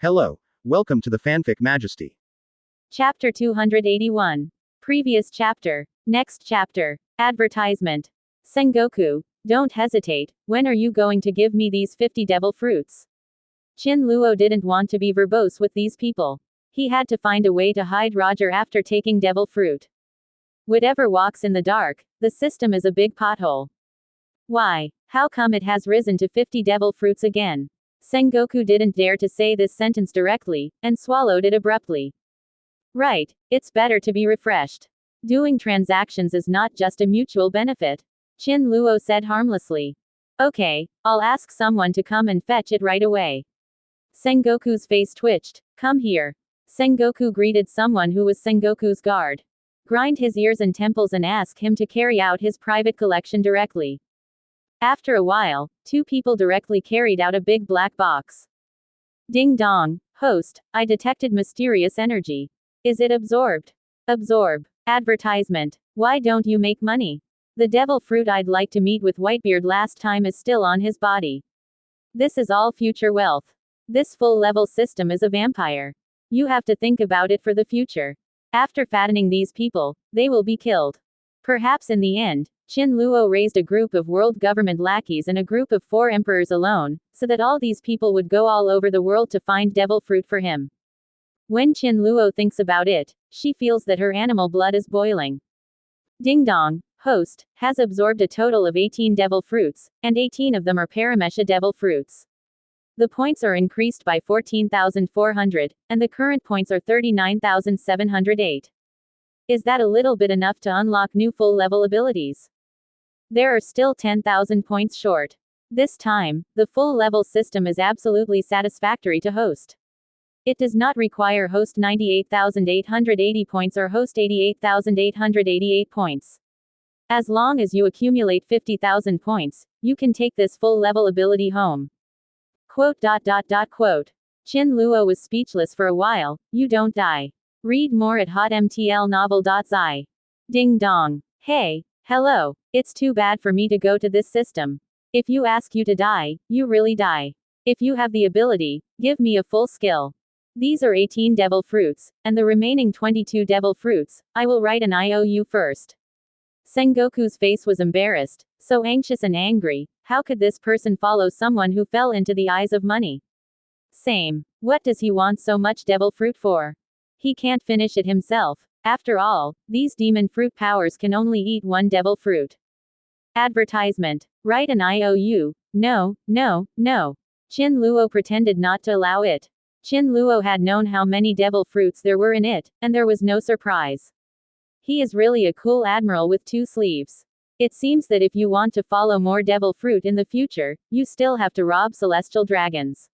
Hello, welcome to the Fanfic Majesty. Chapter 281. Previous chapter. Next chapter. Advertisement. Sengoku, don't hesitate, when are you going to give me these 50 devil fruits? Chin Luo didn't want to be verbose with these people. He had to find a way to hide Roger after taking devil fruit. Whatever walks in the dark, the system is a big pothole. Why? How come it has risen to 50 devil fruits again? Sengoku didn't dare to say this sentence directly, and swallowed it abruptly. Right, it's better to be refreshed. Doing transactions is not just a mutual benefit. Chin Luo said harmlessly. Okay, I'll ask someone to come and fetch it right away. Sengoku's face twitched. Come here. Sengoku greeted someone who was Sengoku's guard. Grind his ears and temples and ask him to carry out his private collection directly. After a while, two people directly carried out a big black box. Ding dong, host, I detected mysterious energy. Is it absorbed? Absorb. Advertisement. Why don't you make money? The devil fruit I'd like to meet with Whitebeard last time is still on his body. This is all future wealth. This full level system is a vampire. You have to think about it for the future. After fattening these people, they will be killed. Perhaps in the end, Chin Luo raised a group of world government lackeys and a group of 4 emperors alone, so that all these people would go all over the world to find devil fruit for him. When Chin Luo thinks about it, she feels that her animal blood is boiling. Ding dong, host, has absorbed a total of 18 devil fruits, and 18 of them are Paramesha devil fruits. The points are increased by 14,400, and the current points are 39,708. Is that a little bit enough to unlock new full-level abilities? There are still 10,000 points short. This time, the full-level system is absolutely satisfactory to host. It does not require host 98,880 points or host 88,888 points. As long as you accumulate 50,000 points, you can take this full-level ability home. Quote. Chin Luo was speechless for a while. You don't die. Read more at hotmtlnovel.zi. Ding dong. Hey, hello. It's too bad for me to go to this system. If you ask you to die, you really die. If you have the ability, give me a full skill. These are 18 devil fruits, and the remaining 22 devil fruits, I will write an IOU first. Sengoku's face was embarrassed, so anxious and angry. How could this person follow someone who fell into the eyes of money? Same. What does he want so much devil fruit for? He can't finish it himself. After all, these demon fruit powers can only eat one devil fruit. Advertisement. Write an IOU. No. Chin Luo pretended not to allow it. Chin Luo had known how many devil fruits there were in it, and there was no surprise. He is really a cool admiral with 2 sleeves. It seems that if you want to follow more devil fruit in the future, you still have to rob celestial dragons.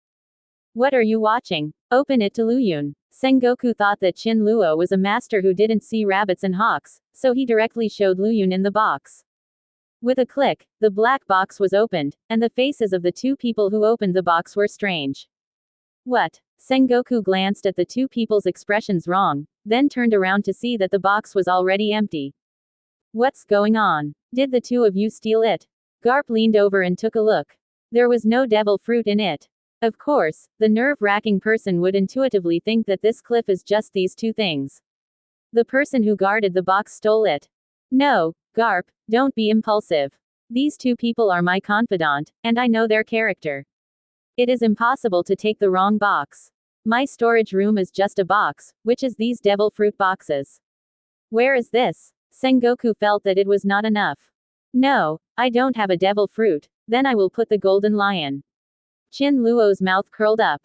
What are you watching? Open it to Luyun. Sengoku thought that Chin Luo was a master who didn't see rabbits and hawks, so he directly showed Luyun in the box. With a click, the black box was opened, and the faces of the 2 people who opened the box were strange. What? Sengoku glanced at the 2 people's expressions wrong, then turned around to see that the box was already empty. What's going on? Did the 2 of you steal it? Garp leaned over and took a look. There was no devil fruit in it. Of course, the nerve-wracking person would intuitively think that this cliff is just these 2 things. The person who guarded the box stole it. No, Garp, don't be impulsive. These 2 people are my confidant, and I know their character. It is impossible to take the wrong box. My storage room is just a box, which is these devil fruit boxes. Where is this? Sengoku felt that it was not enough. No, I don't have a devil fruit, then I will put the golden lion. Chin Luo's mouth curled up.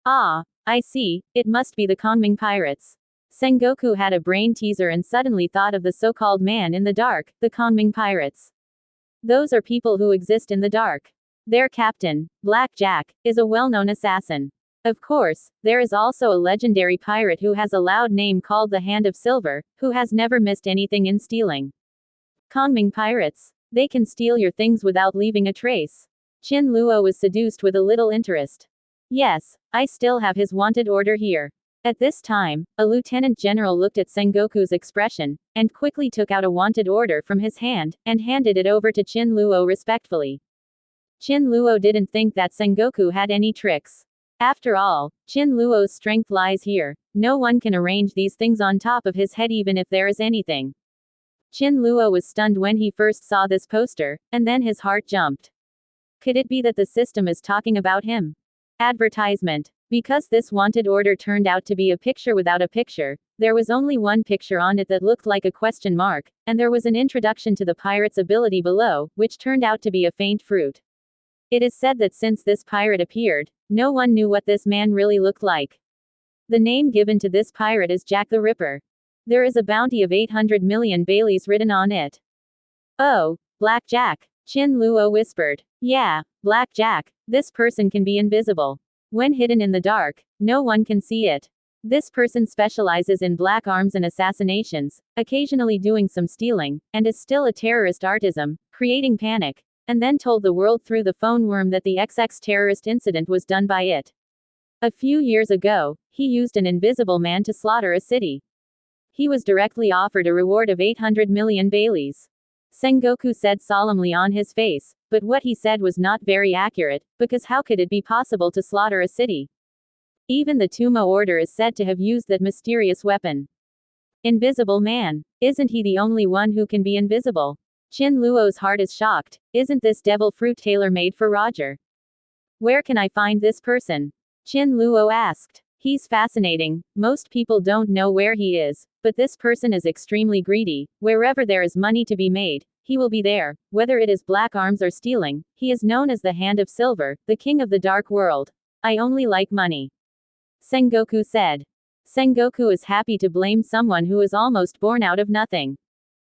Ah, I see, it must be the Kongming pirates. Sengoku had a brain teaser and suddenly thought of the so-called man in the dark, the Kongming pirates. Those are people who exist in the dark. Their captain, Black Jack, is a well-known assassin. Of course, there is also a legendary pirate who has a loud name called the Hand of Silver, who has never missed anything in stealing. Kongming pirates. They can steal your things without leaving a trace. Chin Luo was seduced with a little interest. Yes, I still have his wanted order here. At this time, a lieutenant general looked at Sengoku's expression, and quickly took out a wanted order from his hand, and handed it over to Chin Luo respectfully. Chin Luo didn't think that Sengoku had any tricks. After all, Qin Luo's strength lies here. No one can arrange these things on top of his head even if there is anything. Qin Luo was stunned when he first saw this poster, and then his heart jumped. Could it be that the system is talking about him? Advertisement. Because this wanted order turned out to be a picture without a picture, there was only one picture on it that looked like a question mark, and there was an introduction to the pirate's ability below, which turned out to be a faint fruit. It is said that since this pirate appeared, no one knew what this man really looked like. The name given to this pirate is Jack the Ripper. There is a bounty of 800 million Baileys written on it. Oh, Black Jack, Qin Luo whispered. Yeah, Black Jack, this person can be invisible. When hidden in the dark, no one can see it. This person specializes in black arms and assassinations, occasionally doing some stealing, and is still a terrorist artisan, creating panic, and then told the world through the phone worm that the XX terrorist incident was done by it. A few years ago, he used an invisible man to slaughter a city. He was directly offered a reward of 800 million Baileys. Sengoku said solemnly on his face, but what he said was not very accurate, because how could it be possible to slaughter a city? Even the Tuma order is said to have used that mysterious weapon. Invisible man. Isn't he the only one who can be invisible? Qin Luo's heart is shocked. Isn't this devil fruit tailor-made for Roger? Where can I find this person? Qin Luo asked. He's fascinating. Most people don't know where he is, but this person is extremely greedy. Wherever there is money to be made, he will be there. Whether it is black arms or stealing, he is known as the Hand of Silver, the king of the dark world. I only like money. Sengoku said. Sengoku is happy to blame someone who is almost born out of nothing.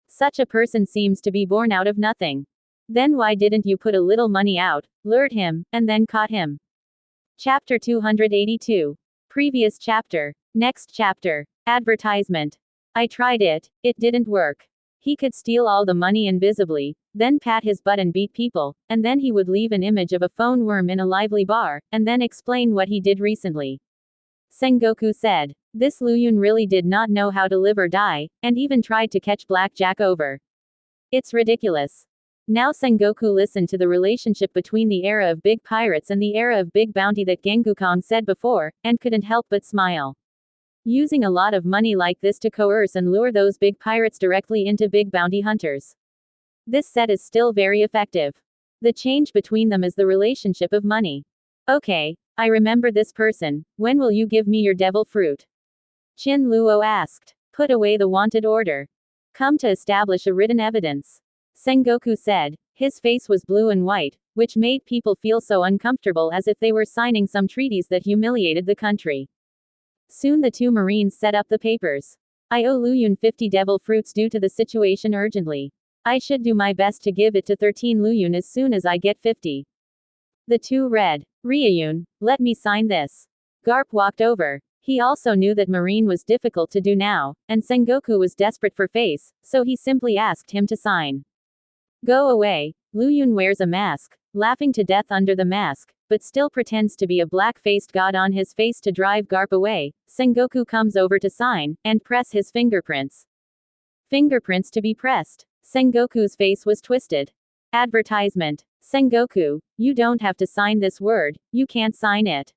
Such a person seems to be born out of nothing. Then why didn't you put a little money out, lured him, and then caught him? Chapter 282. Previous chapter. Next chapter. Advertisement. I tried it. It didn't work. He could steal all the money invisibly, then pat his butt and beat people, and then he would leave an image of a phone worm in a lively bar, and then explain what he did recently. Sengoku said. This Luyun really did not know how to live or die, and even tried to catch Black Jack over. It's ridiculous. Now Sengoku listened to the relationship between the era of big pirates and the era of big bounty that Gengukong said before, and couldn't help but smile. Using a lot of money like this to coerce and lure those big pirates directly into big bounty hunters. This set is still very effective. The change between them is the relationship of money. Okay, I remember this person. When will you give me your devil fruit? Qin Luo asked. Put away the wanted order. Come to establish a written evidence. Sengoku said. His face was blue and white, which made people feel so uncomfortable as if they were signing some treaties that humiliated the country. Soon the two Marines set up the papers. I owe Luyun 50 devil fruits due to the situation urgently. I should do my best to give it to 13 Luyun as soon as I get 50. The two read. Ryuyun, let me sign this. Garp walked over. He also knew that Marine was difficult to do now, and Sengoku was desperate for face, so he simply asked him to sign. Go away. Luyun wears a mask, laughing to death under the mask, but still pretends to be a black-faced god on his face to drive Garp away. Sengoku comes over to sign, and press his fingerprints. Fingerprints to be pressed. Sengoku's face was twisted. Advertisement. Sengoku, you don't have to sign this word, you can't sign it.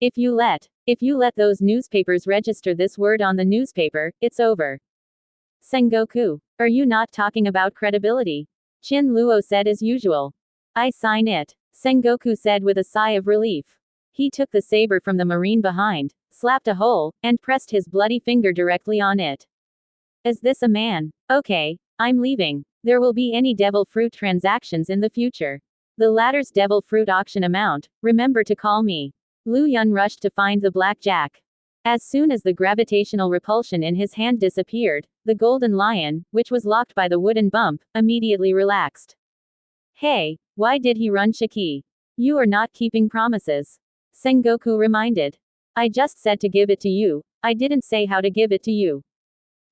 If you let those newspapers register this word on the newspaper, it's over. Sengoku, are you not talking about credibility? Qin Luo said as usual. I sign it, Sengoku said with a sigh of relief. He took the saber from the Marine behind, slapped a hole, and pressed his bloody finger directly on it. Is this a man? Okay, I'm leaving. There will be any devil fruit transactions in the future. The latter's devil fruit auction amount, remember to call me. Lu Yun rushed to find the Black Jack. As soon as the gravitational repulsion in his hand disappeared, the golden lion, which was locked by the wooden bump, immediately relaxed. Hey, why did he run, Shiki? You are not keeping promises. Sengoku reminded. I just said to give it to you, I didn't say how to give it to you.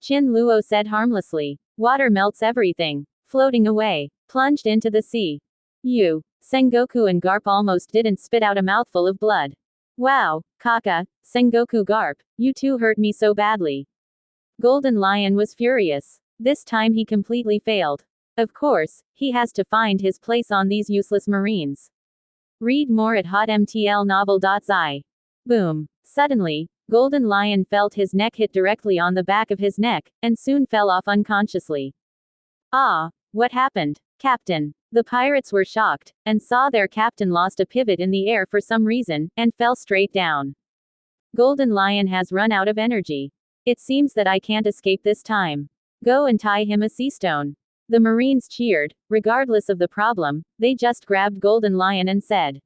Qin Luo said harmlessly. Water melts everything. Floating away. Plunged into the sea. You. Sengoku and Garp almost didn't spit out a mouthful of blood. Wow, Kaka, Sengoku Garp, you two hurt me so badly. Golden Lion was furious. This time he completely failed. Of course, he has to find his place on these useless Marines. Read more at hotmtlnovel.zi. Boom. Suddenly, Golden Lion felt his neck hit directly on the back of his neck, and soon fell off unconsciously. Ah, what happened, Captain? The pirates were shocked, and saw their captain lost a pivot in the air for some reason, and fell straight down. Golden Lion has run out of energy. It seems that I can't escape this time. Go and tie him a sea stone. The Marines cheered. Regardless of the problem, they just grabbed Golden Lion and said,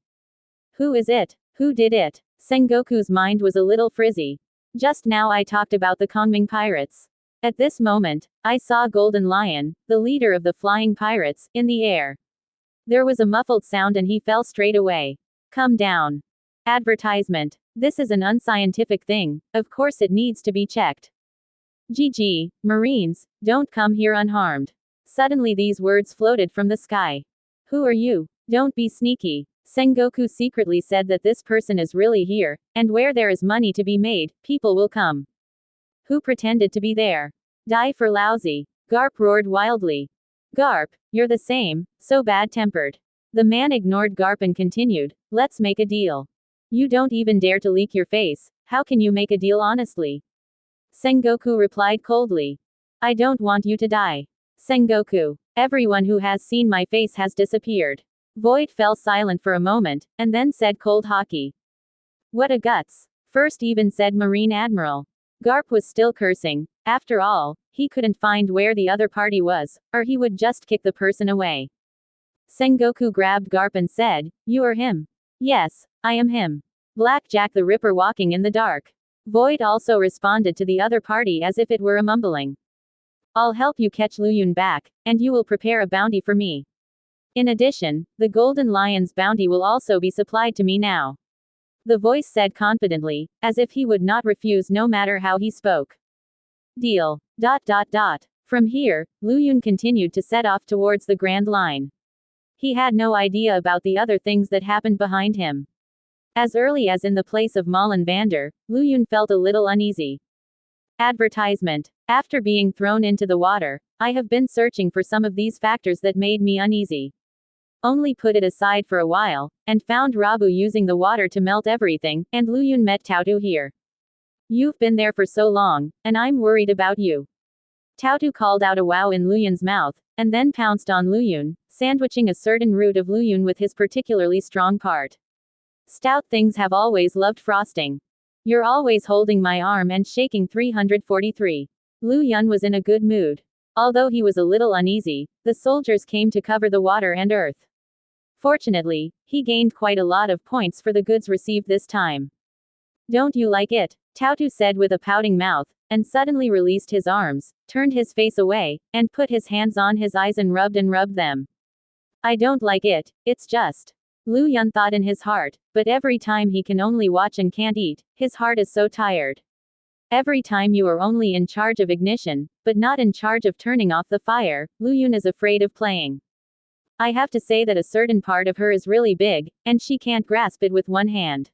"Who is it? Who did it?" Sengoku's mind was a little frizzy. Just now I talked about the Kongming pirates. At this moment, I saw Golden Lion, the leader of the flying pirates, in the air. There was a muffled sound and he fell straight away. Come down. Advertisement. This is an unscientific thing, of course it needs to be checked. GG, Marines, don't come here unharmed. Suddenly these words floated from the sky. Who are you? Don't be sneaky. Sengoku secretly said that this person is really here, and where there is money to be made, people will come. Who pretended to be there? Die for lousy. Garp roared wildly. Garp, you're the same, so bad-tempered. The man ignored Garp and continued, let's make a deal. You don't even dare to leak your face, how can you make a deal honestly? Sengoku replied coldly. I don't want you to die. Sengoku, everyone who has seen my face has disappeared. Void fell silent for a moment, and then said cold hockey. What a guts. First even said Marine Admiral. Garp was still cursing. After all, he couldn't find where the other party was, or he would just kick the person away. Sengoku grabbed Garp and said, You are him. Yes, I am him. Black Jack the Ripper walking in the dark. Void also responded to the other party as if it were a mumbling. I'll help you catch Lu Yun back, and you will prepare a bounty for me. In addition, the Golden Lion's bounty will also be supplied to me now. The voice said confidently, as if he would not refuse no matter how he spoke. Deal. ... From here, Lu Yun continued to set off towards the Grand Line. He had no idea about the other things that happened behind him. As early as in the place of Malin Vander, Lu Yun felt a little uneasy. Advertisement. After being thrown into the water, I have been searching for some of these factors that made me uneasy. Only put it aside for a while, and found Rabu using the water to melt everything, and Lu Yun met Taotu here. You've been there for so long, and I'm worried about you. Taotu called out a wow in Lu Yun's mouth, and then pounced on Lu Yun, sandwiching a certain root of Lu Yun with his particularly strong part. Stout things have always loved frosting. You're always holding my arm and shaking 343. Lu Yun was in a good mood. Although he was a little uneasy, the soldiers came to cover the water and earth. Fortunately, he gained quite a lot of points for the goods received this time. Don't you like it? Taotu said with a pouting mouth, and suddenly released his arms, turned his face away, and put his hands on his eyes and rubbed them. I don't like it, it's just. Lu Yun thought in his heart, but every time he can only watch and can't eat, his heart is so tired. Every time you are only in charge of ignition, but not in charge of turning off the fire, Lu Yun is afraid of playing. I have to say that a certain part of her is really big, and she can't grasp it with one hand.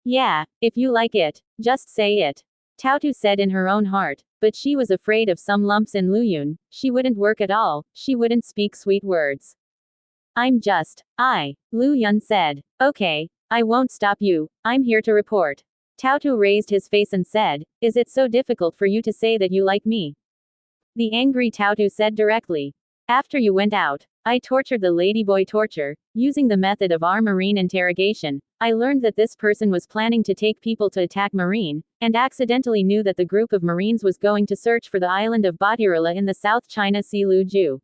Yeah, if you like it, just say it. Taotu said in her own heart, but she was afraid of some lumps in Lu Yun, she wouldn't work at all, she wouldn't speak sweet words. Lu Yun said. Okay, I won't stop you, I'm here to report. Taotu raised his face and said, Is it so difficult for you to say that you like me? The angry Taotu said directly. After you went out, I tortured the ladyboy torture, using the method of our Marine interrogation. I learned that this person was planning to take people to attack Marine, and accidentally knew that the group of Marines was going to search for the island of Batirula in the South China Sea. Lu Ju.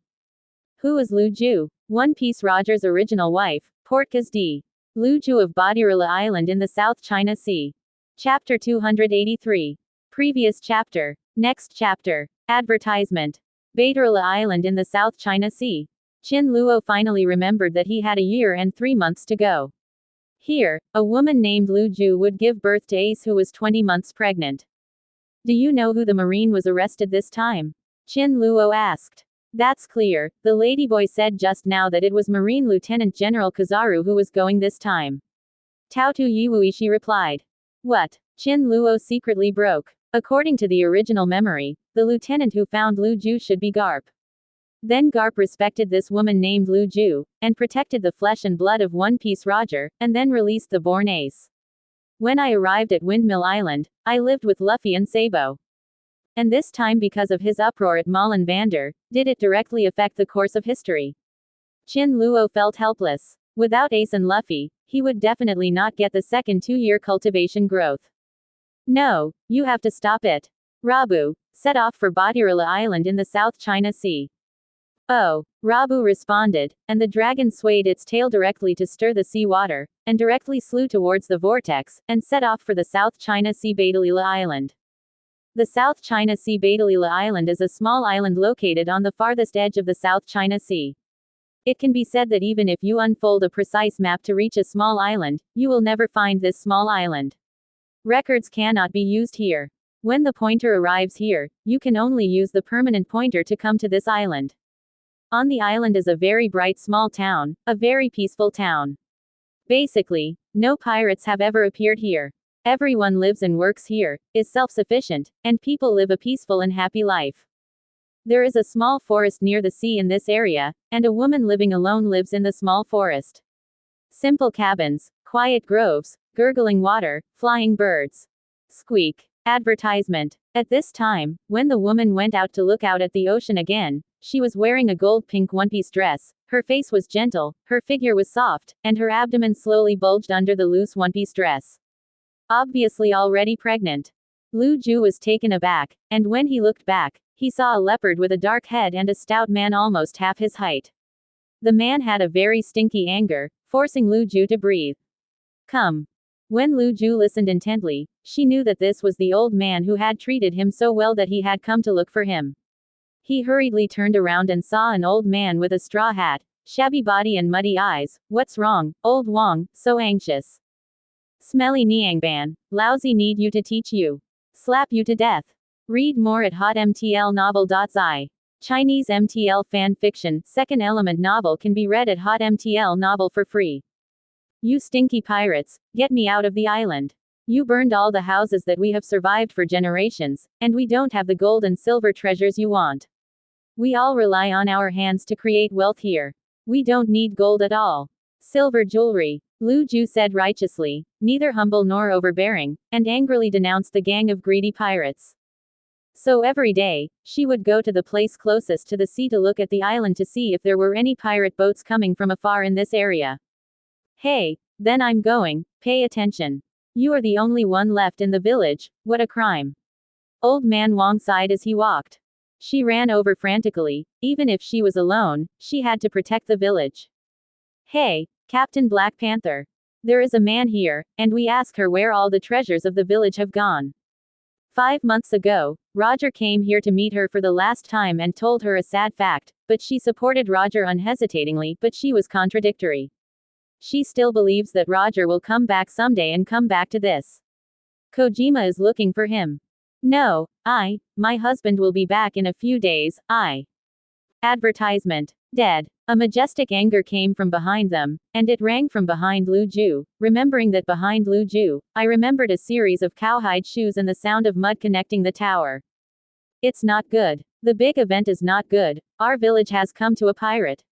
Who is Lu Ju? One Piece Roger's original wife, Portkas D. Lu Ju of Batirula Island in the South China Sea. Chapter 283. Previous chapter. Next chapter. Advertisement. Batirula Island in the South China Sea. Qin Luo finally remembered that he had a year and 3 months to go. Here, a woman named Lu Ju would give birth to Ace, who was 20 months pregnant. Do you know who the Marine was arrested this time? Qin Luo asked. That's clear, the ladyboy said just now that it was Marine Lieutenant General Kizaru who was going this time. Taotu Yiwuishi replied. What? Qin Luo secretly broke. According to the original memory, the lieutenant who found Lu Ju should be Garp. Then Garp respected this woman named Lu Ju, and protected the flesh and blood of One Piece Roger, and then released the born Ace. When I arrived at Windmill Island, I lived with Luffy and Sabo. And this time, because of his uproar at Malin Vander, did it directly affect the course of history? Chin Luo felt helpless. Without Ace and Luffy, he would definitely not get the second 2-year cultivation growth. No, you have to stop it. Rabu, set off for Batirala Island in the South China Sea. Oh, Rabu responded, and the dragon swayed its tail directly to stir the sea water, and directly flew towards the vortex, and set off for the South China Sea Batirala Island. The South China Sea Batirala Island is a small island located on the farthest edge of the South China Sea. It can be said that even if you unfold a precise map to reach a small island, you will never find this small island. Records cannot be used here. When the pointer arrives here, you can only use the permanent pointer to come to this island. On the island is a very bright small town, a very peaceful town. Basically, no pirates have ever appeared here. Everyone lives and works here, is self-sufficient, and people live a peaceful and happy life. There is a small forest near the sea in this area, and a woman living alone lives in the small forest. Simple cabins, quiet groves, gurgling water, flying birds. Squeak. Advertisement. At this time, when the woman went out to look out at the ocean again, she was wearing a gold-pink one-piece dress, her face was gentle, her figure was soft, and her abdomen slowly bulged under the loose one-piece dress. Obviously already pregnant. Lu Ju was taken aback, and when he looked back, he saw a leopard with a dark head and a stout man almost half his height. The man had a very stinky anger, forcing Lu Ju to breathe. Come. When Lu Ju listened intently, she knew that this was the old man who had treated him so well that he had come to look for him. He hurriedly turned around and saw an old man with a straw hat, shabby body and muddy eyes. What's wrong, old Wong, so anxious? Smelly Niangban, lousy, need you to teach you. Slap you to death. Read more at hotmtlnovel.zi. Chinese MTL fan fiction, second element novel can be read at hotmtl novel for free. You stinky pirates, get me out of the island. You burned all the houses that we have survived for generations, and we don't have the gold and silver treasures you want. We all rely on our hands to create wealth here. We don't need gold at all. Silver jewelry, Lu Ju said righteously, neither humble nor overbearing, and angrily denounced the gang of greedy pirates. So every day, she would go to the place closest to the sea to look at the island to see if there were any pirate boats coming from afar in this area. Hey, then I'm going, pay attention. You are the only one left in the village, what a crime. Old man Wong sighed as he walked. She ran over frantically, even if she was alone, she had to protect the village. Hey, Captain Black Panther. There is a man here, and we ask her where all the treasures of the village have gone. 5 months ago, Roger came here to meet her for the last time and told her a sad fact, but she supported Roger unhesitatingly, but she was contradictory. She still believes that Roger will come back someday and come back to this. Kojima is looking for him. No, my husband will be back in a few days, Advertisement. Dead. A majestic anger came from behind them, and it rang from behind Lu Ju. Remembering that behind Lu Ju, I remembered a series of cowhide shoes and the sound of mud connecting the tower. It's not good. The big event is not good. Our village has come to a pirate.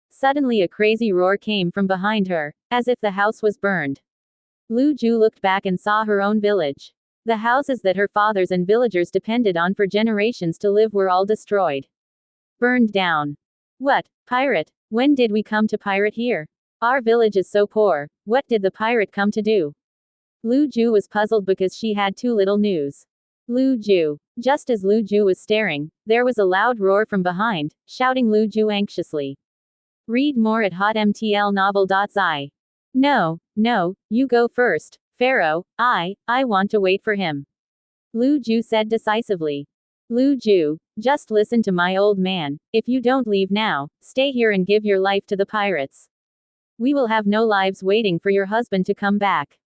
Suddenly a crazy roar came from behind her, as if the house was burned. Lu Ju looked back and saw her own village. The houses that her fathers and villagers depended on for generations to live were all destroyed. Burned down. What? Pirate? When did we come to pirate here? Our village is so poor, what did the pirate come to do? Lu Ju was puzzled because she had too little news. Lu Ju. Just as Lu Ju was staring, there was a loud roar from behind, shouting Lu Ju anxiously. Read more at hotmtlnovel.zi. No, you go first, Pharaoh, I want to wait for him. Lu Ju said decisively. Lu Ju, just listen to my old man, if you don't leave now, stay here and give your life to the pirates. We will have no lives waiting for your husband to come back.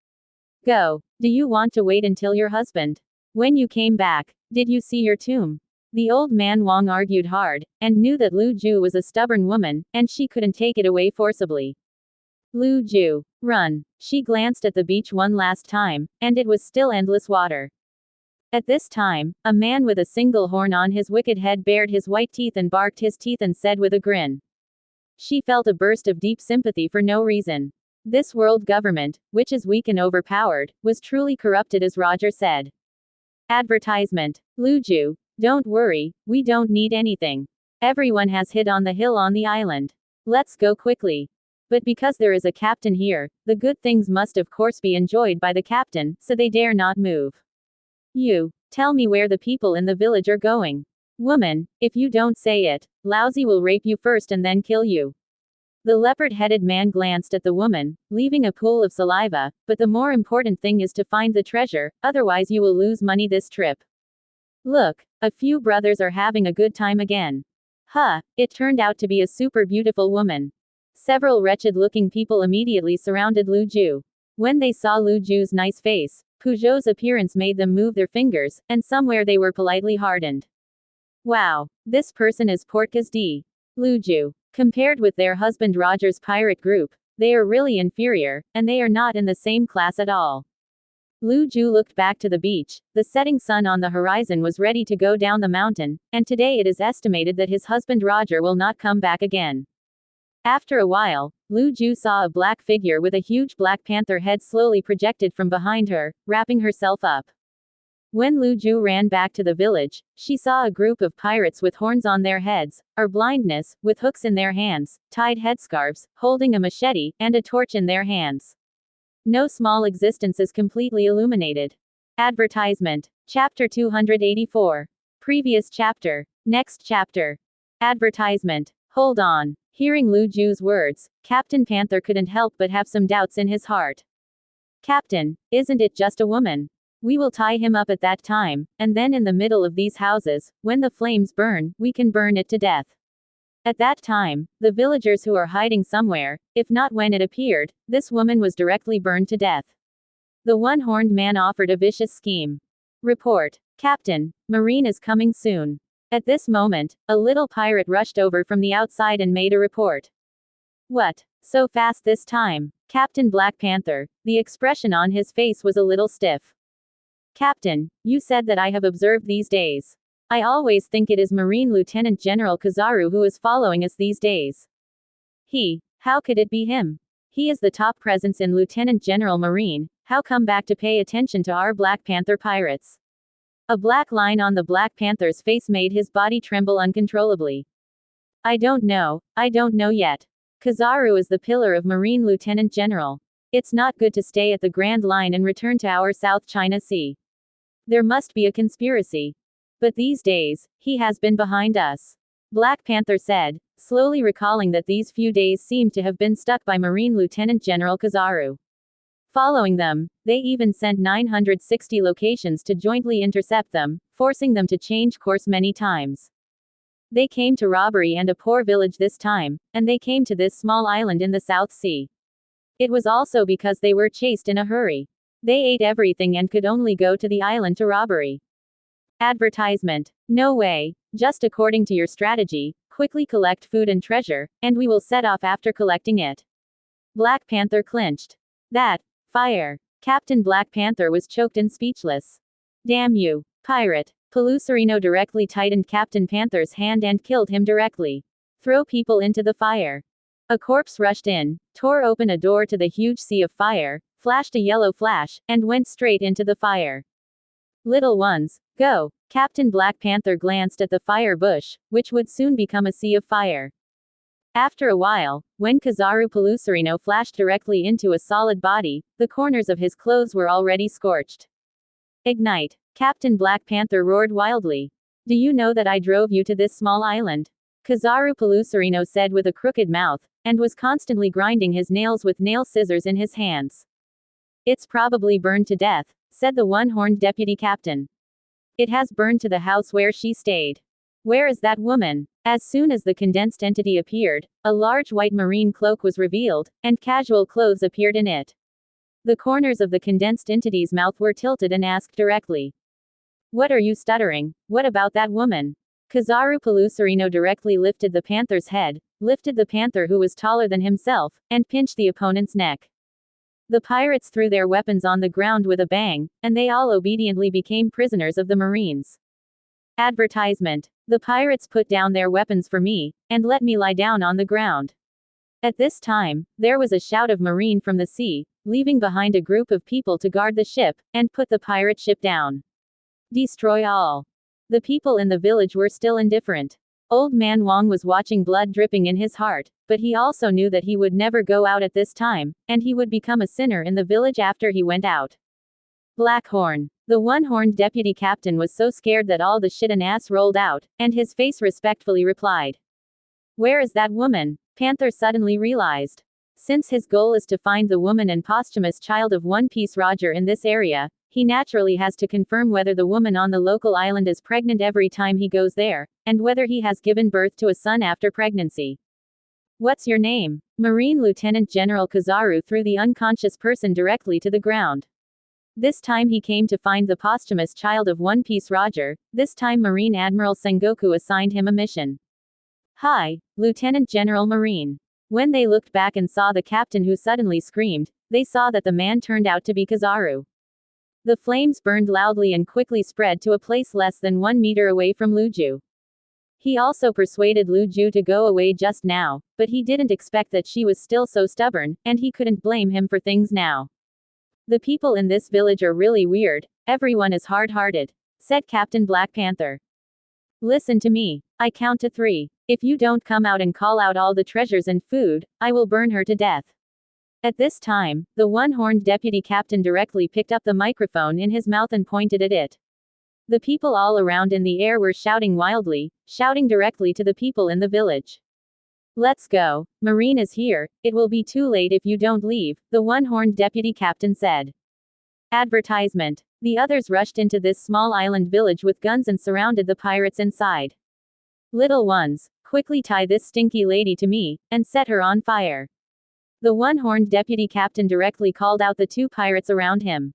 Go. Do you want to wait until your husband? When you came back, did you see your tomb? The old man Wong argued hard, and knew that Lu Ju was a stubborn woman, and she couldn't take it away forcibly. Lu Ju, run. She glanced at the beach one last time, and it was still endless water. At this time, a man with a single horn on his wicked head bared his white teeth and barked his teeth and said with a grin. She felt a burst of deep sympathy for no reason. This world government, which is weak and overpowered, was truly corrupted, as Roger said. Advertisement. Luju, don't worry, we don't need anything. Everyone has hid on the hill on the island. Let's go quickly. But because there is a captain here, the good things must of course be enjoyed by the captain, so they dare not move. You, tell me where the people in the village are going. Woman, if you don't say it, Lousy will rape you first and then kill you. The leopard-headed man glanced at the woman, leaving a pool of saliva, but the more important thing is to find the treasure, otherwise you will lose money this trip. Look, a few brothers are having a good time again. Huh, it turned out to be a super beautiful woman. Several wretched-looking people immediately surrounded Lu Ju. When they saw Lu Ju's nice face, Peugeot's appearance made them move their fingers, and somewhere they were politely hardened. Wow, this person is Portgas D. Lu Ju. Compared with their husband Roger's pirate group, they are really inferior, and they are not in the same class at all. Lu Ju looked back to the beach. The setting sun on the horizon was ready to go down the mountain, and today it is estimated that his husband Roger will not come back again. After a while, Lu Ju saw a black figure with a huge black panther head slowly projected from behind her, wrapping herself up. When Lu Ju ran back to the village, she saw a group of pirates with horns on their heads, or blindness, with hooks in their hands, tied headscarves, holding a machete, and a torch in their hands. No small existence is completely illuminated. Advertisement. Chapter 284. Previous chapter. Next chapter. Advertisement. Hold on. Hearing Lu Ju's words, Captain Panther couldn't help but have some doubts in his heart. Captain, isn't it just a woman? We will tie him up at that time, and then in the middle of these houses, when the flames burn, we can burn it to death. At that time, the villagers who are hiding somewhere, if not when it appeared, this woman was directly burned to death. The one-horned man offered a vicious scheme. Report. Captain, Marine is coming soon. At this moment, a little pirate rushed over from the outside and made a report. What? So fast this time? Captain Black Panther, the expression on his face was a little stiff. Captain, you said that I have observed these days. I always think it is Marine Lieutenant General Kizaru who is following us these days. How could it be him? He is the top presence in Lieutenant General Marine. How come back to pay attention to our Black Panther pirates? A black line on the Black Panther's face made his body tremble uncontrollably. I don't know yet. Kizaru is the pillar of Marine Lieutenant General. It's not good to stay at the Grand Line and return to our South China Sea. There must be a conspiracy. But these days, he has been behind us. Black Panther said, slowly recalling that these few days seemed to have been stuck by Marine Lieutenant General Kizaru. Following them, they even sent 960 locations to jointly intercept them, forcing them to change course many times. They came to robbery and a poor village this time, and they came to this small island in the South Sea. It was also because they were chased in a hurry. They ate everything and could only go to the island to robbery. Advertisement. No way, just according to your strategy, quickly collect food and treasure, and we will set off after collecting it. Black Panther clinched. That, fire. Captain Black Panther was choked and speechless. Damn you, pirate. Pelucerino directly tightened Captain Panther's hand and killed him directly. Throw people into the fire. A corpse rushed in, tore open a door to the huge sea of fire, flashed a yellow flash, and went straight into the fire. Little ones, go. Captain Black Panther glanced at the fire bush, which would soon become a sea of fire. After a while, when Kizaru Pelucerino flashed directly into a solid body, the corners of his clothes were already scorched. Ignite. Captain Black Panther roared wildly. Do you know that I drove you to this small island? Kizaru Pelucerino said with a crooked mouth, and was constantly grinding his nails with nail scissors in his hands. It's probably burned to death, said the one-horned deputy captain. It has burned to the house where she stayed. Where is that woman? As soon as the condensed entity appeared, a large white marine cloak was revealed, and casual clothes appeared in it. The corners of the condensed entity's mouth were tilted and asked directly. What are you stuttering? What about that woman? Kizaru Pelucerino directly lifted the panther's head, lifted the panther who was taller than himself, and pinched the opponent's neck. The pirates threw their weapons on the ground with a bang, and they all obediently became prisoners of the Marines. Advertisement. The pirates put down their weapons for me, and let me lie down on the ground. At this time, there was a shout of marine from the sea, leaving behind a group of people to guard the ship, and put the pirate ship down. Destroy all. The people in the village were still indifferent. Old man Wang was watching blood dripping in his heart, but he also knew that he would never go out at this time, and he would become a sinner in the village after he went out. Blackhorn. The one-horned deputy captain was so scared that all the shit and ass rolled out, and his face respectfully replied. Where is that woman? Panther suddenly realized. Since his goal is to find the woman and posthumous child of One Piece Roger in this area, he naturally has to confirm whether the woman on the local island is pregnant every time he goes there, and whether he has given birth to a son after pregnancy. What's your name? Marine Lieutenant General Kizaru threw the unconscious person directly to the ground. This time he came to find the posthumous child of One Piece Roger. This time Marine Admiral Sengoku assigned him a mission. Hi, Lieutenant General Marine. When they looked back and saw the captain who suddenly screamed, they saw that the man turned out to be Kizaru. The flames burned loudly and quickly spread to a place less than 1 meter away from Luju. He also persuaded Luju to go away just now, but he didn't expect that she was still so stubborn, and he couldn't blame him for things now. The people in this village are really weird, everyone is hard-hearted, said Captain Black Panther. Listen to me, I count to 3. If you don't come out and call out all the treasures and food, I will burn her to death. At this time, the one-horned deputy captain directly picked up the microphone in his mouth and pointed at it. The people all around in the air were shouting wildly, shouting directly to the people in the village. Let's go, Marine is here, it will be too late if you don't leave, the one-horned deputy captain said. Advertisement. The others rushed into this small island village with guns and surrounded the pirates inside. Little ones, quickly tie this stinky lady to me, and set her on fire. The one-horned deputy captain directly called out the 2 pirates around him.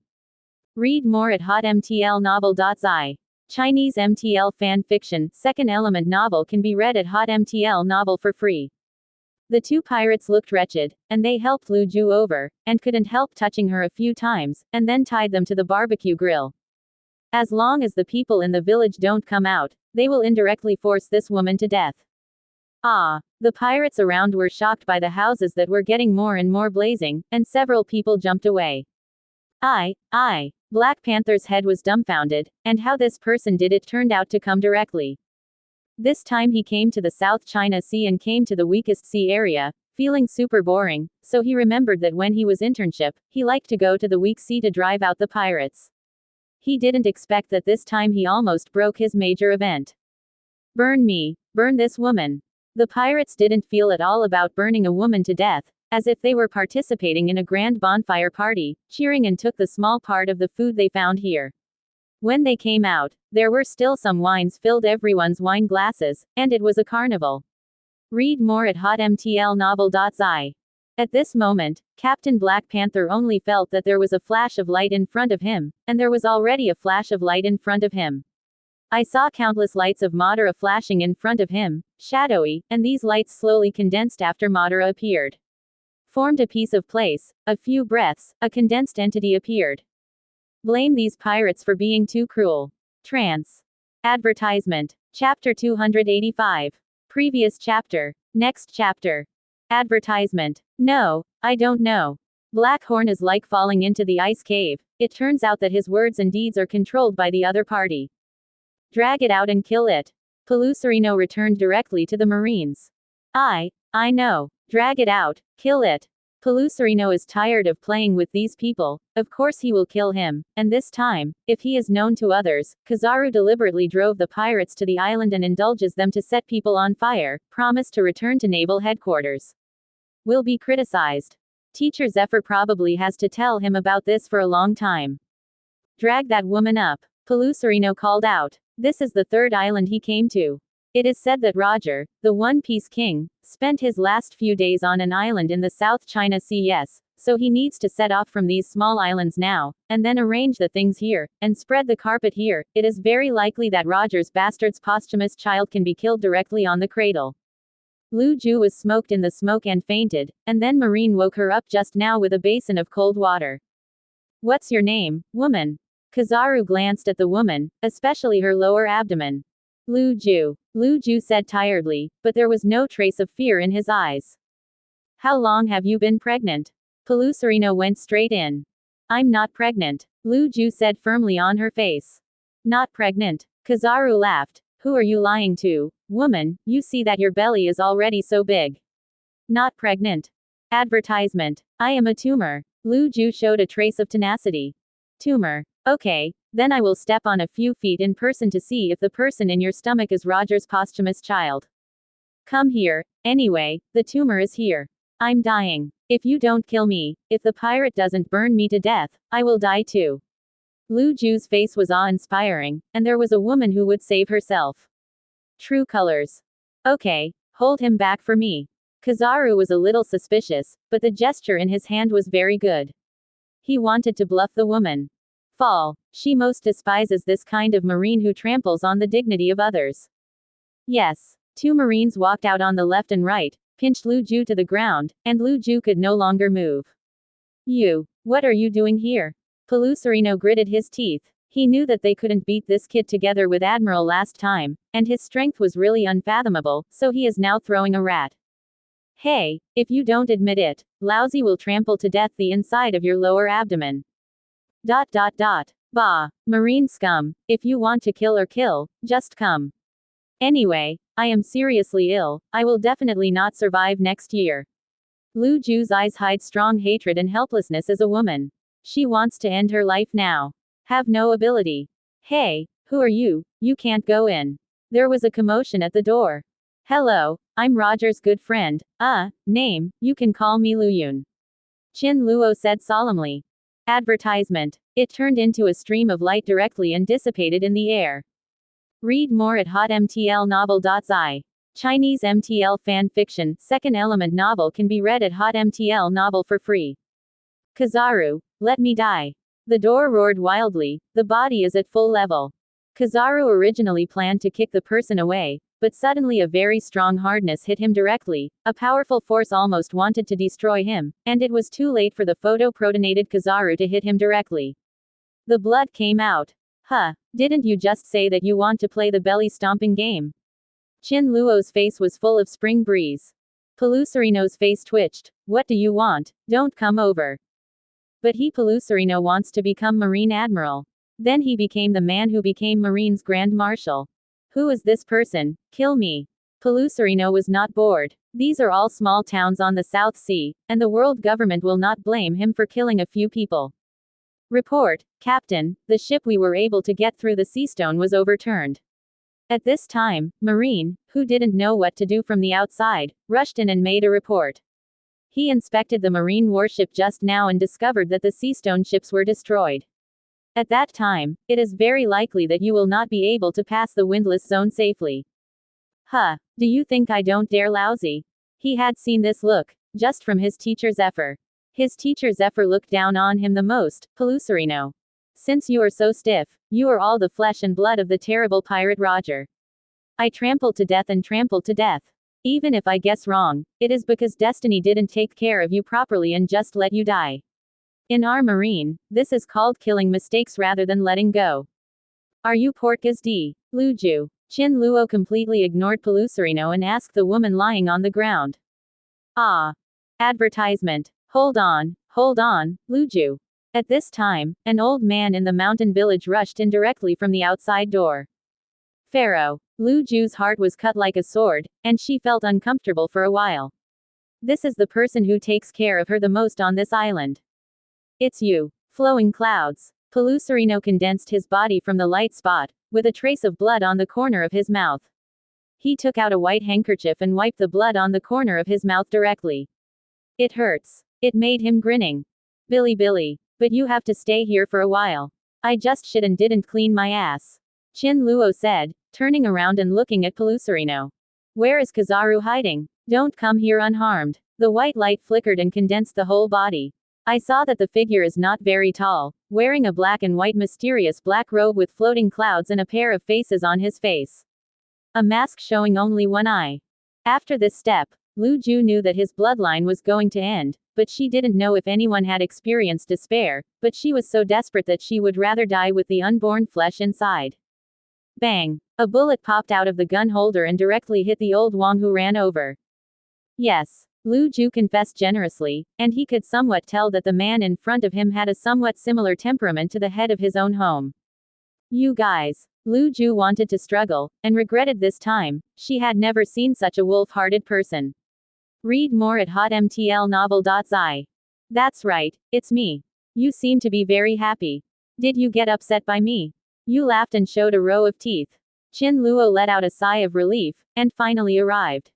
Read more at hotmtlnovel.zi. Chinese MTL fan fiction, second element novel can be read at hotmtl novel for free. The 2 pirates looked wretched, and they helped Luju over, and couldn't help touching her a few times, and then tied them to the barbecue grill. As long as the people in the village don't come out, they will indirectly force this woman to death. Ah! The pirates around were shocked by the houses that were getting more and more blazing, and several people jumped away. Black Panther's head was dumbfounded, and how this person did it turned out to come directly. This time he came to the South China Sea and came to the weakest sea area, feeling super boring, so he remembered that when he was internship, he liked to go to the weak sea to drive out the pirates. He didn't expect that this time he almost broke his major event. Burn me, burn this woman. The pirates didn't feel at all about burning a woman to death, as if they were participating in a grand bonfire party, cheering and took the small part of the food they found here. When they came out, there were still some wines filled everyone's wine glasses, and it was a carnival. Read more at hotmtlnovel.zi. At this moment, Captain Black Panther only felt that there was a flash of light in front of him, and there was already a flash of light in front of him. I saw countless lights of Madara flashing in front of him, shadowy, and these lights slowly condensed after Madara appeared. Formed a piece of place, a few breaths, a condensed entity appeared. Blame these pirates for being too cruel. Trance. Advertisement. Chapter 285. Previous chapter. Next chapter. Advertisement. No, I don't know. Blackhorn is like falling into the ice cave. It turns out that his words and deeds are controlled by the other party. Drag it out and kill it. Pelucerino returned directly to the Marines. I know. Drag it out, kill it. Pelucerino is tired of playing with these people, of course he will kill him, and this time, if he is known to others, Kizaru deliberately drove the pirates to the island and indulges them to set people on fire, promised to return to naval headquarters. Will be criticized. Teacher Zephyr probably has to tell him about this for a long time. Drag that woman up. Pelucerino called out. This is the 3rd island he came to. It is said that Roger, the One Piece King, spent his last few days on an island in the South China Sea. Yes, so he needs to set off from these small islands now, and then arrange the things here, and spread the carpet here. It is very likely that Roger's bastard's posthumous child can be killed directly on the cradle. Lu Ju was smoked in the smoke and fainted, and then Marine woke her up just now with a basin of cold water. What's your name, woman? Kizaru glanced at the woman, especially her lower abdomen. Lu Ju said tiredly, but there was no trace of fear in his eyes. How long have you been pregnant? Pelucerino went straight in. I'm not pregnant, Lu Ju said firmly on her face. Not pregnant? Kizaru laughed. Who are you lying to, woman? You see that your belly is already so big. Not pregnant. Advertisement. I am a tumor. Lu Ju showed a trace of tenacity. Tumor. Okay, then I will step on a few feet in person to see if the person in your stomach is Roger's posthumous child. Come here, anyway, the tumor is here. I'm dying. If you don't kill me, if the pirate doesn't burn me to death, I will die too. Lu Ju's face was awe-inspiring, and there was a woman who would save herself. True colors. Okay, hold him back for me. Kizaru was a little suspicious, but the gesture in his hand was very good. He wanted to bluff the woman. Fall. She most despises this kind of marine who tramples on the dignity of others. Yes. Two marines walked out on the left and right, pinched Lu Ju to the ground, and Lu Ju could no longer move. You. What are you doing here? Pelucerino gritted his teeth. He knew that they couldn't beat this kid together with Admiral last time, and his strength was really unfathomable, so he is now throwing a rat. Hey, if you don't admit it, Lousy will trample to death the inside of your lower abdomen. ... Bah, marine scum, if you want to kill or kill, just come. Anyway, I am seriously ill, I will definitely not survive next year. Lu Ju's eyes hide strong hatred and helplessness as a woman. She wants to end her life now. Have no ability. Hey, who are you? You can't go in. There was a commotion at the door. Hello, I'm Roger's good friend. Name, you can call me Luyun. Chin Luo said solemnly. Advertisement. It turned into a stream of light directly and dissipated in the air. Read more at hotmtlnovel.zi. Chinese MTL fan fiction, second element novel can be read at hotmtl novel for free. Kizaru, let me die. The door roared wildly, the body is at full level. Kizaru originally planned to kick the person away, but suddenly a very strong hardness hit him directly, a powerful force almost wanted to destroy him, and it was too late for the photoprotonated Kizaru to hit him directly. The blood came out. Didn't you just say that you want to play the belly-stomping game? Chin Luo's face was full of spring breeze. Pelucerino's face twitched. What do you want? Don't come over. But Pelucerino wants to become Marine Admiral. Then he became the man who became Marine's Grand Marshal. Who is this person? Kill me. Pelucerino was not bored. These are all small towns on the South Sea, and the world government will not blame him for killing a few people. Report, Captain, the ship we were able to get through the Seastone was overturned. At this time, Marine, who didn't know what to do from the outside, rushed in and made a report. He inspected the Marine warship just now and discovered that the Seastone ships were destroyed. At that time, it is very likely that you will not be able to pass the windless zone safely. Do you think I don't dare Lousy? He had seen this look, just from his teacher Zephyr. His teacher Zephyr looked down on him the most, Pelucerino. Since you are so stiff, you are all the flesh and blood of the terrible pirate Roger. I trampled to death and trampled to death. Even if I guess wrong, it is because destiny didn't take care of you properly and just let you die. In our marine, this is called killing mistakes rather than letting go. Are you Portgas D. Luju? Chin Luo completely ignored Pelucerino and asked the woman lying on the ground. Advertisement. Hold on, Luju. At this time, an old man in the mountain village rushed in directly from the outside door. Pharaoh. Lu Ju's heart was cut like a sword, and she felt uncomfortable for a while. This is the person who takes care of her the most on this island. It's you. Flowing clouds. Pelucerino condensed his body from the light spot, with a trace of blood on the corner of his mouth. He took out a white handkerchief and wiped the blood on the corner of his mouth directly. It hurts. It made him grinning. Billy, but you have to stay here for a while. I just shit and didn't clean my ass. Chin Luo said, turning around and looking at Pelucerino. Where is Kizaru hiding? Don't come here unharmed. The white light flickered and condensed the whole body. I saw that the figure is not very tall, wearing a black and white mysterious black robe with floating clouds and a pair of faces on his face. A mask showing only one eye. After this step, Lu Ju knew that his bloodline was going to end, but she didn't know if anyone had experienced despair, but she was so desperate that she would rather die with the unborn flesh inside. Bang! A bullet popped out of the gun holder and directly hit the old Wong who ran over. Yes. Lu Ju confessed generously, and he could somewhat tell that the man in front of him had a somewhat similar temperament to the head of his own home. You guys. Lu Ju wanted to struggle, and regretted this time. She had never seen such a wolf-hearted person. Read more at hotmtlnovel.zi. That's right, it's me. You seem to be very happy. Did you get upset by me? You laughed and showed a row of teeth. Qin Luo let out a sigh of relief, and finally arrived.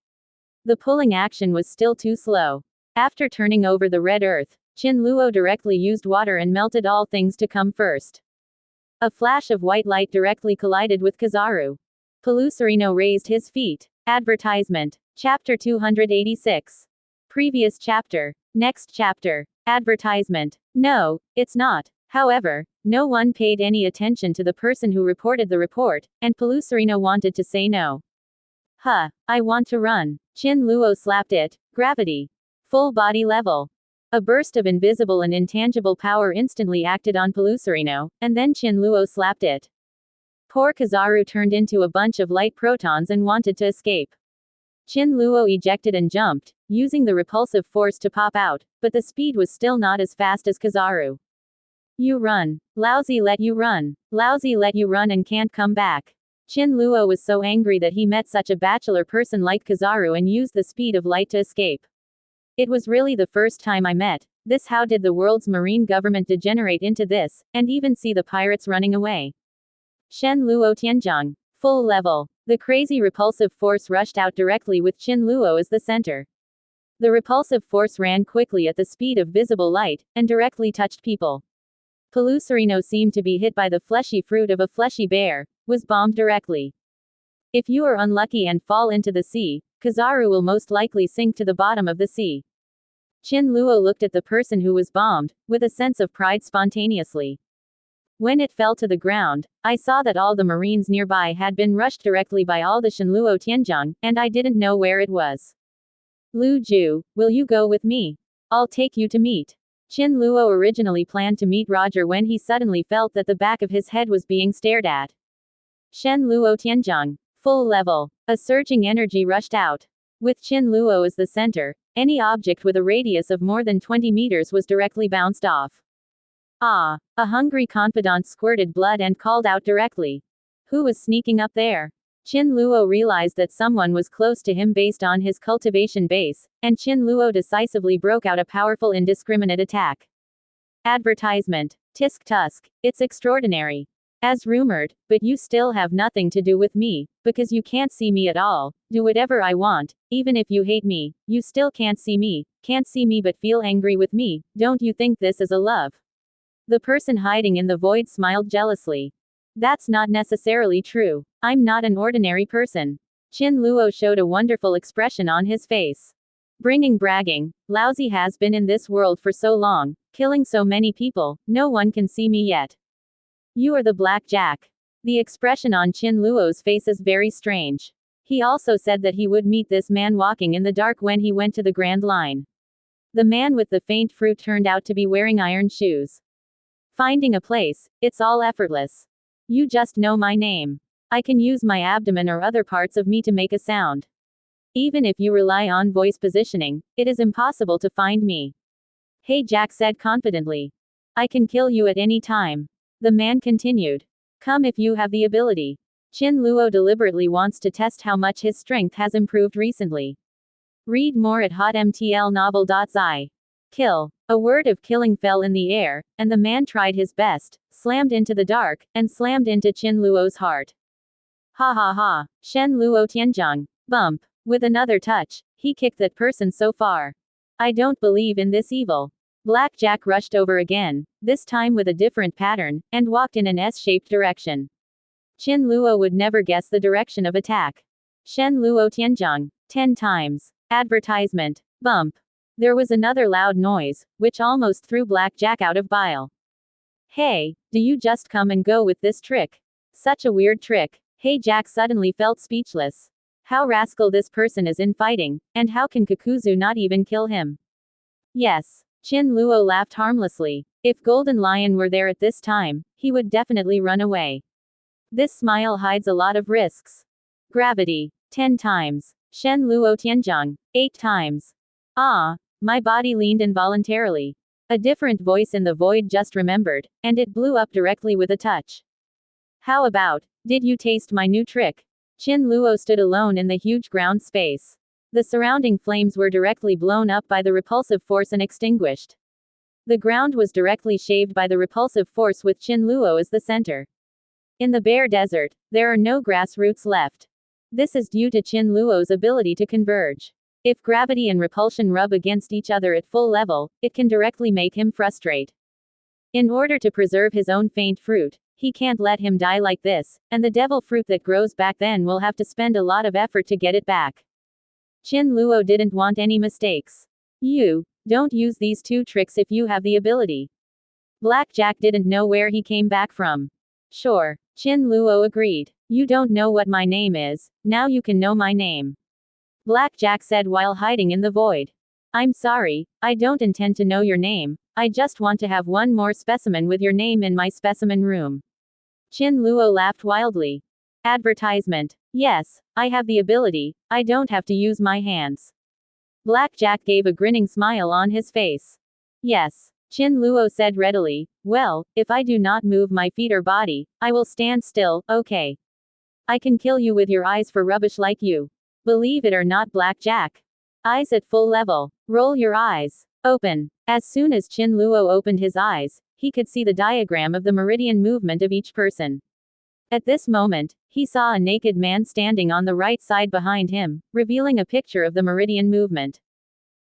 The pulling action was still too slow. After turning over the red earth, Qin Luo directly used water and melted all things to come first. A flash of white light directly collided with Kizaru. Pelucerino raised his feet. Advertisement. Chapter 286. Previous chapter. Next chapter. Advertisement. No, it's not. However, no one paid any attention to the person who reported the report, and Pelucerino wanted to say no. I want to run. Qin Luo slapped it. Gravity. Full body level. A burst of invisible and intangible power instantly acted on Pelucerino, and then Qin Luo slapped it. Poor Kizaru turned into a bunch of light protons and wanted to escape. Qin Luo ejected and jumped, using the repulsive force to pop out, but the speed was still not as fast as Kizaru. You run. Lousy let you run. Lousy let you run and can't come back. Qin Luo was so angry that he met such a bachelor person like Kizaru and used the speed of light to escape. It was really the first time I met this. How did the world's marine government degenerate into this, and even see the pirates running away? Shen Luo Tianzhang. Full level. The crazy repulsive force rushed out directly with Qin Luo as the center. The repulsive force ran quickly at the speed of visible light, and directly touched people. Pelucerino seemed to be hit by the fleshy fruit of a fleshy bear, was bombed directly. If you are unlucky and fall into the sea, Kizaru will most likely sink to the bottom of the sea. Qin Luo looked at the person who was bombed, with a sense of pride spontaneously. When it fell to the ground, I saw that all the marines nearby had been rushed directly by all the Shenluo Tianzhang, and I didn't know where it was. Lu Ju, will you go with me? I'll take you to meet. Qin Luo originally planned to meet Roger when he suddenly felt that the back of his head was being stared at. Shen Luo Tianzhang. Full level. A surging energy rushed out. With Qin Luo as the center, any object with a radius of more than 20 meters was directly bounced off. Ah! A hungry confidant squirted blood and called out directly. Who was sneaking up there? Qin Luo realized that someone was close to him based on his cultivation base, and Qin Luo decisively broke out a powerful indiscriminate attack. Advertisement. Tisk tusk. It's extraordinary. As rumored, but you still have nothing to do with me, because you can't see me at all. Do whatever I want, even if you hate me, you still can't see me but feel angry with me. Don't you think this is a love? The person hiding in the void smiled jealously. That's not necessarily true. I'm not an ordinary person. Qin Luo showed a wonderful expression on his face. Bringing bragging. Lousy has been in this world for so long, killing so many people, no one can see me yet. You are the Black Jack. The expression on Qin Luo's face is very strange. He also said that he would meet this man walking in the dark when he went to the Grand Line. The man with the faint fruit turned out to be wearing iron shoes. Finding a place, it's all effortless. You just know my name. I can use my abdomen or other parts of me to make a sound. Even if you rely on voice positioning, it is impossible to find me. Hey, Jack said confidently. I can kill you at any time. The man continued. Come if you have the ability. Qin Luo deliberately wants to test how much his strength has improved recently. Read more at hotmtlnovel.zi. Kill. A word of killing fell in the air, and the man tried his best, slammed into the dark, and slammed into Qin Luo's heart. Ha ha ha. Shen Luo Tianzhang. Bump. With another touch, he kicked that person so far. I don't believe in this evil. Black Jack rushed over again, this time with a different pattern, and walked in an S-shaped direction. Qin Luo would never guess the direction of attack. Shen Luo Tianzhang. 10 times. Advertisement. Bump. There was another loud noise, which almost threw Black Jack out of bile. Hey, do you just come and go with this trick? Such a weird trick. Hey, Jack suddenly felt speechless. How rascal this person is in fighting, and how can Kakuzu not even kill him? Yes. Qin Luo laughed harmlessly. If Golden Lion were there at this time, he would definitely run away. This smile hides a lot of risks. Gravity. 10 times. Shen Luo Tianzhang. 8 times. Ah, my body leaned involuntarily. A different voice in the void just remembered, and it blew up directly with a touch. How about, did you taste my new trick? Qin Luo stood alone in the huge ground space. The surrounding flames were directly blown up by the repulsive force and extinguished. The ground was directly shaved by the repulsive force with Qin Luo as the center. In the bare desert, there are no grass roots left. This is due to Qin Luo's ability to converge. If gravity and repulsion rub against each other at full level, it can directly make him frustrate. In order to preserve his own faint fruit, he can't let him die like this, and the devil fruit that grows back then will have to spend a lot of effort to get it back. Qin Luo didn't want any mistakes. You don't use these two tricks if you have the ability. Blackjack didn't know where he came back from. Sure, Qin Luo agreed. You don't know what my name is, now you can know my name. Blackjack said while hiding in the void. I'm sorry, I don't intend to know your name, I just want to have one more specimen with your name in my specimen room. Qin Luo laughed wildly. Advertisement. Yes, I have the ability, I don't have to use my hands. Blackjack gave a grinning smile on his face. Yes, Qin Luo said readily, well, if I do not move my feet or body, I will stand still, okay. I can kill you with your eyes for rubbish like you. Believe it or not, Blackjack. Eyes at full level. Roll your eyes. Open. As soon as Qin Luo opened his eyes, he could see the diagram of the meridian movement of each person. At this moment, he saw a naked man standing on the right side behind him, revealing a picture of the meridian movement.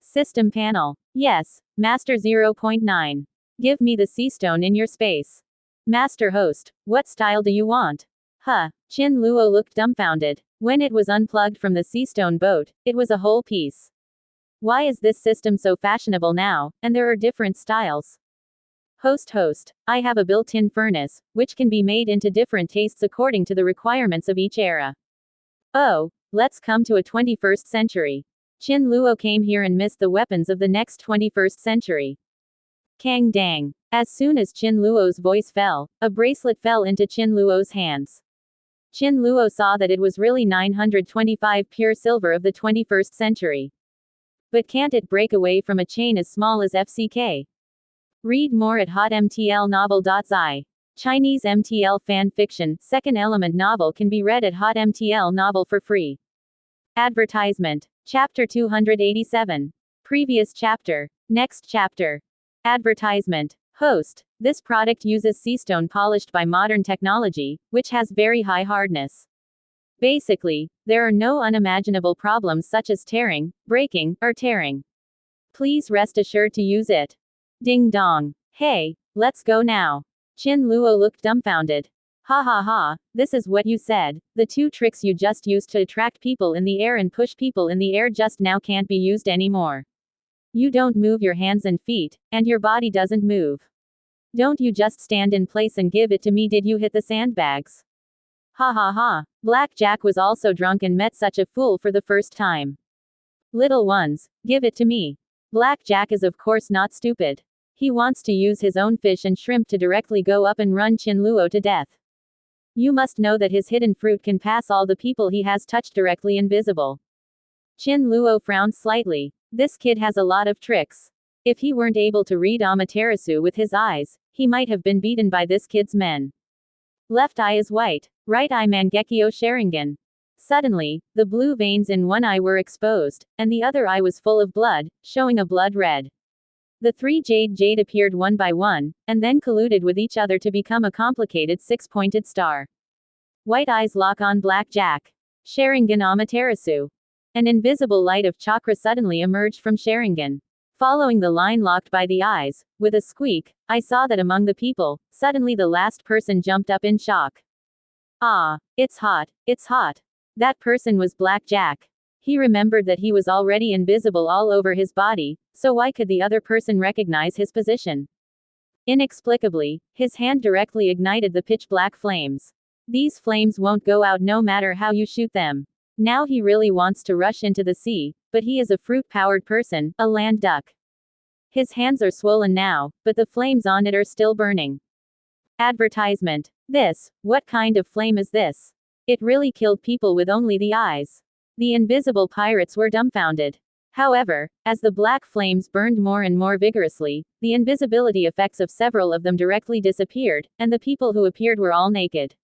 System panel. Yes, Master 0.9. Give me the sea stone in your space. Master host, what style do you want? Huh. Qin Luo looked dumbfounded. When it was unplugged from the sea stone boat, it was a whole piece. Why is this system so fashionable now, and there are different styles? Host, I have a built-in furnace, which can be made into different tastes according to the requirements of each era. Oh, let's come to a 21st century. Qin Luo came here and missed the weapons of the next 21st century. Kang dang. As soon as Qin Luo's voice fell, a bracelet fell into Qin Luo's hands. Qin Luo saw that it was really 925 pure silver of the 21st century. But can't it break away from a chain as small as FCK? Read more at hotmtlnovel.zi. Chinese MTL fan fiction, second element novel can be read at hotmtl novel for free. Advertisement. Chapter 287. Previous chapter. Next chapter. Advertisement. Host. This product uses seastone polished by modern technology, which has very high hardness. Basically, there are no unimaginable problems such as tearing, breaking, or tearing. Please rest assured to use it. Ding dong. Hey, let's go now. Qin Luo looked dumbfounded. Ha ha ha, this is what you said. The two tricks you just used to attract people in the air and push people in the air just now can't be used anymore. You don't move your hands and feet, and your body doesn't move. Don't you just stand in place and give it to me? Did you hit the sandbags? Ha ha ha. Blackjack was also drunk and met such a fool for the first time. Little ones, give it to me. Blackjack is of course not stupid. He wants to use his own fish and shrimp to directly go up and run Qin Luo to death. You must know that his hidden fruit can pass all the people he has touched directly invisible. Qin Luo frowned slightly. This kid has a lot of tricks. If he weren't able to read Amaterasu with his eyes, he might have been beaten by this kid's men. Left eye is white, right eye Mangekyo Sharingan. Suddenly, the blue veins in one eye were exposed, and the other eye was full of blood, showing a blood red. The three jade appeared one by one, and then colluded with each other to become a complicated six-pointed star. White eyes lock on Blackjack. Sharingan Amaterasu. An invisible light of chakra suddenly emerged from Sharingan. Following the line locked by the eyes, with a squeak, I saw that among the people, suddenly the last person jumped up in shock. Ah, it's hot, it's hot. That person was Blackjack. He remembered that he was already invisible all over his body, so why could the other person recognize his position? Inexplicably, his hand directly ignited the pitch-black flames. These flames won't go out no matter how you shoot them. Now he really wants to rush into the sea, but he is a fruit-powered person, a land duck. His hands are swollen now, but the flames on it are still burning. Advertisement. What kind of flame is this? It really killed people with only the eyes. The invisible pirates were dumbfounded. However, as the black flames burned more and more vigorously, the invisibility effects of several of them directly disappeared, and the people who appeared were all naked.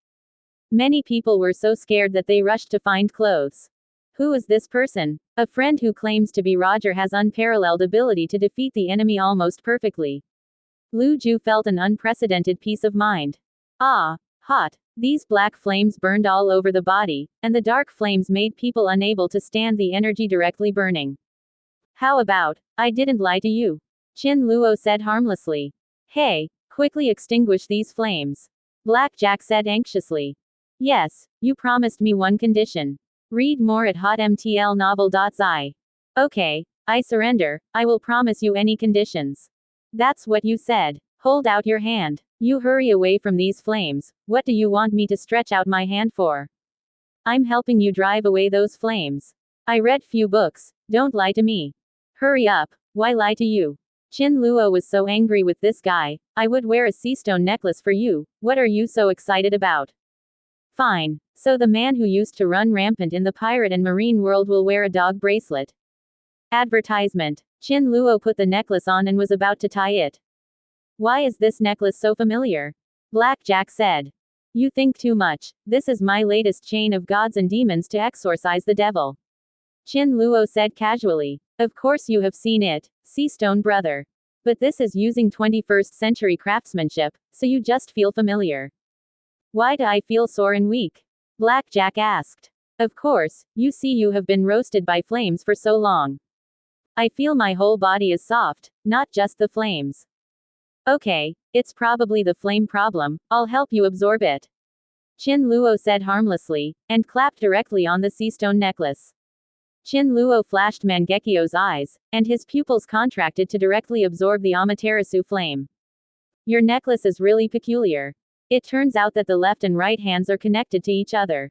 Many people were so scared that they rushed to find clothes. Who is this person? A friend who claims to be Roger has unparalleled ability to defeat the enemy almost perfectly. Lu Ju felt an unprecedented peace of mind. Ah, hot. These black flames burned all over the body, and the dark flames made people unable to stand the energy directly burning. How about, I didn't lie to you? Qin Luo said harmlessly. Hey, quickly extinguish these flames. Black Jack said anxiously. Yes, you promised me one condition. Read more at hotmtlnovel.zi. Okay, I surrender, I will promise you any conditions. That's what you said. Hold out your hand. You hurry away from these flames. What do you want me to stretch out my hand for? I'm helping you drive away those flames. I read few books, don't lie to me. Hurry up, why lie to you? Qin Luo was so angry with this guy. I would wear a sea stone necklace for you, what are you so excited about? Fine, so the man who used to run rampant in the pirate and marine world will wear a dog bracelet. Advertisement. Qin Luo put the necklace on and was about to tie it. Why is this necklace so familiar? Black Jack said. You think too much, this is my latest chain of gods and demons to exorcise the devil. Qin Luo said casually. Of course you have seen it, Sea Stone brother. But this is using 21st century craftsmanship, so you just feel familiar. Why do I feel sore and weak? Black Jack asked. Of course, you see you have been roasted by flames for so long. I feel my whole body is soft, not just the flames. Okay, it's probably the flame problem, I'll help you absorb it. Qin Luo said harmlessly, and clapped directly on the sea stone necklace. Qin Luo flashed Mangekyo's eyes, and his pupils contracted to directly absorb the Amaterasu flame. Your necklace is really peculiar. It turns out that the left and right hands are connected to each other.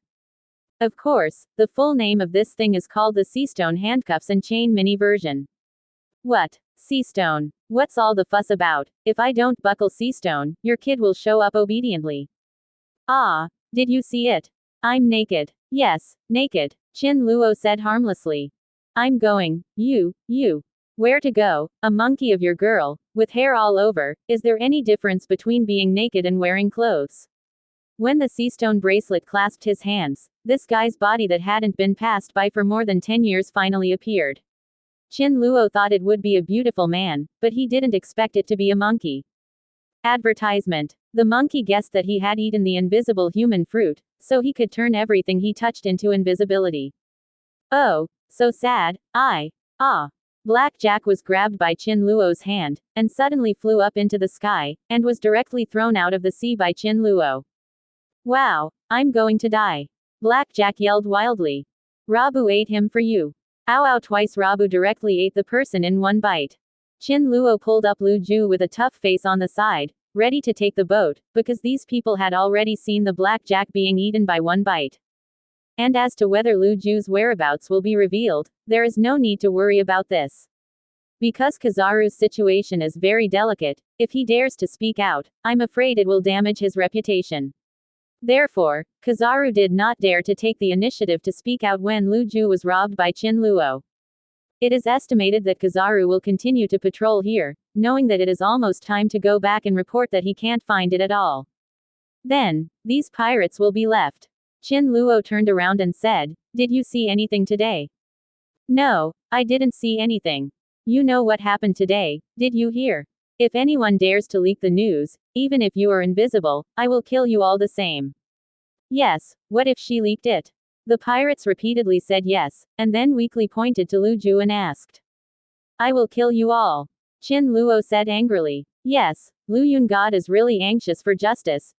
Of course, the full name of this thing is called the Sea Stone Handcuffs and Chain Mini version. What? Sea Stone? What's all the fuss about? If I don't buckle Sea Stone, your kid will show up obediently. Ah, did you see it? I'm naked. Yes, naked, Qin Luo said harmlessly. I'm going, you. Where to go? A monkey of your girl, with hair all over, is there any difference between being naked and wearing clothes? When the sea stone bracelet clasped his hands, this guy's body that hadn't been passed by for more than 10 years finally appeared. Qin Luo thought it would be a beautiful man, but he didn't expect it to be a monkey. Advertisement. The monkey guessed that he had eaten the invisible human fruit, so he could turn everything he touched into invisibility. Oh, so sad. Black Jack was grabbed by Qin Luo's hand, and suddenly flew up into the sky, and was directly thrown out of the sea by Qin Luo. Wow, I'm going to die. Black Jack yelled wildly. Rabu ate him for you. Ow ow, twice Rabu directly ate the person in one bite. Qin Luo pulled up Lu Ju with a tough face on the side, ready to take the boat, because these people had already seen the Black Jack being eaten by one bite. And as to whether Lu Ju's whereabouts will be revealed, there is no need to worry about this. Because Kizaru's situation is very delicate, if he dares to speak out, I'm afraid it will damage his reputation. Therefore, Kizaru did not dare to take the initiative to speak out when Lu Ju was robbed by Qin Luo. It is estimated that Kizaru will continue to patrol here, knowing that it is almost time to go back and report that he can't find it at all. Then, these pirates will be left. Qin Luo turned around and said, Did you see anything today? No, I didn't see anything. You know what happened today, did you hear? If anyone dares to leak the news, even if you are invisible, I will kill you all the same. Yes, what if she leaked it? The pirates repeatedly said yes, and then weakly pointed to Lu Ju and asked. I will kill you all. Qin Luo said angrily. Yes, Lu Yun God is really anxious for justice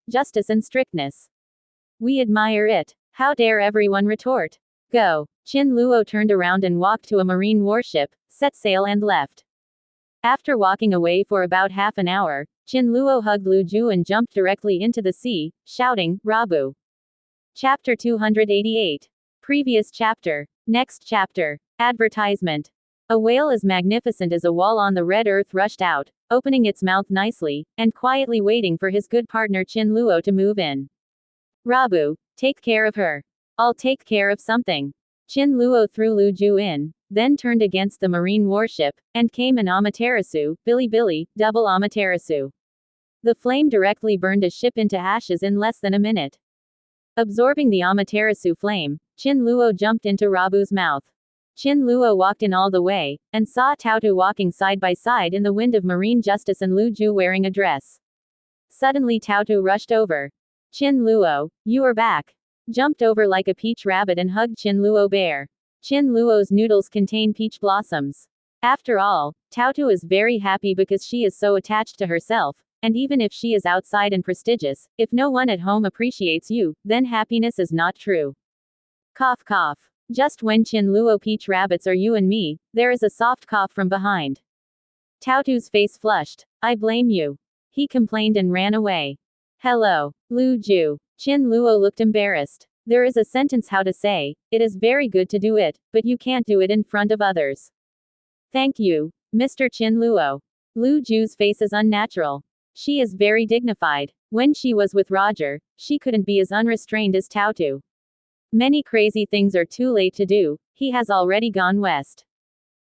and strictness. We admire it. How dare everyone retort? Go. Qin Luo turned around and walked to a marine warship, set sail and left. After walking away for about half an hour, Qin Luo hugged Lu Ju and jumped directly into the sea, shouting, Rabu. Chapter 288. Previous chapter. Next chapter. Advertisement. A whale as magnificent as a wall on the red earth rushed out, opening its mouth nicely, and quietly waiting for his good partner Qin Luo to move in. Rabu, take care of her. I'll take care of something. Qin Luo threw Lu Ju in, then turned against the marine warship, and came an Amaterasu, Billy, double Amaterasu. The flame directly burned a ship into ashes in less than a minute. Absorbing the Amaterasu flame, Qin Luo jumped into Rabu's mouth. Qin Luo walked in all the way, and saw Tautu walking side by side in the wind of marine justice and Lu Ju wearing a dress. Suddenly Tautu rushed over. Qin Luo, you are back. Jumped over like a peach rabbit and hugged Qin Luo bear. Qin Luo's noodles contain peach blossoms. After all, Tautu is very happy because she is so attached to herself, and even if she is outside and prestigious, if no one at home appreciates you, then happiness is not true. Cough cough. Just when Qin Luo peach rabbits are you and me, there is a soft cough from behind. Tautu's face flushed. I blame you. He complained and ran away. Hello, Lu Ju. Qin Luo looked embarrassed. There is a sentence how to say, it is very good to do it, but you can't do it in front of others. Thank you, Mr. Qin Luo. Lu Ju's face is unnatural. She is very dignified. When she was with Roger, she couldn't be as unrestrained as Tautu. Many crazy things are too late to do, he has already gone west.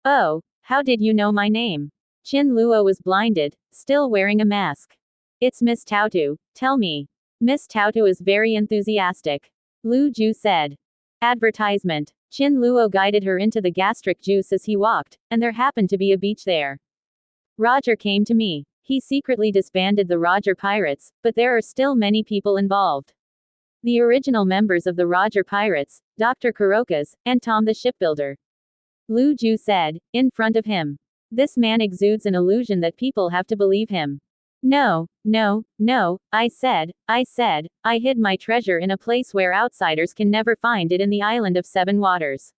Oh, how did you know my name? Qin Luo was blinded, still wearing a mask. It's Miss Tautu, tell me. Miss Tautu is very enthusiastic. Lu Ju said. Advertisement. Qin Luo guided her into the gastric juice as he walked, and there happened to be a beach there. Roger came to me. He secretly disbanded the Roger Pirates, but there are still many people involved. The original members of the Roger Pirates, Dr. Kurokas, and Tom the shipbuilder. Lu Ju said, in front of him. This man exudes an illusion that people have to believe him. No, I said, I hid my treasure in a place where outsiders can never find it in the island of 7 waters.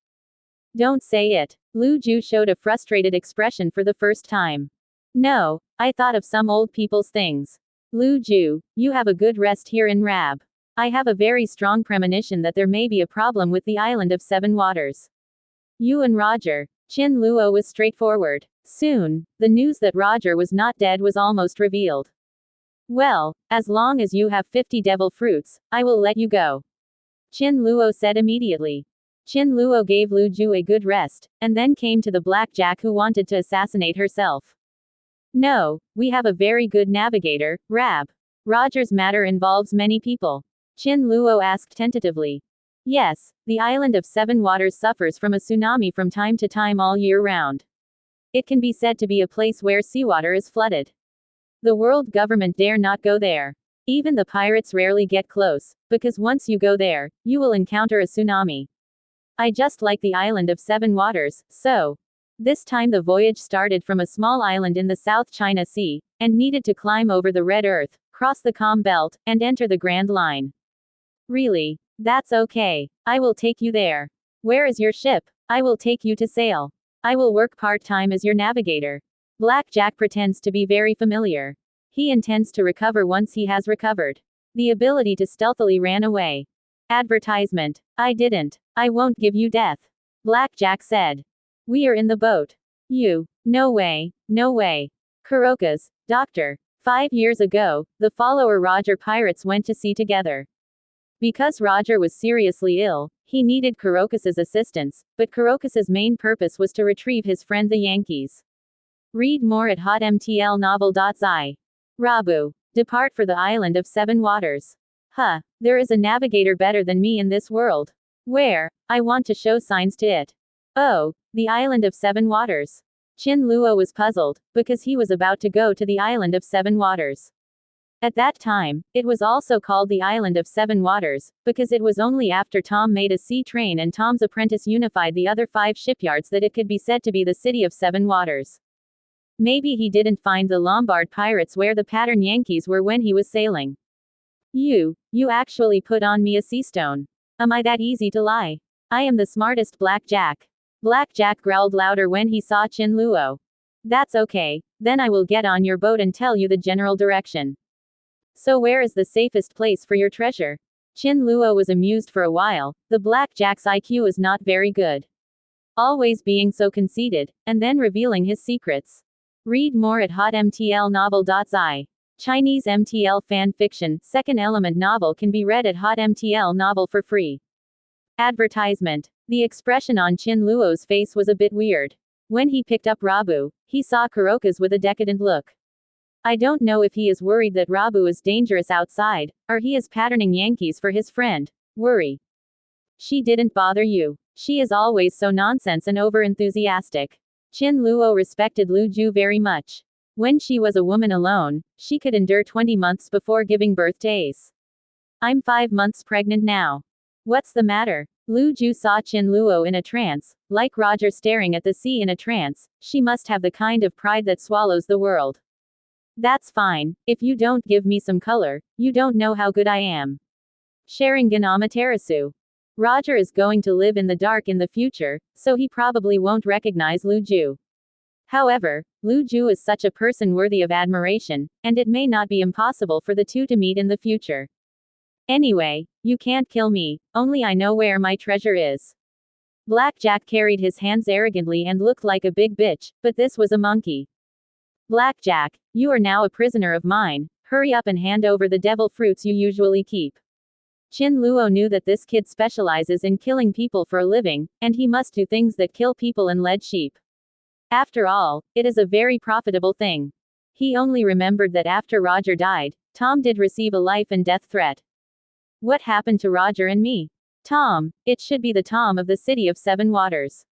Don't say it. Lu Ju showed a frustrated expression for the first time. No, I thought of some old people's things. Lu Ju, you have a good rest here in Rab. I have a very strong premonition that there may be a problem with the island of 7 waters. You and Roger. Qin Luo was straightforward. Soon, the news that Roger was not dead was almost revealed. Well, as long as you have 50 devil fruits, I will let you go. Qin Luo said immediately. Qin Luo gave Lu Ju a good rest, and then came to the blackjack who wanted to assassinate herself. No, we have a very good navigator, Rab. Roger's matter involves many people. Qin Luo asked tentatively. Yes, the island of 7 waters suffers from a tsunami from time to time all year round. It can be said to be a place where seawater is flooded. The world government dare not go there. Even the pirates rarely get close, because once you go there, you will encounter a tsunami. I just like the island of 7 waters, so. This time the voyage started from a small island in the South China Sea, and needed to climb over the Red Earth, cross the Calm Belt, and enter the Grand Line. Really? That's okay. I will take you there. Where is your ship? I will take you to sail. I will work part-time as your navigator. Blackjack pretends to be very familiar. He intends to recover once he has recovered. The ability to stealthily ran away. Advertisement. I didn't. I won't give you death. Blackjack said. We are in the boat. You. No way. Kurokas, Doctor. 5 years ago, the follower Roger Pirates went to sea together. Because Roger was seriously ill, he needed Kurokas's assistance, but Kurokas's main purpose was to retrieve his friend the Yankees. Read more at hotmtlnovel.zi. Rabu. Depart for the island of 7 waters. Huh, there is a navigator better than me in this world. Where? I want to show signs to it. Oh, the island of 7 waters. Qin Luo was puzzled, because he was about to go to the island of 7 waters. At that time, it was also called the Island of 7 Waters, because it was only after Tom made a sea train and Tom's apprentice unified the other 5 shipyards that it could be said to be the city of 7 waters. Maybe he didn't find the Lombard pirates where the pattern Yankees were when he was sailing. You actually put on me a sea stone. Am I that easy to lie? I am the smartest Blackjack. Blackjack growled louder when he saw Qin Luo. That's okay, then I will get on your boat and tell you the general direction. So where is the safest place for your treasure? Qin Luo was amused for a while. The Blackjack's IQ is not very good. Always being so conceited, and then revealing his secrets. Read more at hotmtlnovel.zi. Chinese MTL fan fiction, second element novel can be read at hotmtlnovel for free. Advertisement. The expression on Chin Luo's face was a bit weird. When he picked up Rabu, he saw Kuroka's with a decadent look. I don't know if he is worried that Rabu is dangerous outside, or he is patterning Yankees for his friend. Worry. She didn't bother you. She is always so nonsense and over-enthusiastic. Chin Luo respected Lu Ju very much. When she was a woman alone, she could endure 20 months before giving birth to Ace. I'm 5 months pregnant now. What's the matter? Lu Ju saw Chin Luo in a trance, like Roger staring at the sea in a trance. She must have the kind of pride that swallows the world. That's fine. If you don't give me some color, you don't know how good I am. Sharingan Amaterasu. Roger is going to live in the dark in the future, so he probably won't recognize Lu Ju. However, Lu Ju is such a person worthy of admiration, and it may not be impossible for the two to meet in the future. Anyway, you can't kill me, only I know where my treasure is. Blackjack carried his hands arrogantly and looked like a big bitch, but this was a monkey. Blackjack, you are now a prisoner of mine. Hurry up and hand over the devil fruits you usually keep. Chin Luo knew that this kid specializes in killing people for a living, and he must do things that kill people and lead sheep. After all, it is a very profitable thing. He only remembered that after Roger died, Tom did receive a life and death threat. What happened to Roger and me? Tom, it should be the Tom of the City of Seven Waters.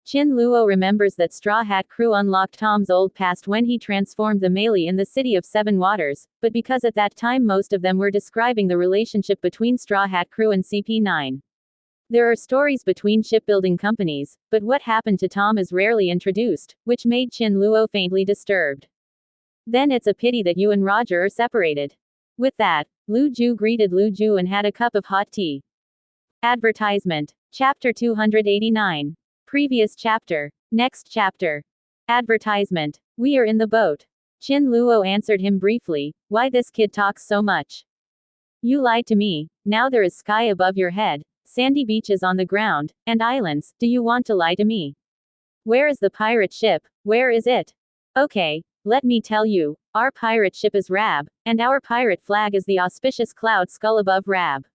Chin Luo remembers that Straw Hat Crew unlocked Tom's old past when he transformed the Melee in the City of Seven Waters, but because at that time most of them were describing the relationship between Straw Hat Crew and CP9. There are stories between shipbuilding companies, but what happened to Tom is rarely introduced, which made Chin Luo faintly disturbed. Then it's a pity that you and Roger are separated. With that, Lu Ju greeted Lu Ju and had a cup of hot tea. Advertisement. Chapter 289. Previous chapter. Next chapter. Advertisement. We are in the boat. Chin Luo answered him briefly. Why this kid talks so much? You lied to me. Now there is sky above your head, sandy beaches on the ground, and islands. Do you want to lie to me? Where is the pirate ship? Where is it? Okay, let me tell you. Our pirate ship is Rab, and our pirate flag is the auspicious cloud skull above Rab.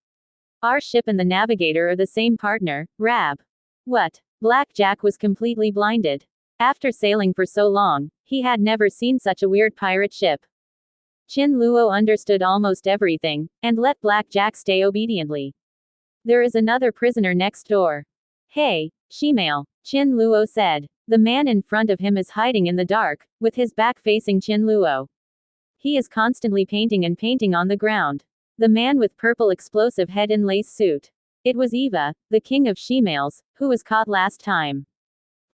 Our ship and the navigator are the same partner, Rab. What? Blackjack was completely blinded. After sailing for so long, he had never seen such a weird pirate ship. Chin Luo understood almost everything, and let Blackjack stay obediently. There is another prisoner next door. Hey, Shemale, Chin Luo said. The man in front of him is hiding in the dark, with his back facing Chin Luo. He is constantly painting and painting on the ground. The man with purple explosive head in lace suit. It was Eva, the king of Shemales, who was caught last time.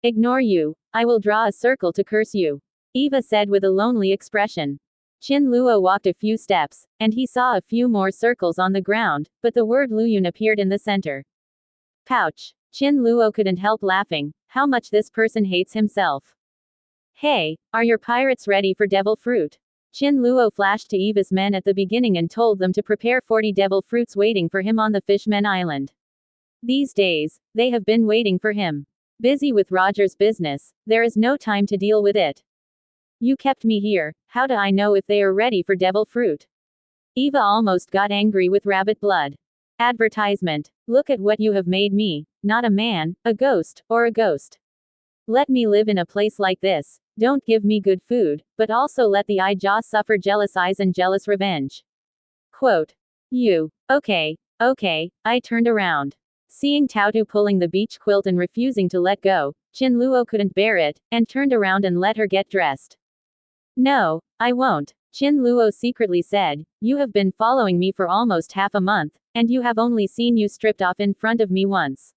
Ignore you. I will draw a circle to curse you. Eva said with a lonely expression. Chin Luo walked a few steps, and he saw a few more circles on the ground, but the word Luyun appeared in the center. Pouch. Chin Luo couldn't help laughing. How much this person hates himself. Hey, are your pirates ready for devil fruit? Chin Luo flashed to Eva's men at the beginning and told them to prepare 40 devil fruits waiting for him on the Fishmen Island. These days, they have been waiting for him. Busy with Roger's business, there is no time to deal with it. You kept me here, how do I know if they are ready for devil fruit? Eva almost got angry with rabbit blood. Advertisement. Look at what you have made me, not a man, a ghost, or a ghost. Let me live in a place like this. Don't give me good food, but also let the eye jaw suffer jealous eyes and jealous revenge. Quote. You. Okay, I turned around. Seeing Tautu pulling the beach quilt and refusing to let go, Chin Luo couldn't bear it, and turned around and let her get dressed. No, I won't, Chin Luo secretly said. You have been following me for almost half a month, and you have only seen you stripped off in front of me once.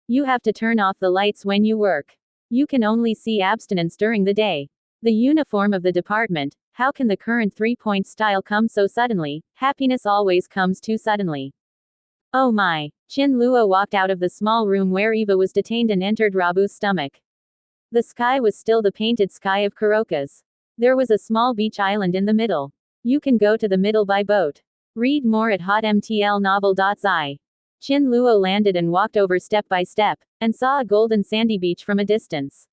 You have to turn off the lights when you work. You can only see abstinence during the day. The uniform of the department, how can the current 3-point style come so suddenly? Happiness always comes too suddenly. Oh my. Chin Luo walked out of the small room where Eva was detained and entered Rabu's stomach. The sky was still the painted sky of Kuroka's. There was a small beach island in the middle. You can go to the middle by boat. Read more at hotmtlnovel.zi. Chin Luo landed and walked over step by step, and saw a golden sandy beach from a distance.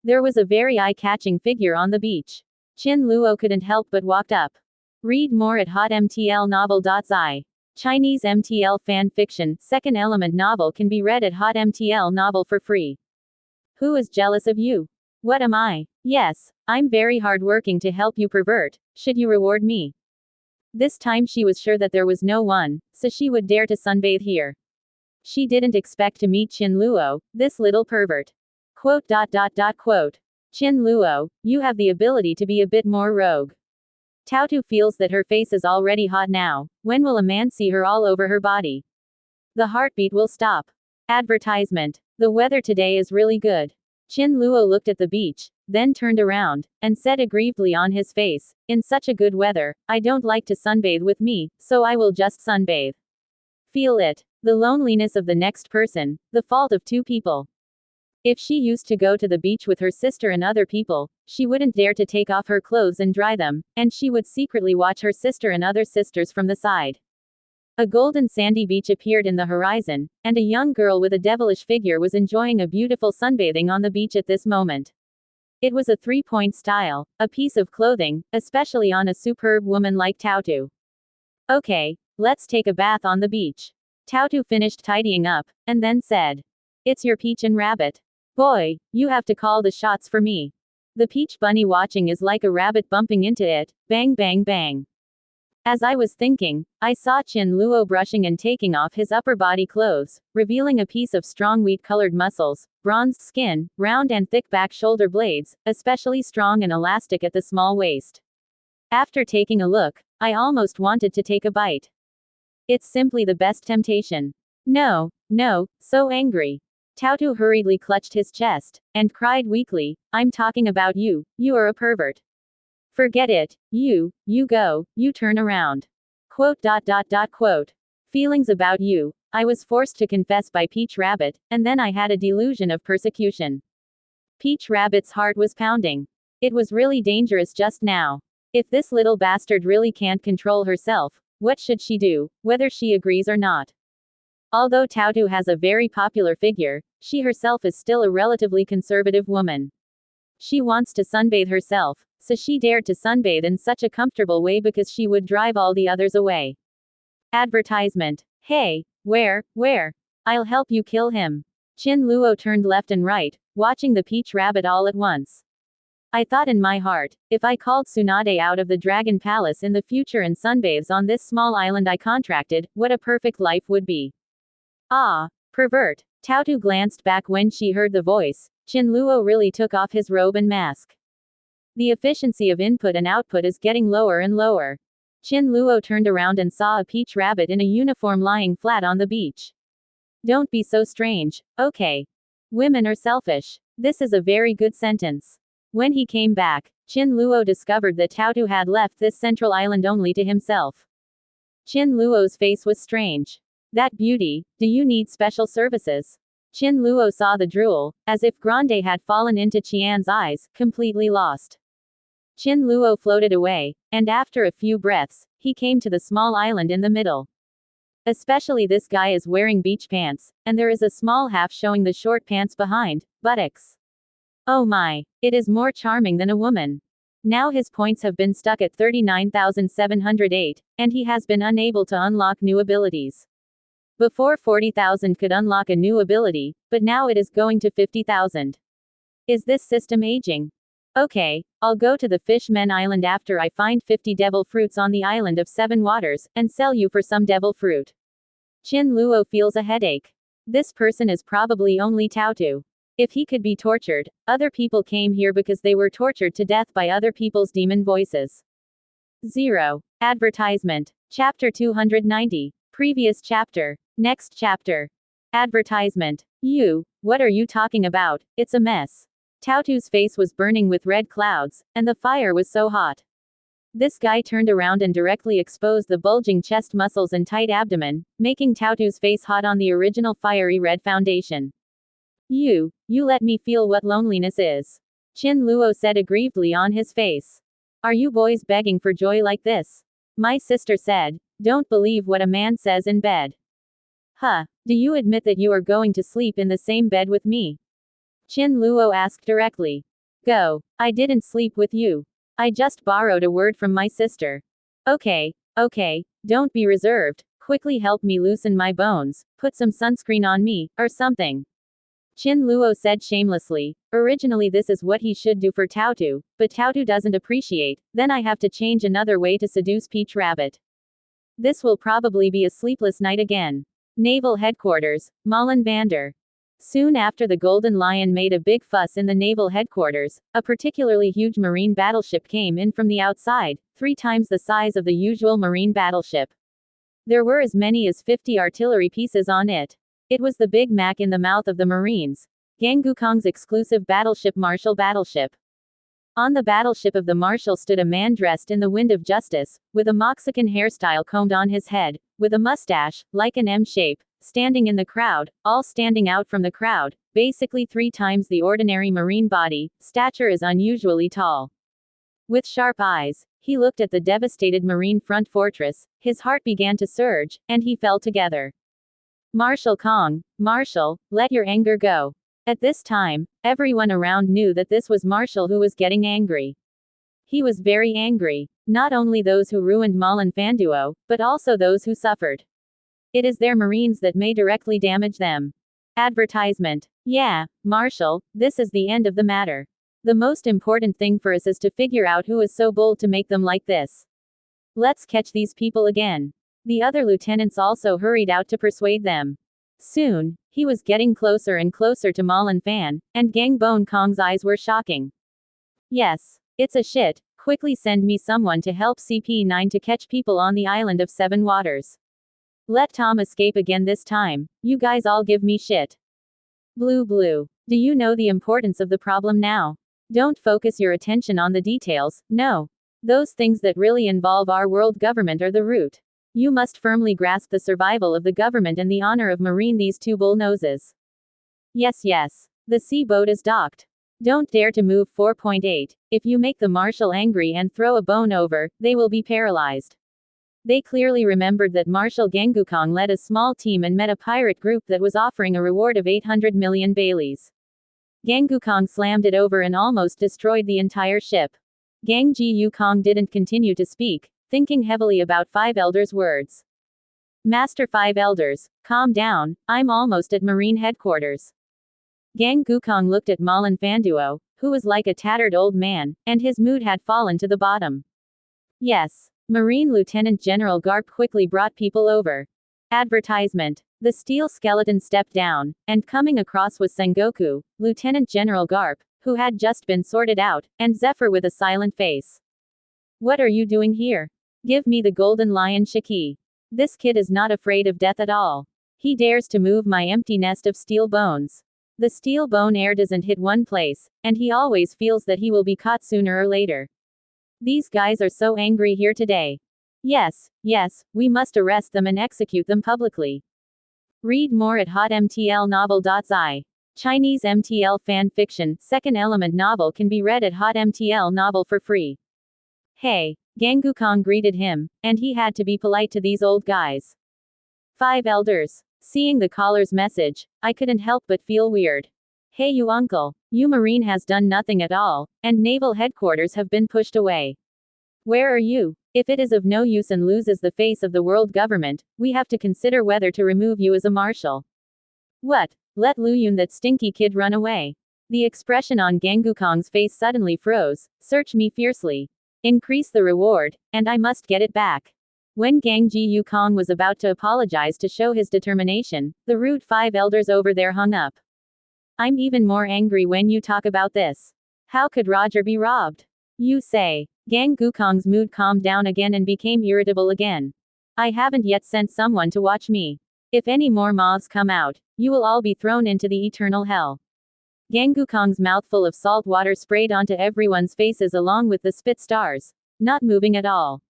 There was a very eye-catching figure on the beach. Chin Luo couldn't help but walked up. Read more at hotmtlnovel.zi. Chinese MTL fan fiction, second element novel can be read at Hot MTL Novel for free. Who is jealous of you? What am I? Yes, I'm very hardworking to help you pervert. Should you reward me? This time she was sure that there was no one, so she would dare to sunbathe here. She didn't expect to meet Qin Luo, this little pervert. Quote. Qin Luo, you have the ability to be a bit more rogue. Taotu feels that her face is already hot now. When will a man see her all over her body? The heartbeat will stop. Advertisement. The weather today is really good. Qin Luo looked at the beach, then turned around, and said aggrievedly on his face, in such a good weather, I don't like to sunbathe with me, so I will just sunbathe. Feel it. The loneliness of the next person, the fault of two people. If she used to go to the beach with her sister and other people, she wouldn't dare to take off her clothes and dry them, and she would secretly watch her sister and other sisters from the side. A golden sandy beach appeared in the horizon, and a young girl with a devilish figure was enjoying a beautiful sunbathing on the beach at this moment. It was a three-point style, a piece of clothing, especially on a superb woman like Taotu. Okay, let's take a bath on the beach. Taotu finished tidying up, and then said, it's your peach and rabbit. Boy, you have to call the shots for me. The peach bunny watching is like a rabbit bumping into it, bang bang bang. As I was thinking, I saw Qin Luo brushing and taking off his upper body clothes, revealing a piece of strong wheat-colored muscles, bronzed skin, round and thick back shoulder blades, especially strong and elastic at the small waist. After taking a look, I almost wanted to take a bite. It's simply the best temptation. No, so angry. Taotu hurriedly clutched his chest, and cried weakly, I'm talking about you, you are a pervert. Forget it, you go, you turn around. Quote. Feelings about you, I was forced to confess by Peach Rabbit, and then I had a delusion of persecution. Peach Rabbit's heart was pounding. It was really dangerous just now. If this little bastard really can't control herself, what should she do, whether she agrees or not? Although Taotu has a very popular figure, she herself is still a relatively conservative woman. She wants to sunbathe herself, so she dared to sunbathe in such a comfortable way because she would drive all the others away. Advertisement. Hey, where? I'll help you kill him. Qin Luo turned left and right, watching the Peach Rabbit all at once. I thought in my heart, if I called Tsunade out of the Dragon Palace in the future and sunbathes on this small island I contracted, what a perfect life would be. Ah, pervert. Taotu glanced back when she heard the voice. Qin Luo really took off his robe and mask. The efficiency of input and output is getting lower and lower. Qin Luo turned around and saw a Peach Rabbit in a uniform lying flat on the beach. Don't be so strange, okay? Women are selfish. This is a very good sentence. When he came back, Qin Luo discovered that Taotu had left this central island only to himself. Qin Luo's face was strange. That beauty, do you need special services? Qin Luo saw the drool, as if Grande had fallen into Qian's eyes, completely lost. Qin Luo floated away, and after a few breaths, he came to the small island in the middle. Especially this guy is wearing beach pants, and there is a small half showing the short pants behind, buttocks. Oh my, it is more charming than a woman. Now his points have been stuck at 39,708, and he has been unable to unlock new abilities. Before 40,000 could unlock a new ability, but now it is going to 50,000. Is this system aging? Okay, I'll go to the Fishmen Island after I find 50 devil fruits on the island of 7 waters, and sell you for some devil fruit. Qin Luo feels a headache. This person is probably only Taotu. If he could be tortured, other people came here because they were tortured to death by other people's demon voices. 0. Advertisement. Chapter 290. Previous chapter. Next chapter. Advertisement. What are you talking about? It's a mess. Taotu's face was burning with red clouds, and the fire was so hot. This guy turned around and directly exposed the bulging chest muscles and tight abdomen, making Taotu's face hot on the original fiery red foundation. You let me feel what loneliness is. Qin Luo said aggrievedly on his face. Are you boys begging for joy like this? My sister said, don't believe what a man says in bed. Huh, do you admit that you are going to sleep in the same bed with me? Qin Luo asked directly. Go, I didn't sleep with you. I just borrowed a word from my sister. Okay, don't be reserved. Quickly help me loosen my bones, put some sunscreen on me, or something. Chin Luo said shamelessly. Originally this is what he should do for Tautu, but Tautu doesn't appreciate, then I have to change another way to seduce Peach Rabbit. This will probably be a sleepless night again. Naval Headquarters, Molenvander. Soon after the Golden Lion made a big fuss in the naval headquarters, a particularly huge marine battleship came in from the outside, 3 times the size of the usual marine battleship. There were as many as 50 artillery pieces on it. It was the Big Mac in the mouth of the Marines. Ganggukong's exclusive battleship Marshal battleship. On the battleship of the Marshal stood a man dressed in the wind of justice, with a Mexican hairstyle combed on his head, with a mustache, like an M shape, standing in the crowd, all standing out from the crowd, basically 3 times the ordinary Marine body, stature is unusually tall. With sharp eyes, he looked at the devastated Marine front fortress, his heart began to surge, and he fell together. Marshal Kong, Marshal, let your anger go. At this time, everyone around knew that this was Marshal who was getting angry. He was very angry. Not only those who ruined Molenfanduo, but also those who suffered. It is their Marines that may directly damage them. Advertisement. Yeah, Marshal, this is the end of the matter. The most important thing for us is to figure out who is so bold to make them like this. Let's catch these people again. The other lieutenants also hurried out to persuade them. Soon, he was getting closer and closer to Molenfan, and Gangbone Kong's eyes were shocking. Yes, it's a shit. Quickly send me someone to help CP9 to catch people on the island of 7 waters. Let Tom escape again this time. You guys all give me shit. Blue. Do you know the importance of the problem now? Don't focus your attention on the details, no. Those things that really involve our world government are the root. You must firmly grasp the survival of the government and the honor of Marine these 2 bull noses. Yes. The sea boat is docked. Don't dare to move 4.8. If you make the Marshal angry and throw a bone over, they will be paralyzed. They clearly remembered that Marshal Ganggukong led a small team and met a pirate group that was offering a reward of 800 million Baileys. Ganggukong slammed it over and almost destroyed the entire ship. Gang Ji Kong didn't continue to speak, thinking heavily about 5 elders' words. Master 5 elders, calm down, I'm almost at Marine headquarters. Ganggukong looked at Molenfanduo, who was like a tattered old man, and his mood had fallen to the bottom. Yes. Marine Lieutenant General Garp quickly brought people over. Advertisement. The steel skeleton stepped down, and coming across was Sengoku, Lieutenant General Garp, who had just been sorted out, and Zephyr with a silent face. What are you doing here? Give me the Golden Lion Shiki. This kid is not afraid of death at all. He dares to move my empty nest of steel bones. The steel bone air doesn't hit one place, and he always feels that he will be caught sooner or later. These guys are so angry here today. Yes, we must arrest them and execute them publicly. Read more at hotmtlnovel.zi. Chinese MTL fan fiction, second element novel can be read at hotmtl novel for free. Hey, Ganggukong greeted him, and he had to be polite to these old guys. 5 elders. Seeing the caller's message, I couldn't help but feel weird. Hey you uncle, you Marine has done nothing at all, and naval headquarters have been pushed away. Where are you? If it is of no use and loses the face of the world government, we have to consider whether to remove you as a marshal. What? Let Luyun that stinky kid run away. The expression on Ganggukong's face suddenly froze. Search me fiercely. Increase the reward, and I must get it back. When Gang Ji Kong was about to apologize to show his determination, the rude 5 elders over there hung up. I'm even more angry when you talk about this. How could Roger be robbed? You say. Ganggukong's mood calmed down again and became irritable again. I haven't yet sent someone to watch me. If any more mobs come out, you will all be thrown into the eternal hell. Ganggukong's mouthful of salt water sprayed onto everyone's faces along with the spit stars, not moving at all.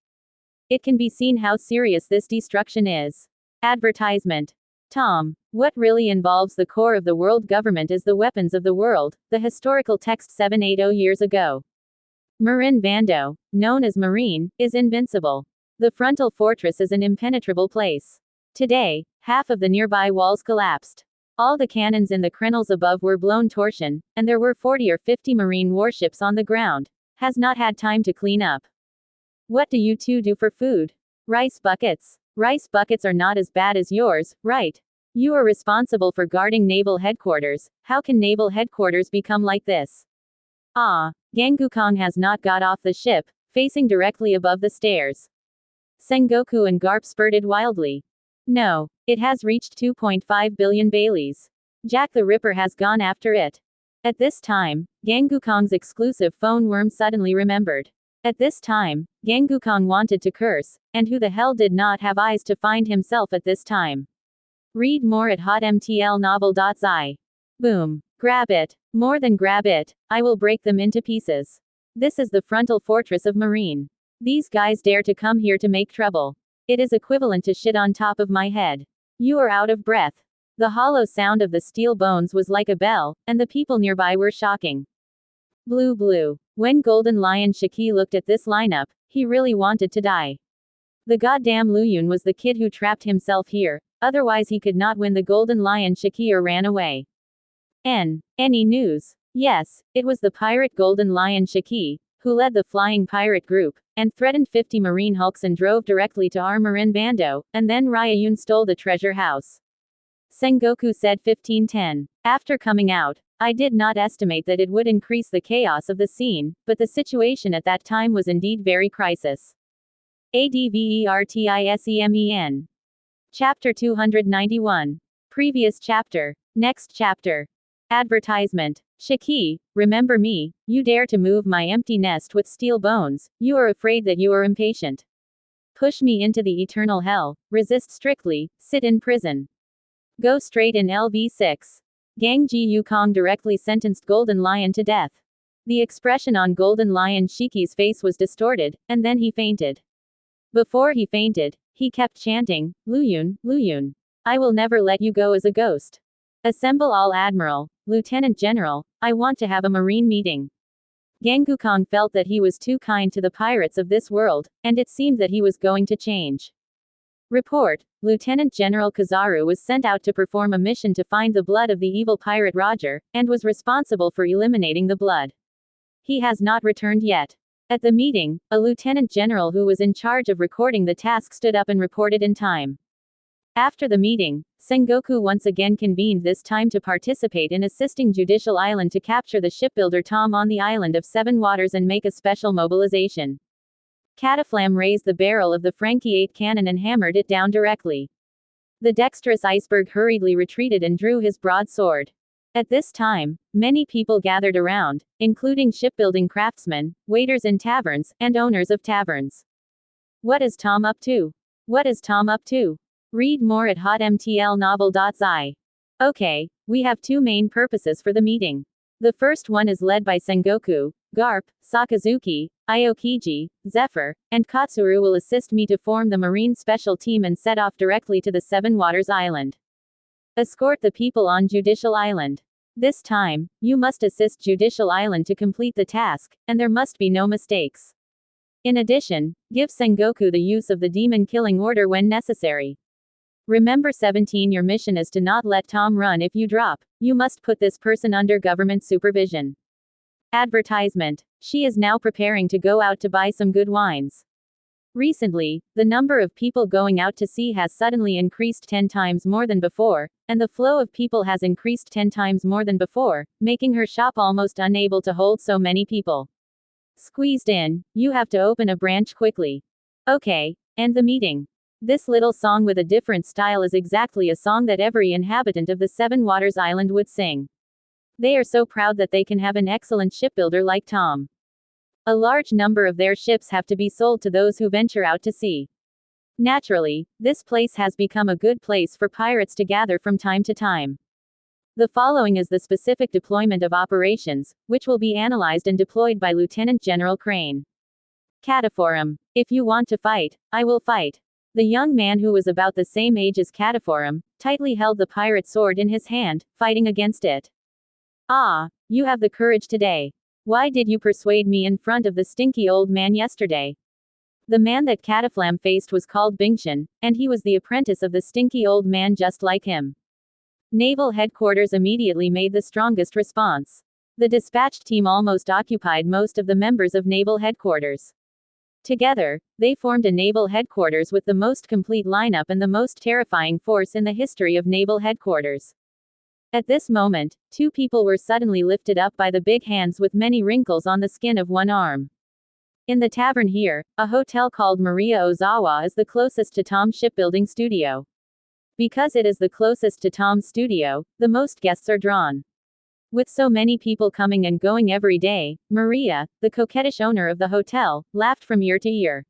It can be seen how serious this destruction is. Advertisement. Tom, what really involves the core of the world government is the weapons of the world, the historical text 780 years ago. Marin Vando, known as Marine, is invincible. The frontal fortress is an impenetrable place. Today, half of the nearby walls collapsed. All the cannons in the crenels above were blown torsion, and there were 40 or 50 Marine warships on the ground. Has not had time to clean up. What do you two do for food? Rice buckets. Rice buckets are not as bad as yours, right? You are responsible for guarding naval headquarters. How can naval headquarters become like this? Ah, Gangukong has not got off the ship, facing directly above the stairs. Sengoku and Garp spurted wildly. No, it has reached 2.5 billion Baileys. Jack the Ripper has gone after it. At this time, Gangukong's exclusive phone worm suddenly remembered. At this time, Gangukong wanted to curse, and who the hell did not have eyes to find himself at this time? Read more at hotmtlnovel.zi. Boom. Grab it. More than grab it, I will break them into pieces. This is the frontal fortress of Marine. These guys dare to come here to make trouble. It is equivalent to shit on top of my head. You are out of breath. The hollow sound of the steel bones was like a bell, and the people nearby were shocking. Blue blue. When Golden Lion Shiki looked at this lineup, he really wanted to die. The goddamn Luyun was the kid who trapped himself here, otherwise he could not win the Golden Lion Shiki or ran away. Any news? Yes, it was the pirate Golden Lion Shiki, who led the flying pirate group, and threatened 50 marine hulks and drove directly to our Marin Bando, and then Ryayun stole the treasure house. Sengoku said 1510. After coming out, I did not estimate that it would increase the chaos of the scene, but the situation at that time was indeed very crisis. ADVERTISEMEN. Chapter 291. Previous chapter. Next chapter. Advertisement. Shiki, remember me, you dare to move my empty nest with steel bones, you are afraid that you are impatient. Push me into the eternal hell, resist strictly, sit in prison. Go straight in LV6. Gang Ji Yukong directly sentenced Golden Lion to death. The expression on Golden Lion Shiki's face was distorted, and then he fainted. Before he fainted, he kept chanting, Luyun, Luyun. I will never let you go as a ghost. Assemble all Admiral, Lieutenant General, I want to have a marine meeting. Gangukong felt that he was too kind to the pirates of this world, and it seemed that he was going to change. Report, Lieutenant General Kizaru was sent out to perform a mission to find the blood of the evil pirate Roger, and was responsible for eliminating the blood. He has not returned yet. At the meeting, a lieutenant general who was in charge of recording the task stood up and reported in time. After the meeting, Sengoku once again convened, this time to participate in assisting Judicial Island to capture the shipbuilder Tom on the island of Seven Waters and make a special mobilization. Cataflam raised the barrel of the Frankie 8 cannon and hammered it down directly. The dexterous iceberg hurriedly retreated and drew his broadsword. At this time, many people gathered around, including shipbuilding craftsmen, waiters in taverns, and owners of taverns. What is Tom up to? What is Tom up to? Read more at hotmtlnovel.zi. Okay, we have two main purposes for the meeting. The first one is led by Sengoku, Garp, Sakazuki, Aokiji, Zephyr, and Katsuru will assist me to form the Marine Special Team and set off directly to the Seven Waters Island. Escort the people on Judicial Island. This time, you must assist Judicial Island to complete the task, and there must be no mistakes. In addition, give Sengoku the use of the demon killing order when necessary. Remember 17, your mission is to not let Tom run if you drop. You must put this person under government supervision. Advertisement. She is now preparing to go out to buy some good wines. Recently, the number of people going out to sea has suddenly increased 10 times more than before, and the flow of people has increased 10 times more than before, making her shop almost unable to hold so many people. Squeezed in, you have to open a branch quickly. Okay, end the meeting. This little song with a different style is exactly a song that every inhabitant of the Seven Waters Island would sing. They are so proud that they can have an excellent shipbuilder like Tom. A large number of their ships have to be sold to those who venture out to sea. Naturally, this place has become a good place for pirates to gather from time to time. The following is the specific deployment of operations, which will be analyzed and deployed by Lieutenant General Crane. Cataphorum. If you want to fight, I will fight. The young man, who was about the same age as Cataphorum, tightly held the pirate sword in his hand, fighting against it. Ah, you have the courage today. Why did you persuade me in front of the stinky old man yesterday? The man that Cataflam faced was called Bingshan, and he was the apprentice of the stinky old man just like him. Naval headquarters immediately made the strongest response. The dispatched team almost occupied most of the members of naval headquarters. Together, they formed a naval headquarters with the most complete lineup and the most terrifying force in the history of naval headquarters. At this moment, two people were suddenly lifted up by the big hands with many wrinkles on the skin of one arm. In the tavern here, a hotel called Maria Ozawa is the closest to Tom's shipbuilding studio. Because it is the closest to Tom's studio, the most guests are drawn. With so many people coming and going every day, Maria, the coquettish owner of the hotel, laughed from ear to ear.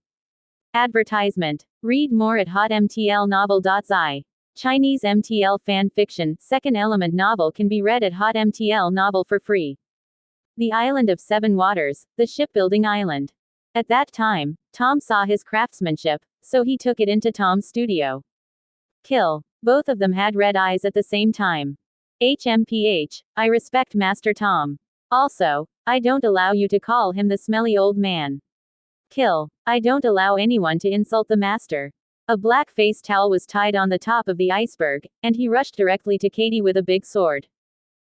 Advertisement. Read more at hotmtlnovel.zi. Chinese MTL fan fiction, second element novel can be read at hotmtl novel for free. The Island of Seven Waters, the shipbuilding island. At that time, Tom saw his craftsmanship, so he took it into Tom's studio. Kill. Both of them had red eyes at the same time. HMPH, I respect Master Tom. Also, I don't allow you to call him the smelly old man. Kill. I don't allow anyone to insult the master. A black face towel was tied on the top of the iceberg, and he rushed directly to Katie with a big sword.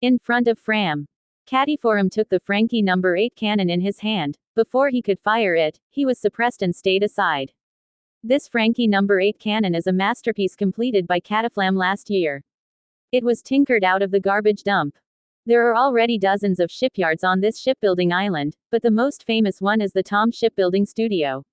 In front of Fram. Caddyforum took the Frankie No. 8 cannon in his hand. Before he could fire it, he was suppressed and stayed aside. This Frankie No. 8 cannon is a masterpiece completed by Cataflam last year. It was tinkered out of the garbage dump. There are already dozens of shipyards on this shipbuilding island, but the most famous one is the Tom Shipbuilding Studio.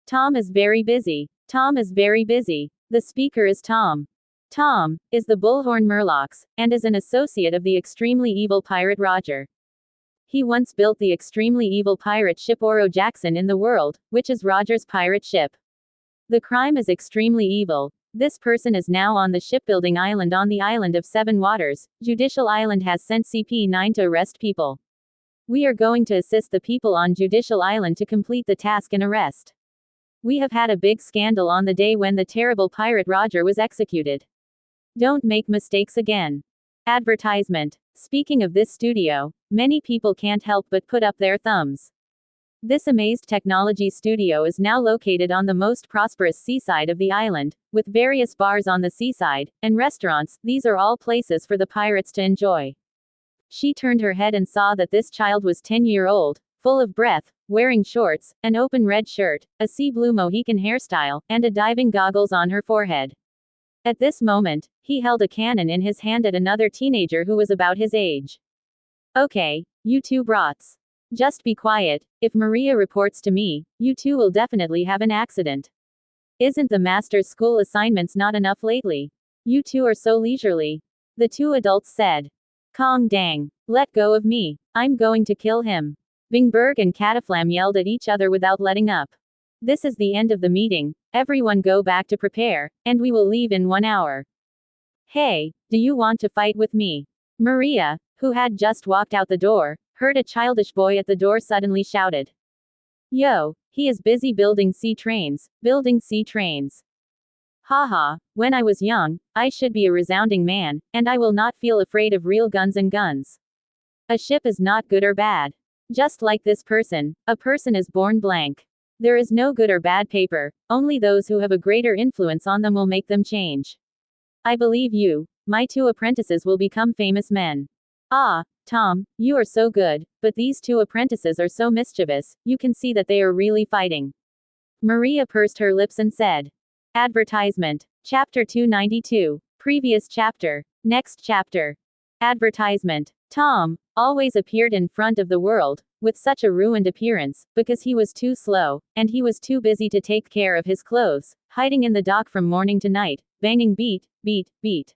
Tom is very busy. Tom is very busy. The speaker is Tom. Tom is the Bullhorn Murlocs, and is an associate of the extremely evil pirate Roger. He once built the extremely evil pirate ship Oro Jackson in the world, which is Roger's pirate ship. The crime is extremely evil. This person is now on the shipbuilding island on the Island of Seven Waters. Judicial Island has sent CP9 to arrest people. We are going to assist the people on Judicial Island to complete the task and arrest. We have had a big scandal on the day when the terrible pirate Roger was executed. Don't make mistakes again. Advertisement. Speaking of this studio, many people can't help but put up their thumbs. This amazed technology studio is now located on the most prosperous seaside of the island, with various bars on the seaside, and restaurants. These are all places for the pirates to enjoy. She turned her head and saw that this child was 10-year-old, full of breath, wearing shorts, an open red shirt, a sea blue Mohican hairstyle, and a diving goggles on her forehead. At this moment, he held a cannon in his hand at another teenager who was about his age. Okay, you two brats. Just be quiet. If Maria reports to me, you two will definitely have an accident. Isn't the master's school assignments not enough lately? You two are so leisurely. The two adults said. Kong dang. Let go of me. I'm going to kill him. Bingberg and Cataflam yelled at each other without letting up. This is the end of the meeting. Everyone go back to prepare, and we will leave in 1 hour. Hey, do you want to fight with me? Maria, who had just walked out the door, heard a childish boy at the door suddenly shouted. Yo, he is busy building sea trains, building sea trains. Haha, when I was young, I should be a resounding man, and I will not feel afraid of real guns and guns. A ship is not good or bad. Just like this person, a person is born blank. There is no good or bad paper, only those who have a greater influence on them will make them change. I believe you, my two apprentices will become famous men. Ah, Tom, you are so good, but these two apprentices are so mischievous, you can see that they are really fighting. Maria pursed her lips and said. Advertisement. Chapter 292. Previous chapter. Next chapter. Advertisement. Tom always appeared in front of the world, with such a ruined appearance, because he was too slow, and he was too busy to take care of his clothes, hiding in the dock from morning to night, banging beat, beat, beat.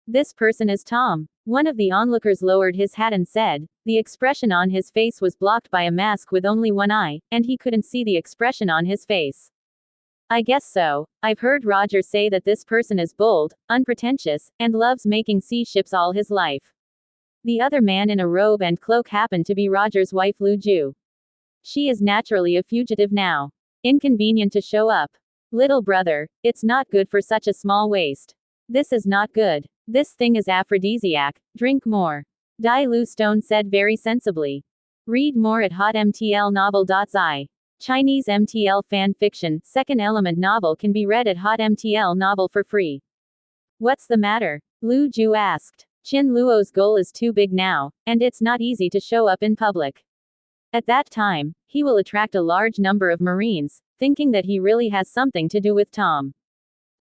This person is Tom. One of the onlookers lowered his hat and said, the expression on his face was blocked by a mask with only one eye, and he couldn't see the expression on his face. I guess so. I've heard Roger say that this person is bold, unpretentious, and loves making sea ships all his life. The other man in a robe and cloak happened to be Roger's wife Lu Ju. She is naturally a fugitive now. Inconvenient to show up. Little brother, it's not good for such a small waist. This is not good. This thing is aphrodisiac, drink more. Dai Lu Stone said very sensibly. Read more at hotmtlnovel.zi. Chinese MTL fan fiction, second element novel can be read at hotmtl novel for free. What's the matter? Lu Ju asked. Chin Luo's goal is too big now, and it's not easy to show up in public. At that time, he will attract a large number of Marines, thinking that he really has something to do with Tom.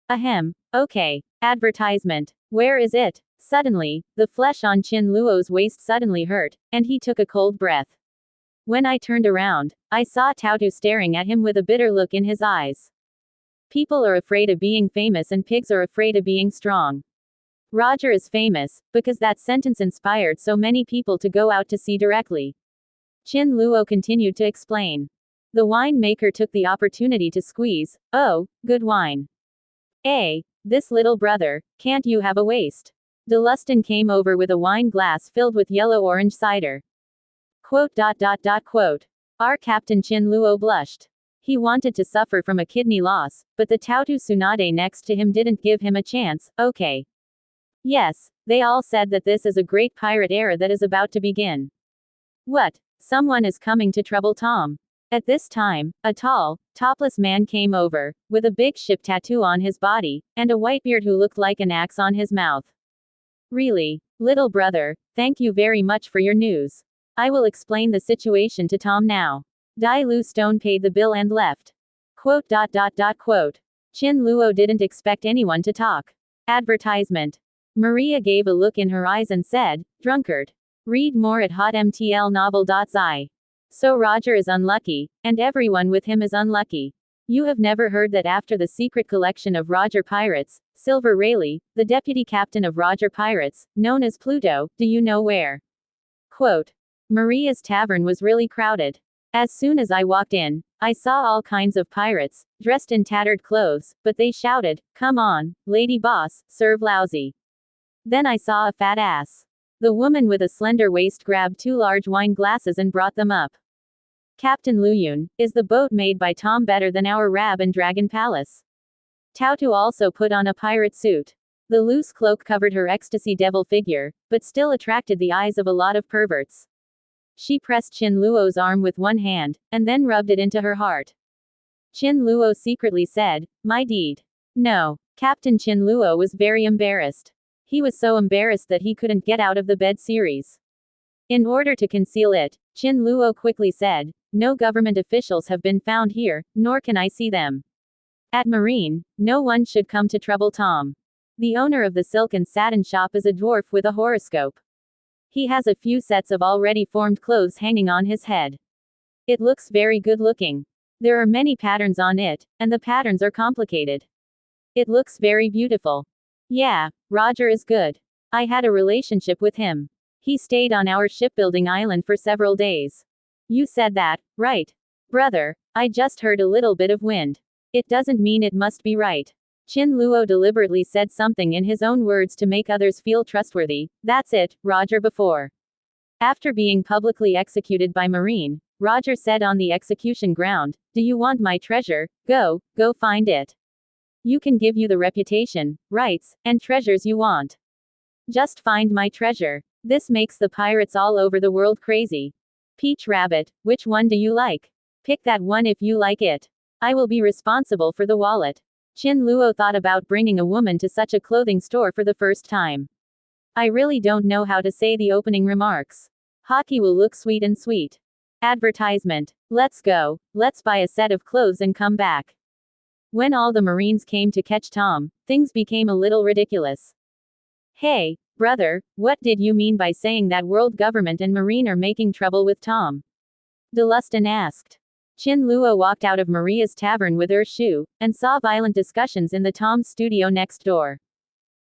Ahem. Okay. Advertisement. Where is it? Suddenly, the flesh on Chin Luo's waist suddenly hurt, and he took a cold breath. When I turned around, I saw Tautu staring at him with a bitter look in his eyes. People are afraid of being famous and pigs are afraid of being strong. Roger is famous, because that sentence inspired so many people to go out to sea directly. Chin Luo continued to explain. The winemaker took the opportunity to squeeze, oh, good wine. This little brother, can't you have a waist? Deluston came over with a wine glass filled with yellow-orange cider. Quote. Our Captain Chin Luo blushed. He wanted to suffer from a kidney loss, but the Tautu Tsunade next to him didn't give him a chance. Okay. Yes, they all said that this is a great pirate era that is about to begin. What? Someone is coming to trouble Tom. At this time, a tall, topless man came over, with a big ship tattoo on his body, and a white beard who looked like an axe on his mouth. Really, little brother, thank you very much for your news. I will explain the situation to Tom now. Dai Lu Stone paid the bill and left. Quote. Chin Luo didn't expect anyone to talk. Advertisement. Maria gave a look in her eyes and said, drunkard. Read more at hotmtlnovel.zi. So Roger is unlucky, and everyone with him is unlucky. You have never heard that after the secret collection of Roger Pirates, Silver Rayleigh, the deputy captain of Roger Pirates, known as Pluto, do you know where? Quote. Maria's tavern was really crowded. As soon as I walked in, I saw all kinds of pirates, dressed in tattered clothes, but they shouted, come on, lady boss, serve lousy. Then I saw a fat ass. The woman with a slender waist grabbed 2 large wine glasses and brought them up. Captain Luyun, is the boat made by Tom better than our Rab and Dragon Palace? Tautu also put on a pirate suit. The loose cloak covered her ecstasy devil figure, but still attracted the eyes of a lot of perverts. She pressed Chin Luo's arm with one hand, and then rubbed it into her heart. Chin Luo secretly said, my deed. No. Captain Chin Luo was very embarrassed. He was so embarrassed that he couldn't get out of the bed series. In order to conceal it, Chin Luo quickly said, no government officials have been found here, nor can I see them. At Marine, no one should come to trouble Tom. The owner of the silk and satin shop is a dwarf with a horoscope. He has a few sets of already formed clothes hanging on his head. It looks very good looking. There are many patterns on it, and the patterns are complicated. It looks very beautiful. Yeah, Roger is good. I had a relationship with him. He stayed on our shipbuilding island for several days. You said that, right? Brother, I just heard a little bit of wind. It doesn't mean it must be right. Chin Luo deliberately said something in his own words to make others feel trustworthy. That's it, Roger before. After being publicly executed by Marine, Roger said on the execution ground, do you want my treasure? Go find it. You can give you the reputation, rights, and treasures you want. Just find my treasure. This makes the pirates all over the world crazy. Peach Rabbit, which one do you like? Pick that one if you like it. I will be responsible for the wallet. Chin Luo thought about bringing a woman to such a clothing store for the first time. I really don't know how to say the opening remarks. Hockey will look sweet and sweet. Advertisement. Let's go. Let's buy a set of clothes and come back. When all the Marines came to catch Tom, things became a little ridiculous. Hey, brother, what did you mean by saying that world government and Marine are making trouble with Tom? Deluston asked. Chin Luo walked out of Maria's tavern with Shu, and saw violent discussions in the Tom's studio next door.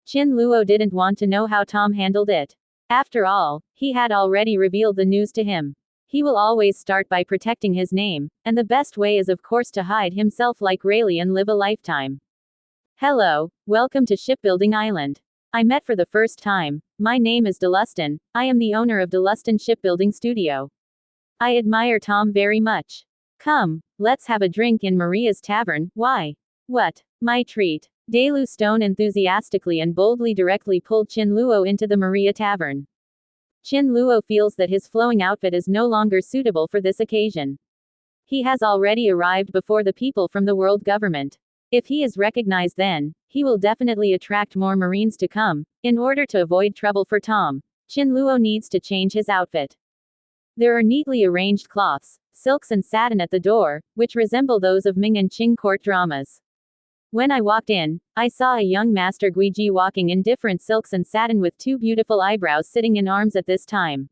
Chin Luo didn't want to know how Tom handled it. After all, he had already revealed the news to him. He will always start by protecting his name, and the best way is of course to hide himself like Rayleigh and live a lifetime. Hello, welcome to Shipbuilding Island. I met for the first time. My name is Deluston. I am the owner of Deluston Shipbuilding Studio. I admire Tom very much. Come, let's have a drink in Maria's tavern. Why? What? My treat. Dailu Stone enthusiastically and boldly directly pulled Chin Luo into the Maria tavern. Chin Luo feels that his flowing outfit is no longer suitable for this occasion. He has already arrived before the people from the world government. If he is recognized then, he will definitely attract more Marines to come. In order to avoid trouble for Tom, Chin Luo needs to change his outfit. There are neatly arranged cloths, silks and satin at the door, which resemble those of Ming and Qing court dramas. When I walked in, I saw a young master Guiji walking in different silks and satin with two beautiful eyebrows sitting in arms at this time.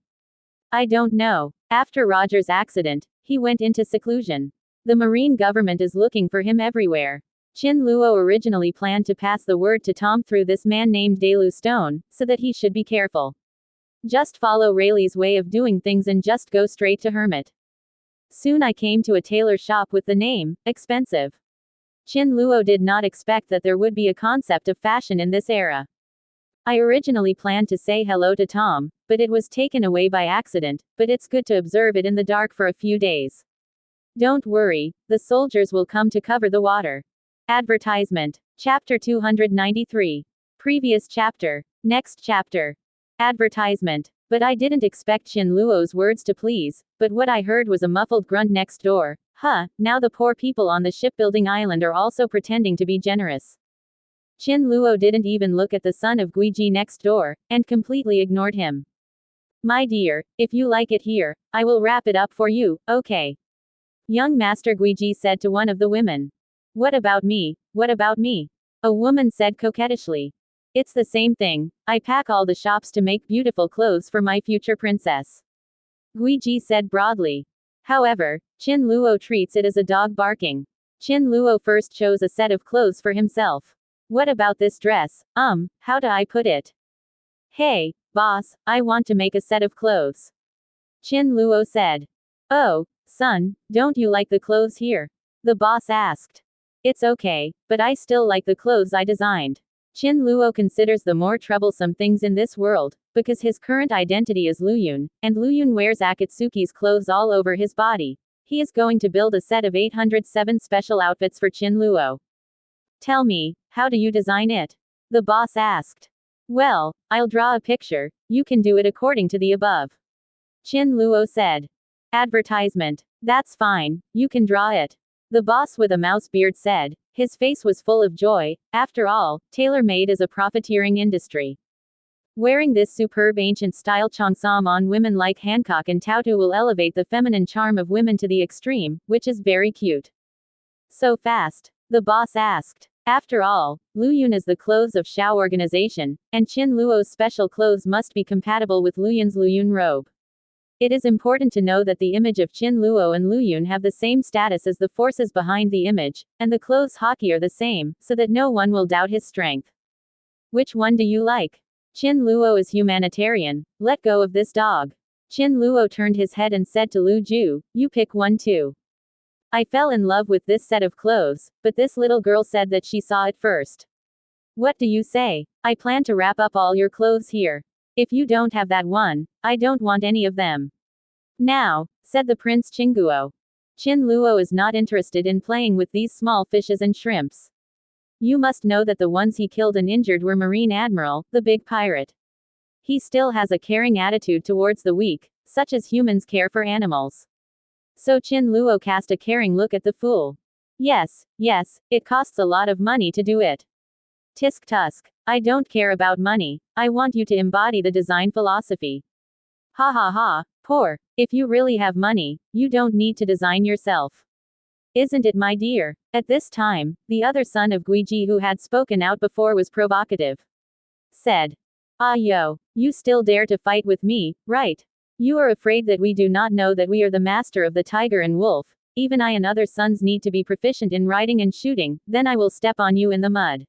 I don't know. After Roger's accident, he went into seclusion. The Marine government is looking for him everywhere. Qin Luo originally planned to pass the word to Tom through this man named Delu Stone, so that he should be careful. Just follow Rayleigh's way of doing things and just go straight to Hermit. Soon I came to a tailor shop with the name, Expensive. Qin Luo did not expect that there would be a concept of fashion in this era. I originally planned to say hello to Tom, but it was taken away by accident, but it's good to observe it in the dark for a few days. Don't worry, the soldiers will come to cover the water. Advertisement. Chapter 293. Previous chapter. Next chapter. Advertisement. But I didn't expect Qin Luo's words to please, but what I heard was a muffled grunt next door. Huh, now the poor people on the shipbuilding island are also pretending to be generous. Qin Luo didn't even look at the son of Guiji next door, and completely ignored him. My dear, if you like it here, I will wrap it up for you, okay? Young Master Guiji said to one of the women. What about me? What about me? A woman said coquettishly. It's the same thing, I pack all the shops to make beautiful clothes for my future princess. Guiji said broadly. However, Qin Luo treats it as a dog barking. Qin Luo first chose a set of clothes for himself. What about this dress? How do I put it? Hey, boss, I want to make a set of clothes. Qin Luo said. Oh, son, don't you like the clothes here? The boss asked. It's okay, but I still like the clothes I designed. Qin Luo considers the more troublesome things in this world, because his current identity is Luyun, and Luyun wears Akatsuki's clothes all over his body. He is going to build a set of 807 special outfits for Qin Luo. Tell me, how do you design it? The boss asked. Well, I'll draw a picture, you can do it according to the above. Qin Luo said. Advertisement. That's fine, you can draw it. The boss with a mouse beard said. His face was full of joy. After all, tailor-made is a profiteering industry. Wearing this superb ancient-style cheongsam on women like Hancock and Tautu will elevate the feminine charm of women to the extreme, which is very cute. So fast? The boss asked. After all, Luyun is the clothes of Shao organization, and Qin Luo's special clothes must be compatible with Luyun's Luyun robe. It is important to know that the image of Qin Luo and Luyun have the same status as the forces behind the image, and the clothes hockey are the same, so that no one will doubt his strength. Which one do you like? Qin Luo is humanitarian, let go of this dog. Qin Luo turned his head and said to Lu Ju, you pick one too. I fell in love with this set of clothes, but this little girl said that she saw it first. What do you say? I plan to wrap up all your clothes here. If you don't have that one, I don't want any of them. Now, said the Prince Qingguo. Qin Luo is not interested in playing with these small fishes and shrimps. You must know that the ones he killed and injured were Marine Admiral, the big pirate. He still has a caring attitude towards the weak, such as humans care for animals. So Qin Luo cast a caring look at the fool. Yes, it costs a lot of money to do it. Tisk tusk. I don't care about money, I want you to embody the design philosophy. Ha ha ha, poor. If you really have money, you don't need to design yourself. Isn't it, my dear? At this time, the other son of Guiji who had spoken out before was provocative. Said. Ah yo, you still dare to fight with me, right? You are afraid that we do not know that we are the master of the tiger and wolf. Even I and other sons need to be proficient in riding and shooting, then I will step on you in the mud.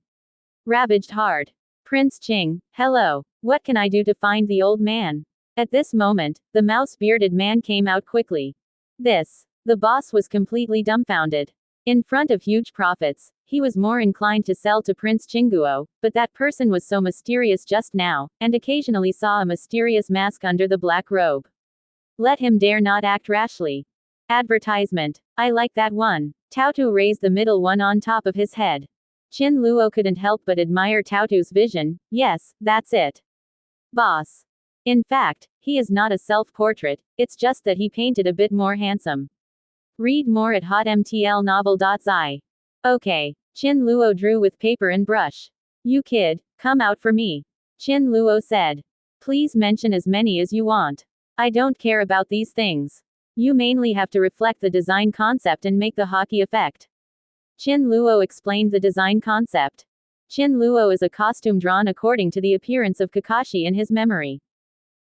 Ravaged hard. Prince Qing, hello, what can I do to find the old man? At this moment, the mouse-bearded man came out quickly. The boss was completely dumbfounded. In front of huge profits, he was more inclined to sell to Prince Qingguo, but that person was so mysterious just now, and occasionally saw a mysterious mask under the black robe. Let him dare not act rashly. Advertisement. I like that one. Tautu raised the middle one on top of his head. Qin Luo couldn't help but admire Tautu's vision. Yes, that's it. Boss. In fact, he is not a self-portrait, it's just that he painted a bit more handsome. Read more at hotmtlnovel.zi. Okay. Qin Luo drew with paper and brush. You kid, come out for me. Qin Luo said. Please mention as many as you want. I don't care about these things. You mainly have to reflect the design concept and make the hockey effect. Qin Luo explained the design concept. Qin Luo is a costume drawn according to the appearance of Kakashi in his memory.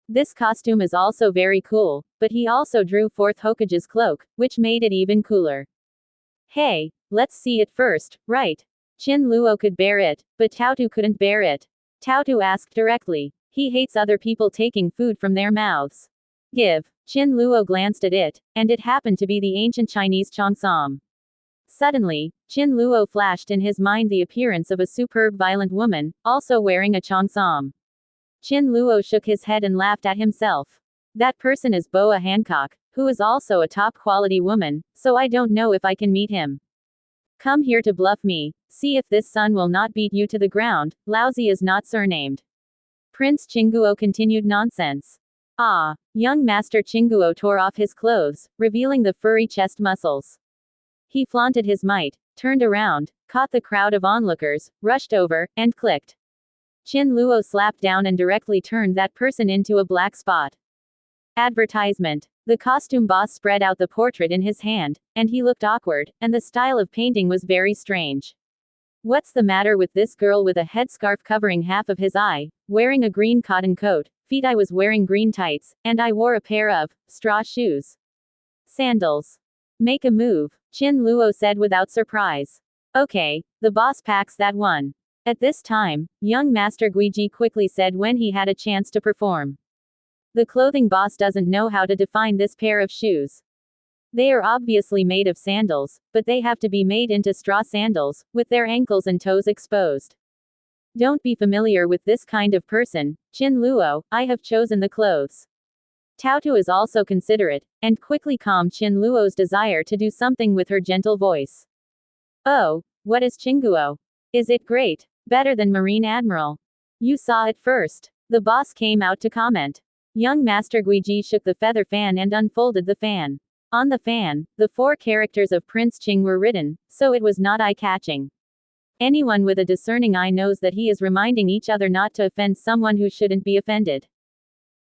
This costume is also very cool, but he also drew forth Hokage's cloak, which made it even cooler. Hey, let's see it first, right? Qin Luo could bear it, but Taotu couldn't bear it. Taotu asked directly. He hates other people taking food from their mouths. Give. Qin Luo glanced at it, and it happened to be the ancient Chinese cheongsam. Suddenly, Qin Luo flashed in his mind the appearance of a superb violent woman, also wearing a cheongsam. Qin Luo shook his head and laughed at himself. That person is Boa Hancock, who is also a top-quality woman, so I don't know if I can meet him. Come here to bluff me, see if this son will not beat you to the ground. Lousy is not surnamed. Prince Chinguo continued nonsense. Ah, young Master Chinguo tore off his clothes, revealing the furry chest muscles. He flaunted his might, turned around, caught the crowd of onlookers, rushed over, and clicked. Qin Luo slapped down and directly turned that person into a black spot. Advertisement. The costume boss spread out the portrait in his hand, and he looked awkward, and the style of painting was very strange. What's the matter with this girl with a headscarf covering half of his eye, wearing a green cotton coat, feet? I was wearing green tights, and I wore a pair of straw shoes. Sandals. Make a move, Qin Luo said without surprise. Okay, the boss packs that one. At this time, young Master Guiji quickly said when he had a chance to perform. The clothing boss doesn't know how to define this pair of shoes. They are obviously made of sandals, but they have to be made into straw sandals, with their ankles and toes exposed. Don't be familiar with this kind of person, Qin Luo, I have chosen the clothes. Taotu is also considerate, and quickly calmed Qin Luo's desire to do something with her gentle voice. Oh, what is Chinguo? Is it great? Better than Marine Admiral? You saw it first. The boss came out to comment. Young Master Guiji shook the feather fan and unfolded the fan. On the fan, the 4 characters of Prince Ching were written, so it was not eye-catching. Anyone with a discerning eye knows that he is reminding each other not to offend someone who shouldn't be offended.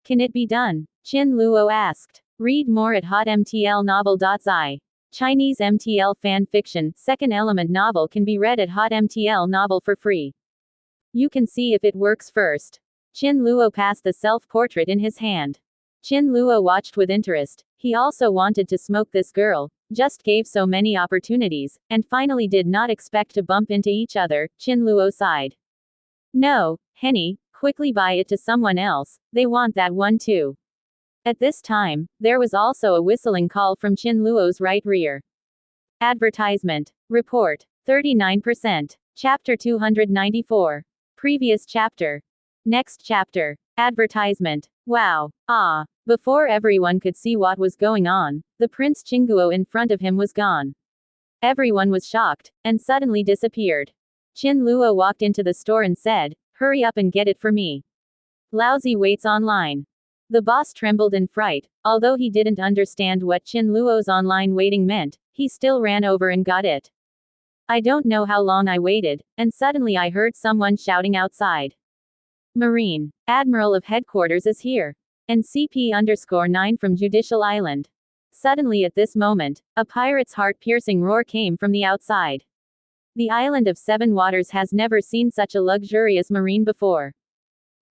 Can it be done? Qin Luo asked. Read more at hotmtlnovel.zi. Chinese MTL fan fiction, second element novel can be read at hotmtl novel for free. You can see if it works first. Qin Luo passed the self-portrait in his hand. Qin Luo watched with interest. He also wanted to smoke this girl, just gave so many opportunities, and finally did not expect to bump into each other. Qin Luo sighed. No, Henny, quickly buy it to someone else, they want that one too. At this time, there was also a whistling call from Qin Luo's right rear. Advertisement. Report. 39%. Chapter 294. Previous chapter. Next chapter. Advertisement. Wow. Ah. Before everyone could see what was going on, the Prince Chinguo in front of him was gone. Everyone was shocked, and suddenly disappeared. Qin Luo walked into the store and said, hurry up and get it for me. Lousy waits online. The boss trembled in fright. Although he didn't understand what Qin Luo's online waiting meant, he still ran over and got it. I don't know how long I waited, and suddenly I heard someone shouting outside. Marine Admiral of Headquarters is here. And CP_9 from Judicial Island. Suddenly at this moment, a pirate's heart-piercing roar came from the outside. The island of Seven Waters has never seen such a luxurious marine before.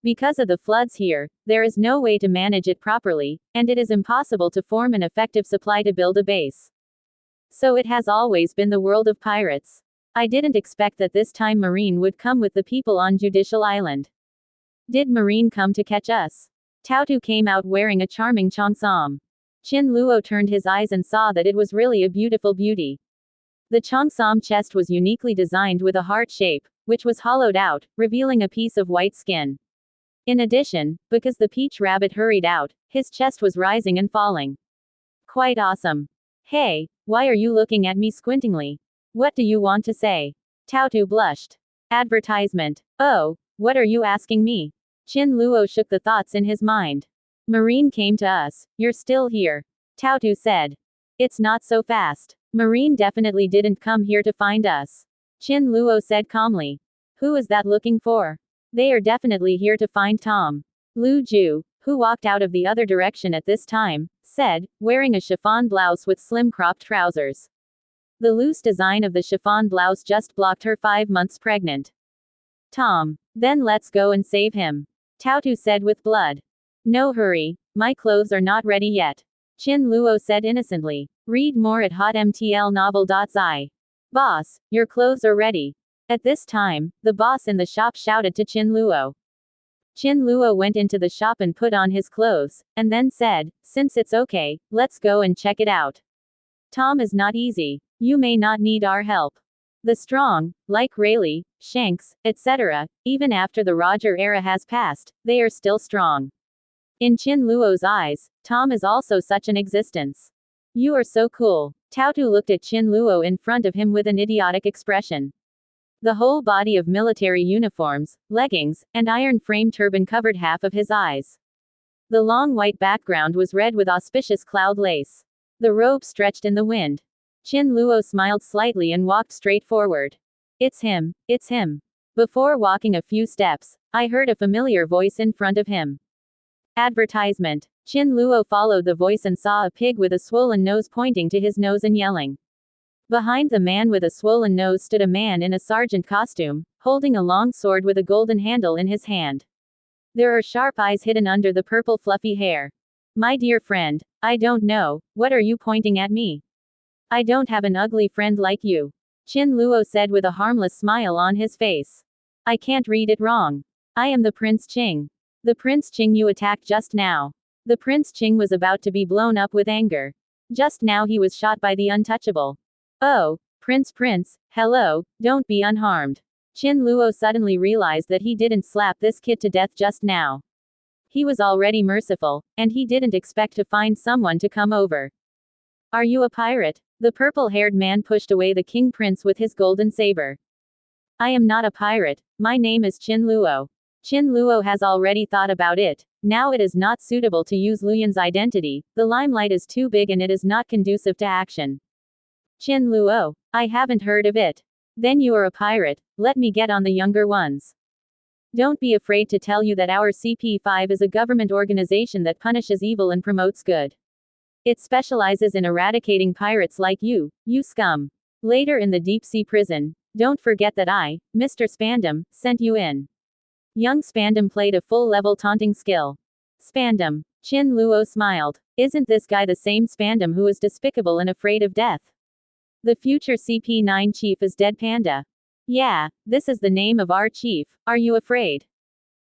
Because of the floods here, there is no way to manage it properly, and it is impossible to form an effective supply to build a base. So it has always been the world of pirates. I didn't expect that this time Marine would come with the people on Judicial Island. Did Marine come to catch us? Taotu came out wearing a charming cheongsam. Qin Luo turned his eyes and saw that it was really a beautiful beauty. The cheongsam chest was uniquely designed with a heart shape, which was hollowed out, revealing a piece of white skin. In addition, because the peach rabbit hurried out, his chest was rising and falling. Quite awesome. Hey, why are you looking at me squintingly? What do you want to say? Taotu blushed. Advertisement. Oh, what are you asking me? Qin Luo shook the thoughts in his mind. Marine came to us. You're still here. Taotu said. It's not so fast. Marine definitely didn't come here to find us. Qin Luo said calmly. Who is that looking for? They are definitely here to find Tom. Lu Ju, who walked out of the other direction at this time, said, wearing a chiffon blouse with slim cropped trousers. The loose design of the chiffon blouse just blocked her 5 months pregnant. Tom. Then let's go and save him. Tautu said with blood. No hurry, my clothes are not ready yet. Chin Luo said innocently. Read more at hotmtlnovel.zi. Boss, your clothes are ready. At this time, the boss in the shop shouted to Chin Luo. Chin Luo went into the shop and put on his clothes, and then said, since it's okay, let's go and check it out. Tom is not easy. You may not need our help. The strong, like Rayleigh, Shanks, etc., even after the Roger era has passed, they are still strong. In Chin Luo's eyes, Tom is also such an existence. You are so cool. Tautu looked at Chin Luo in front of him with an idiotic expression. The whole body of military uniforms, leggings, and iron frame turban covered half of his eyes. The long white background was red with auspicious cloud lace. The robe stretched in the wind. Chin Luo smiled slightly and walked straight forward. It's him, it's him. Before walking a few steps, I heard a familiar voice in front of him. Advertisement. Chin Luo followed the voice and saw a pig with a swollen nose pointing to his nose and yelling. Behind the man with a swollen nose stood a man in a sergeant costume, holding a long sword with a golden handle in his hand. There are sharp eyes hidden under the purple fluffy hair. My dear friend, I don't know, what are you pointing at me? I don't have an ugly friend like you. Chin Luo said with a harmless smile on his face. I can't read it wrong. I am the Prince Ching. The Prince Ching you attacked just now. The Prince Ching was about to be blown up with anger. Just now he was shot by the untouchable. Oh, Prince, hello, don't be unharmed. Chin Luo suddenly realized that he didn't slap this kid to death just now. He was already merciful, and he didn't expect to find someone to come over. Are you a pirate? The purple-haired man pushed away the king prince with his golden saber. I am not a pirate, my name is Chin Luo. Chin Luo has already thought about it. Now it is not suitable to use Luyan's identity, the limelight is too big and it is not conducive to action. Chin Luo, I haven't heard of it. Then you are a pirate, let me get on the younger ones. Don't be afraid to tell you that our CP5 is a government organization that punishes evil and promotes good. It specializes in eradicating pirates like you scum. Later in the deep sea prison, don't forget that I, Mr. Spandam, sent you in. Young Spandam played a full-level taunting skill. Spandam. Chin Luo smiled. Isn't this guy the same Spandam who is despicable and afraid of death? The future CP9 chief is Dead Panda. Yeah, this is the name of our chief. Are you afraid?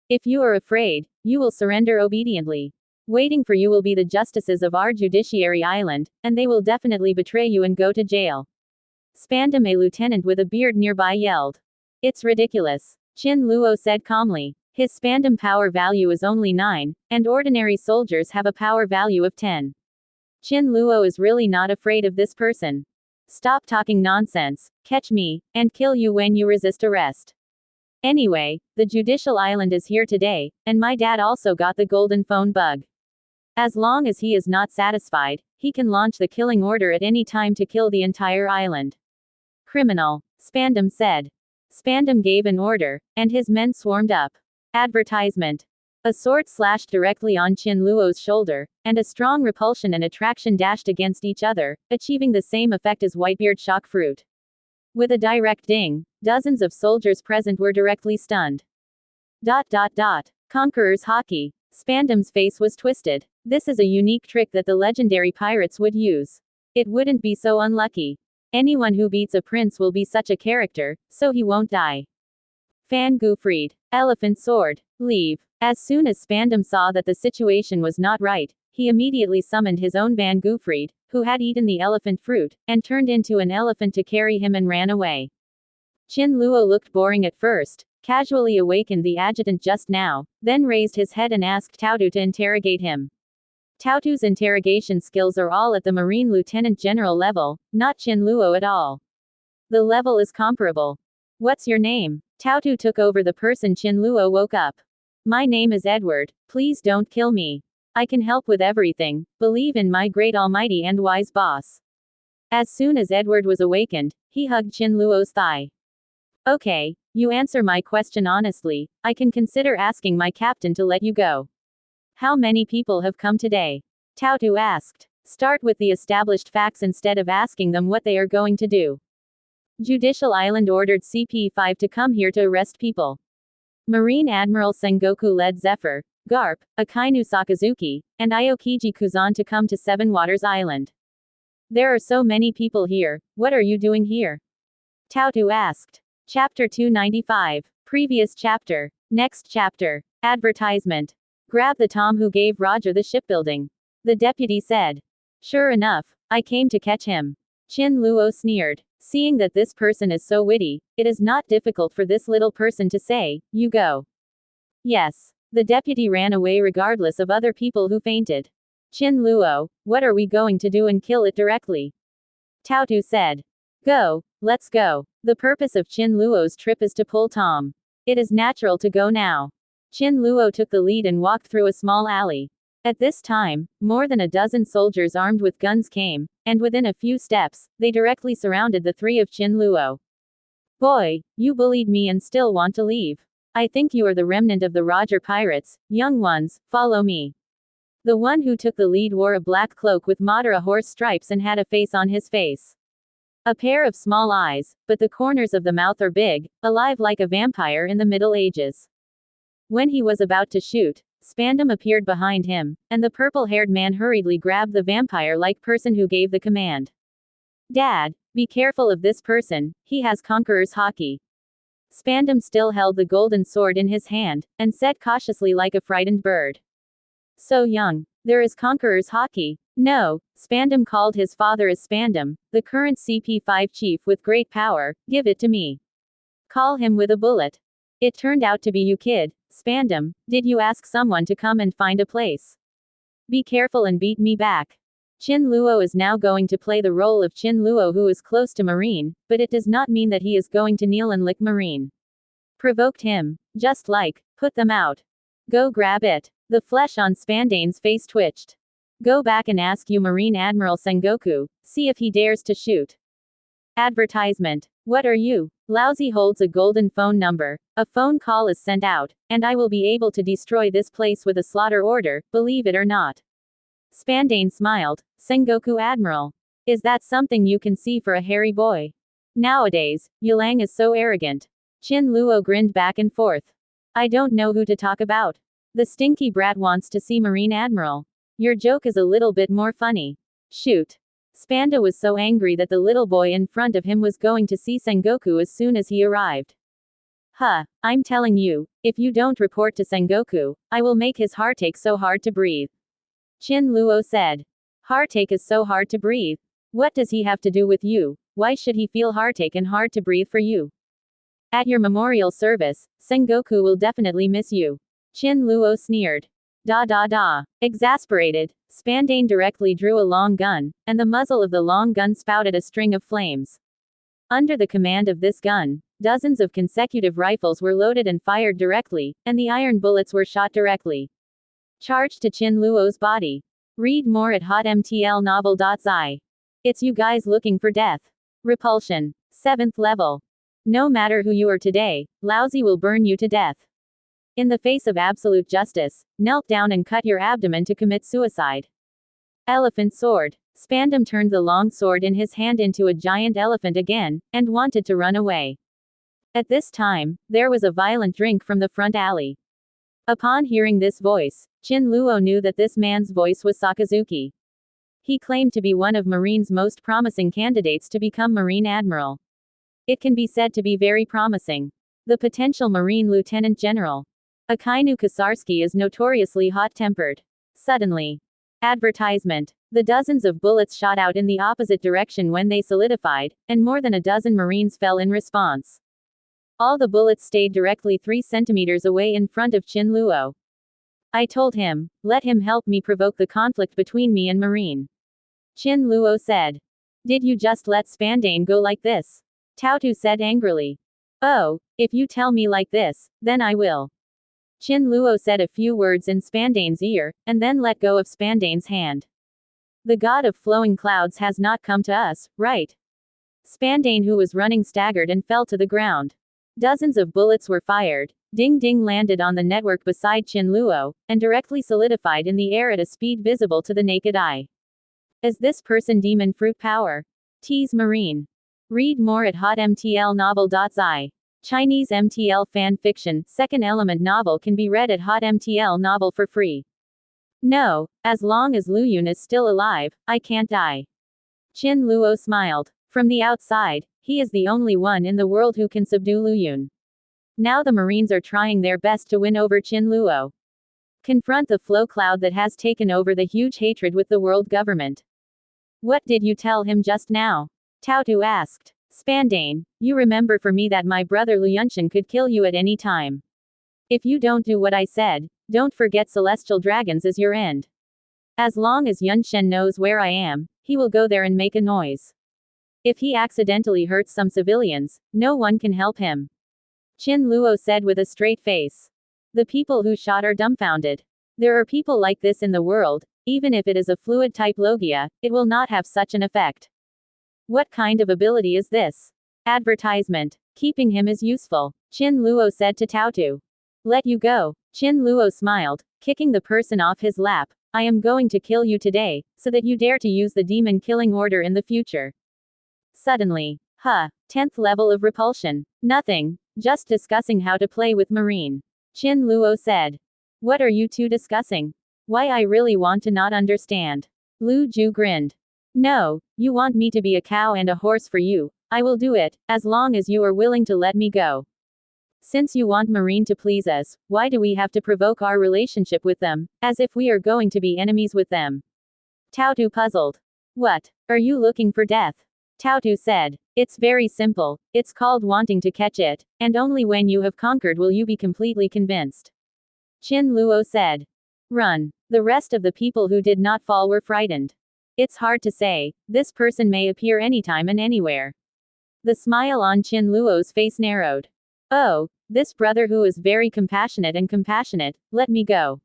If you are afraid, you will surrender obediently. Waiting for you will be the justices of our judiciary island, and they will definitely betray you and go to jail. Spandam, a lieutenant with a beard nearby, yelled. It's ridiculous. Chin Luo said calmly. His Spandam power value is only 9, and ordinary soldiers have a power value of 10. Chin Luo is really not afraid of this person. Stop talking nonsense, catch me, and kill you when you resist arrest. Anyway, the judicial island is here today, and my dad also got the golden phone bug. As long as he is not satisfied, he can launch the killing order at any time to kill the entire island. Criminal, Spandam said. Spandam gave an order, and his men swarmed up. Advertisement. A sword slashed directly on Chin Luo's shoulder, and a strong repulsion and attraction dashed against each other, achieving the same effect as Whitebeard shock fruit. With a direct ding, dozens of soldiers present were directly stunned. Conqueror's hockey. Spandam's face was twisted. This is a unique trick that the legendary pirates would use. It wouldn't be so unlucky. Anyone who beats a prince will be such a character, so he won't die. Fan Goofried. Elephant sword. Leave. As soon as Spandam saw that the situation was not right, he immediately summoned his own Van Goofried, who had eaten the elephant fruit, and turned into an elephant to carry him and ran away. Chin Luo looked boring at first, casually awakened the adjutant just now, then raised his head and asked Tautu to interrogate him. Tautu's interrogation skills are all at the Marine Lieutenant General level, not Chin Luo at all. The level is comparable. What's your name? Tautu took over the person Chin Luo woke up. My name is Edward, please don't kill me. I can help with everything, believe in my great almighty and wise boss. As soon as Edward was awakened, he hugged Chin Luo's thigh. Okay, you answer my question honestly, I can consider asking my captain to let you go. How many people have come today? Tautu asked. Start with the established facts instead of asking them what they are going to do. Judicial Island ordered CP5 to come here to arrest people. Marine Admiral Sengoku led Zephyr, Garp, Akainu Sakazuki, and Aokiji Kuzan to come to Seven Waters Island. There are so many people here, what are you doing here? Tautu asked. Chapter 295. Previous chapter. Next chapter. Advertisement. Grab the Tom who gave Roger the shipbuilding. The deputy said. Sure enough, I came to catch him. Chin Luo sneered. Seeing that this person is so witty, it is not difficult for this little person to say, you go. Yes. The deputy ran away regardless of other people who fainted. Chin Luo, what are we going to do and kill it directly? Tautu said. Go, let's go. The purpose of Chin Luo's trip is to pull Tom. It is natural to go now. Chin Luo took the lead and walked through a small alley. At this time, more than a dozen soldiers armed with guns came, and within a few steps, they directly surrounded the three of Chin Luo. Boy, you bullied me and still want to leave. I think you are the remnant of the Roger pirates, young ones, follow me. The one who took the lead wore a black cloak with Madara horse stripes and had a face on his face. A pair of small eyes, but the corners of the mouth are big, alive like a vampire in the Middle Ages. When he was about to shoot, Spandam appeared behind him, and the purple-haired man hurriedly grabbed the vampire-like person who gave the command. Dad, be careful of this person, he has Conqueror's Haki. Spandam still held the golden sword in his hand, and said cautiously like a frightened bird. So young. There is Conqueror's Haki. No, Spandam called his father as Spandam, the current CP5 chief with great power, give it to me. Call him with a bullet. It turned out to be you kid, Spandam, did you ask someone to come and find a place? Be careful and beat me back. Chin Luo is now going to play the role of Chin Luo who is close to Marine, but it does not mean that he is going to kneel and lick Marine. Provoked him, just like, put them out. Go grab it. The flesh on Spandane's face twitched. Go back and ask you Marine Admiral Sengoku, see if he dares to shoot. Advertisement. What are you? Lousy holds a golden phone number. A phone call is sent out, and I will be able to destroy this place with a slaughter order, believe it or not. Spandane smiled. Sengoku Admiral. Is that something you can see for a hairy boy? Nowadays, Yulang is so arrogant. Chin Luo grinned back and forth. I don't know who to talk about. The stinky brat wants to see Marine Admiral. Your joke is a little bit more funny. Shoot. Spanda was so angry that the little boy in front of him was going to see Sengoku as soon as he arrived. Huh, I'm telling you, if you don't report to Sengoku, I will make his heartache so hard to breathe. Chin Luo said. Heartache is so hard to breathe. What does he have to do with you? Why should he feel heartache and hard to breathe for you? At your memorial service, Sengoku will definitely miss you. Chin Luo sneered. Da. Exasperated, Spandane directly drew a long gun, and the muzzle of the long gun spouted a string of flames. Under the command of this gun, dozens of consecutive rifles were loaded and fired directly, and the iron bullets were shot directly. Charged to Chin Luo's body. Read more at hotmtlnovel.zi. It's you guys looking for death. Repulsion. 7th level. No matter who you are today, Lousy will burn you to death. In the face of absolute justice, knelt down and cut your abdomen to commit suicide. Elephant sword. Spandam turned the long sword in his hand into a giant elephant again, and wanted to run away. At this time, there was a violent drink from the front alley. Upon hearing this voice, Chin Luo knew that this man's voice was Sakazuki. He claimed to be one of Marine's most promising candidates to become Marine Admiral. It can be said to be very promising. The potential Marine Lieutenant General. Akainu Kasarski is notoriously hot-tempered. Suddenly. Advertisement. The dozens of bullets shot out in the opposite direction when they solidified, and more than a dozen Marines fell in response. All the bullets stayed directly 3 centimeters away in front of Chin Luo. I told him, let him help me provoke the conflict between me and Marine. Chin Luo said. Did you just let Spandane go like this? Tautu said angrily. Oh, if you tell me like this, then I will. Chin Luo said a few words in Spandane's ear, and then let go of Spandane's hand. The god of flowing clouds has not come to us, right? Spandane, who was running, staggered and fell to the ground. Dozens of bullets were fired. Ding Ding landed on the network beside Qin Luo, and directly solidified in the air at a speed visible to the naked eye. Is this person demon fruit power? Tease Marine. Read more at hotmtlnovel.zi. Chinese MTL fan fiction, second element novel can be read at hotmtl novel for free. No, as long as Lu Yun is still alive, I can't die. Qin Luo smiled. From the outside, he is the only one in the world who can subdue Lu Yun. Now the Marines are trying their best to win over Qin Luo. Confront the flow cloud that has taken over the huge hatred with the world government. What did you tell him just now? Tao Tu asked. Spandane, you remember for me that my brother Lu Yunshan could kill you at any time. If you don't do what I said, don't forget celestial dragons is your end. As long as Yunshan knows where I am, he will go there and make a noise. If he accidentally hurts some civilians, no one can help him. Qin Luo said with a straight face. The people who shot are dumbfounded. There are people like this in the world, even if it is a fluid type Logia, it will not have such an effect. What kind of ability is this? Advertisement. Keeping him is useful, Qin Luo said to Tao Tu. Let you go. Qin Luo smiled, kicking the person off his lap. I am going to kill you today, so that you dare to use the demon killing order in the future. Suddenly. 10th level of repulsion. Nothing. Just discussing how to play with Marine. Qin Luo said. What are you two discussing? Why I really want to not understand. Lu Ju grinned. No, you want me to be a cow and a horse for you. I will do it, as long as you are willing to let me go. Since you want Marine to please us, why do we have to provoke our relationship with them, as if we are going to be enemies with them? Tao Tu puzzled. What? Are you looking for death? Tao Tu said. It's very simple, it's called wanting to catch it, and only when you have conquered will you be completely convinced. Qin Luo said. Run. The rest of the people who did not fall were frightened. It's hard to say, this person may appear anytime and anywhere. The smile on Qin Luo's face narrowed. Oh, this brother who is very compassionate, let me go.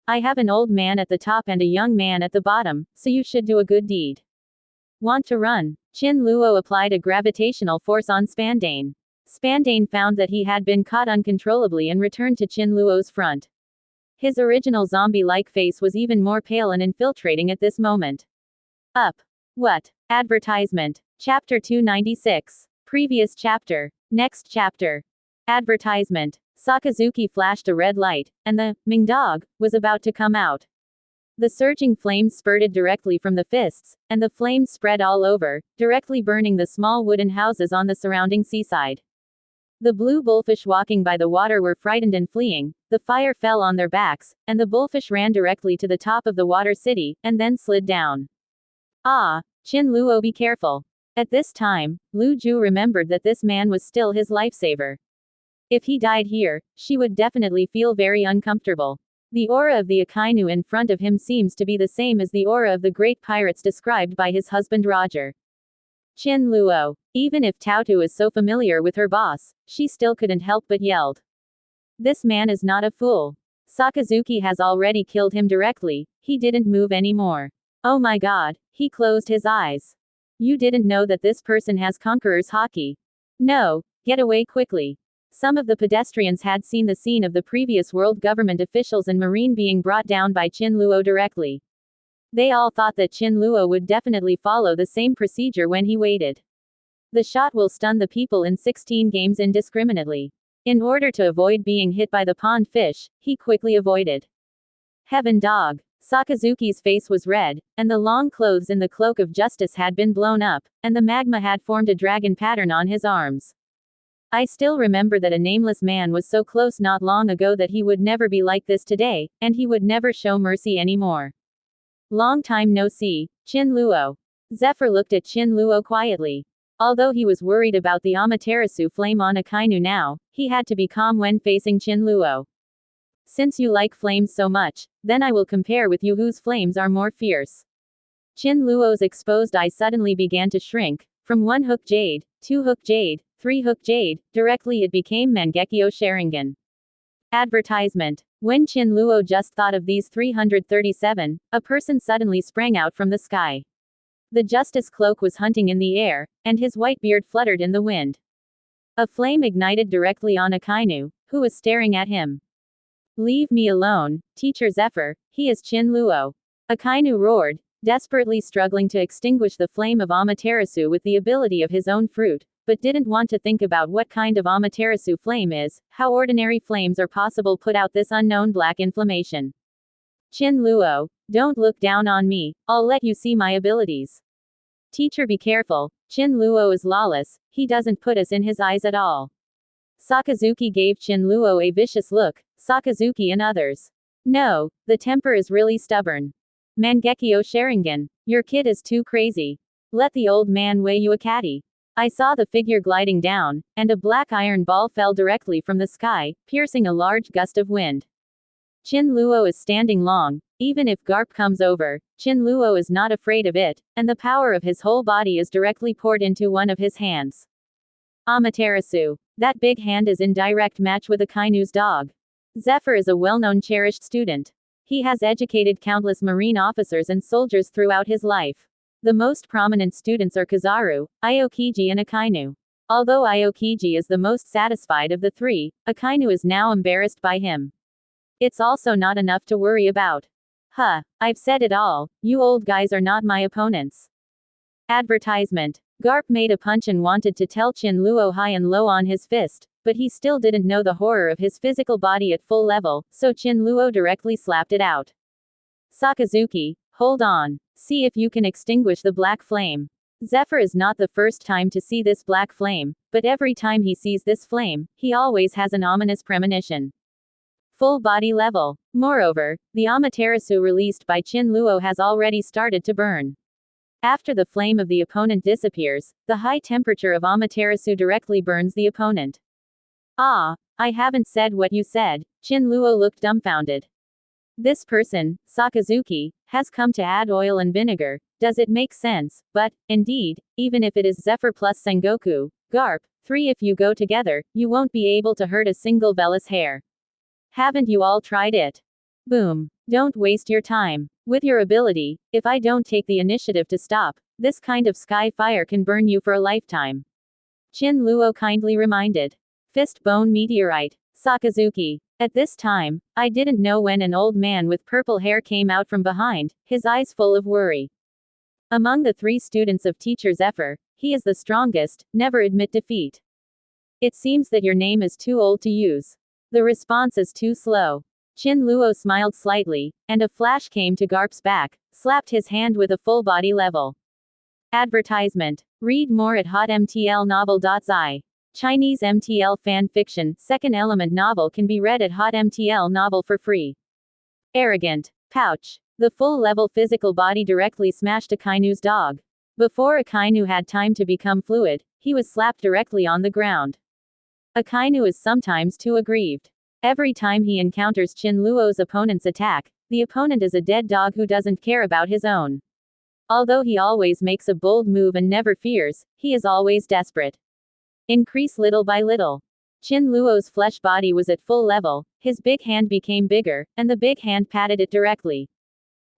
I have an old man at the top and a young man at the bottom, so you should do a good deed. Want to run? Qin Luo applied a gravitational force on Spandane. Spandane found that he had been caught uncontrollably and returned to Qin Luo's front. His original zombie-like face was even more pale and infiltrating at this moment. Up. What? Advertisement. Chapter 296. Previous chapter. Next chapter. Advertisement. Sakazuki flashed a red light, and the Ming dog was about to come out. The surging flames spurted directly from the fists, and the flames spread all over, directly burning the small wooden houses on the surrounding seaside. The blue bullfish walking by the water were frightened and fleeing, the fire fell on their backs, and the bullfish ran directly to the top of the water city, and then slid down. Ah! Qin Luo, be careful. At this time, Lu Ju remembered that this man was still his lifesaver. If he died here, she would definitely feel very uncomfortable. The aura of the Akainu in front of him seems to be the same as the aura of the great pirates described by his husband Roger. Qin Luo. Even if Tao Tu is so familiar with her boss, she still couldn't help but yelled. This man is not a fool. Sakazuki has already killed him directly, he didn't move anymore. Oh my god, he closed his eyes. You didn't know that this person has conqueror's haki. No, get away quickly. Some of the pedestrians had seen the scene of the previous world government officials and Marine being brought down by Qin Luo directly. They all thought that Qin Luo would definitely follow the same procedure when he waited. The shot will stun the people in 16 games indiscriminately. In order to avoid being hit by the pond fish, he quickly avoided. Heaven dog. Sakazuki's face was red, and the long clothes in the cloak of justice had been blown up, and the magma had formed a dragon pattern on his arms. I still remember that a nameless man was so close not long ago that he would never be like this today, and he would never show mercy anymore. Long time no see, Qin Luo. Zephyr looked at Qin Luo quietly. Although he was worried about the Amaterasu flame on Akainu now, he had to be calm when facing Qin Luo. Since you like flames so much, then I will compare with you whose flames are more fierce. Qin Luo's exposed eye suddenly began to shrink, from 1 hook jade, 2 hook jade, 3 hook jade, directly it became Mangekyo Sharingan. Advertisement. When Qin Luo just thought of these 337, a person suddenly sprang out from the sky. The justice cloak was hunting in the air, and his white beard fluttered in the wind. A flame ignited directly on Akainu, who was staring at him. Leave me alone, Teacher Zephyr, he is Chin Luo. Akainu roared, desperately struggling to extinguish the flame of Amaterasu with the ability of his own fruit, but didn't want to think about what kind of Amaterasu flame is, how ordinary flames are possible put out this unknown black inflammation. Chin Luo, don't look down on me, I'll let you see my abilities. Teacher, be careful, Chin Luo is lawless, he doesn't put us in his eyes at all. Sakazuki gave Chin Luo a vicious look, Sakazuki and others. No, the temper is really stubborn. Mangekyo Sharingan, your kid is too crazy. Let the old man weigh you a caddy. I saw the figure gliding down, and a black iron ball fell directly from the sky, piercing a large gust of wind. Chin Luo is standing long. Even if Garp comes over, Chin Luo is not afraid of it, and the power of his whole body is directly poured into one of his hands. Amaterasu. That big hand is in direct match with Akainu's dog. Zephyr is a well-known cherished student. He has educated countless marine officers and soldiers throughout his life. The most prominent students are Kizaru, Aokiji and Akainu. Although Aokiji is the most satisfied of the three, Akainu is now embarrassed by him. It's also not enough to worry about. I've said it all, you old guys are not my opponents. Advertisement. Garp made a punch and wanted to tell Chin Luo high and low on his fist, but he still didn't know the horror of his physical body at full level, so Chin Luo directly slapped it out. Sakazuki, hold on. See if you can extinguish the black flame. Zephyr is not the first time to see this black flame, but every time he sees this flame, he always has an ominous premonition. Full body level. Moreover, the Amaterasu released by Chin Luo has already started to burn. After the flame of the opponent disappears, the high temperature of Amaterasu directly burns the opponent. I haven't said what you said, Chin Luo looked dumbfounded. This person, Sakazuki, has come to add oil and vinegar, does it make sense? But, indeed, even if it is Zephyr plus Sengoku, Garp, 3 if you go together, you won't be able to hurt a single vellus hair. Haven't you all tried it? Boom. Don't waste your time. With your ability, if I don't take the initiative to stop, this kind of sky fire can burn you for a lifetime. Chin Luo kindly reminded. Fist bone meteorite. Sakazuki. At this time, I didn't know when an old man with purple hair came out from behind, his eyes full of worry. Among the 3 students of Teacher Zephyr, he is the strongest, never admit defeat. It seems that your name is too old to use. The response is too slow. Chin Luo smiled slightly, and a flash came to Garp's back, slapped his hand with a full body level. Advertisement. Read more at hotmtlnovel.zi. Chinese MTL fan fiction, second element novel can be read at hotmtl novel for free. Arrogant. Pouch. The full-level physical body directly smashed Akainu's dog. Before Akainu had time to become fluid, he was slapped directly on the ground. Akainu is sometimes too aggrieved. Every time he encounters Chin Luo's opponent's attack, the opponent is a dead dog who doesn't care about his own. Although he always makes a bold move and never fears, he is always desperate. Increase little by little. Chin Luo's flesh body was at full level, his big hand became bigger, and the big hand patted it directly.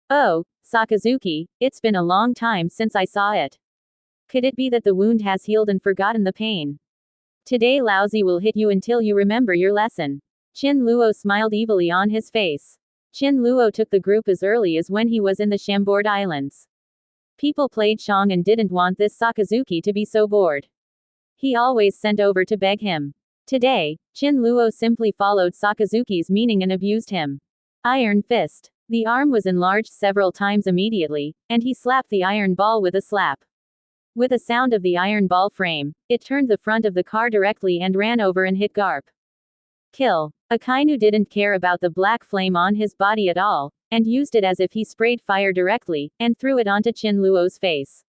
Oh, Sakazuki, it's been a long time since I saw it. Could it be that the wound has healed and forgotten the pain? Today Lousy will hit you until you remember your lesson. Chin Luo smiled evilly on his face. Chin Luo took the group as early as when he was in the Chambord Islands. People played Shang and didn't want this Sakazuki to be so bored. He always sent over to beg him. Today, Chin Luo simply followed Sakazuki's meaning and abused him. Iron Fist. The arm was enlarged several times immediately, and he slapped the iron ball with a slap. With a sound of the iron ball frame, it turned the front of the car directly and ran over and hit Garp. Kill. Akainu didn't care about the black flame on his body at all, and used it as if he sprayed fire directly, and threw it onto Chin Luo's face.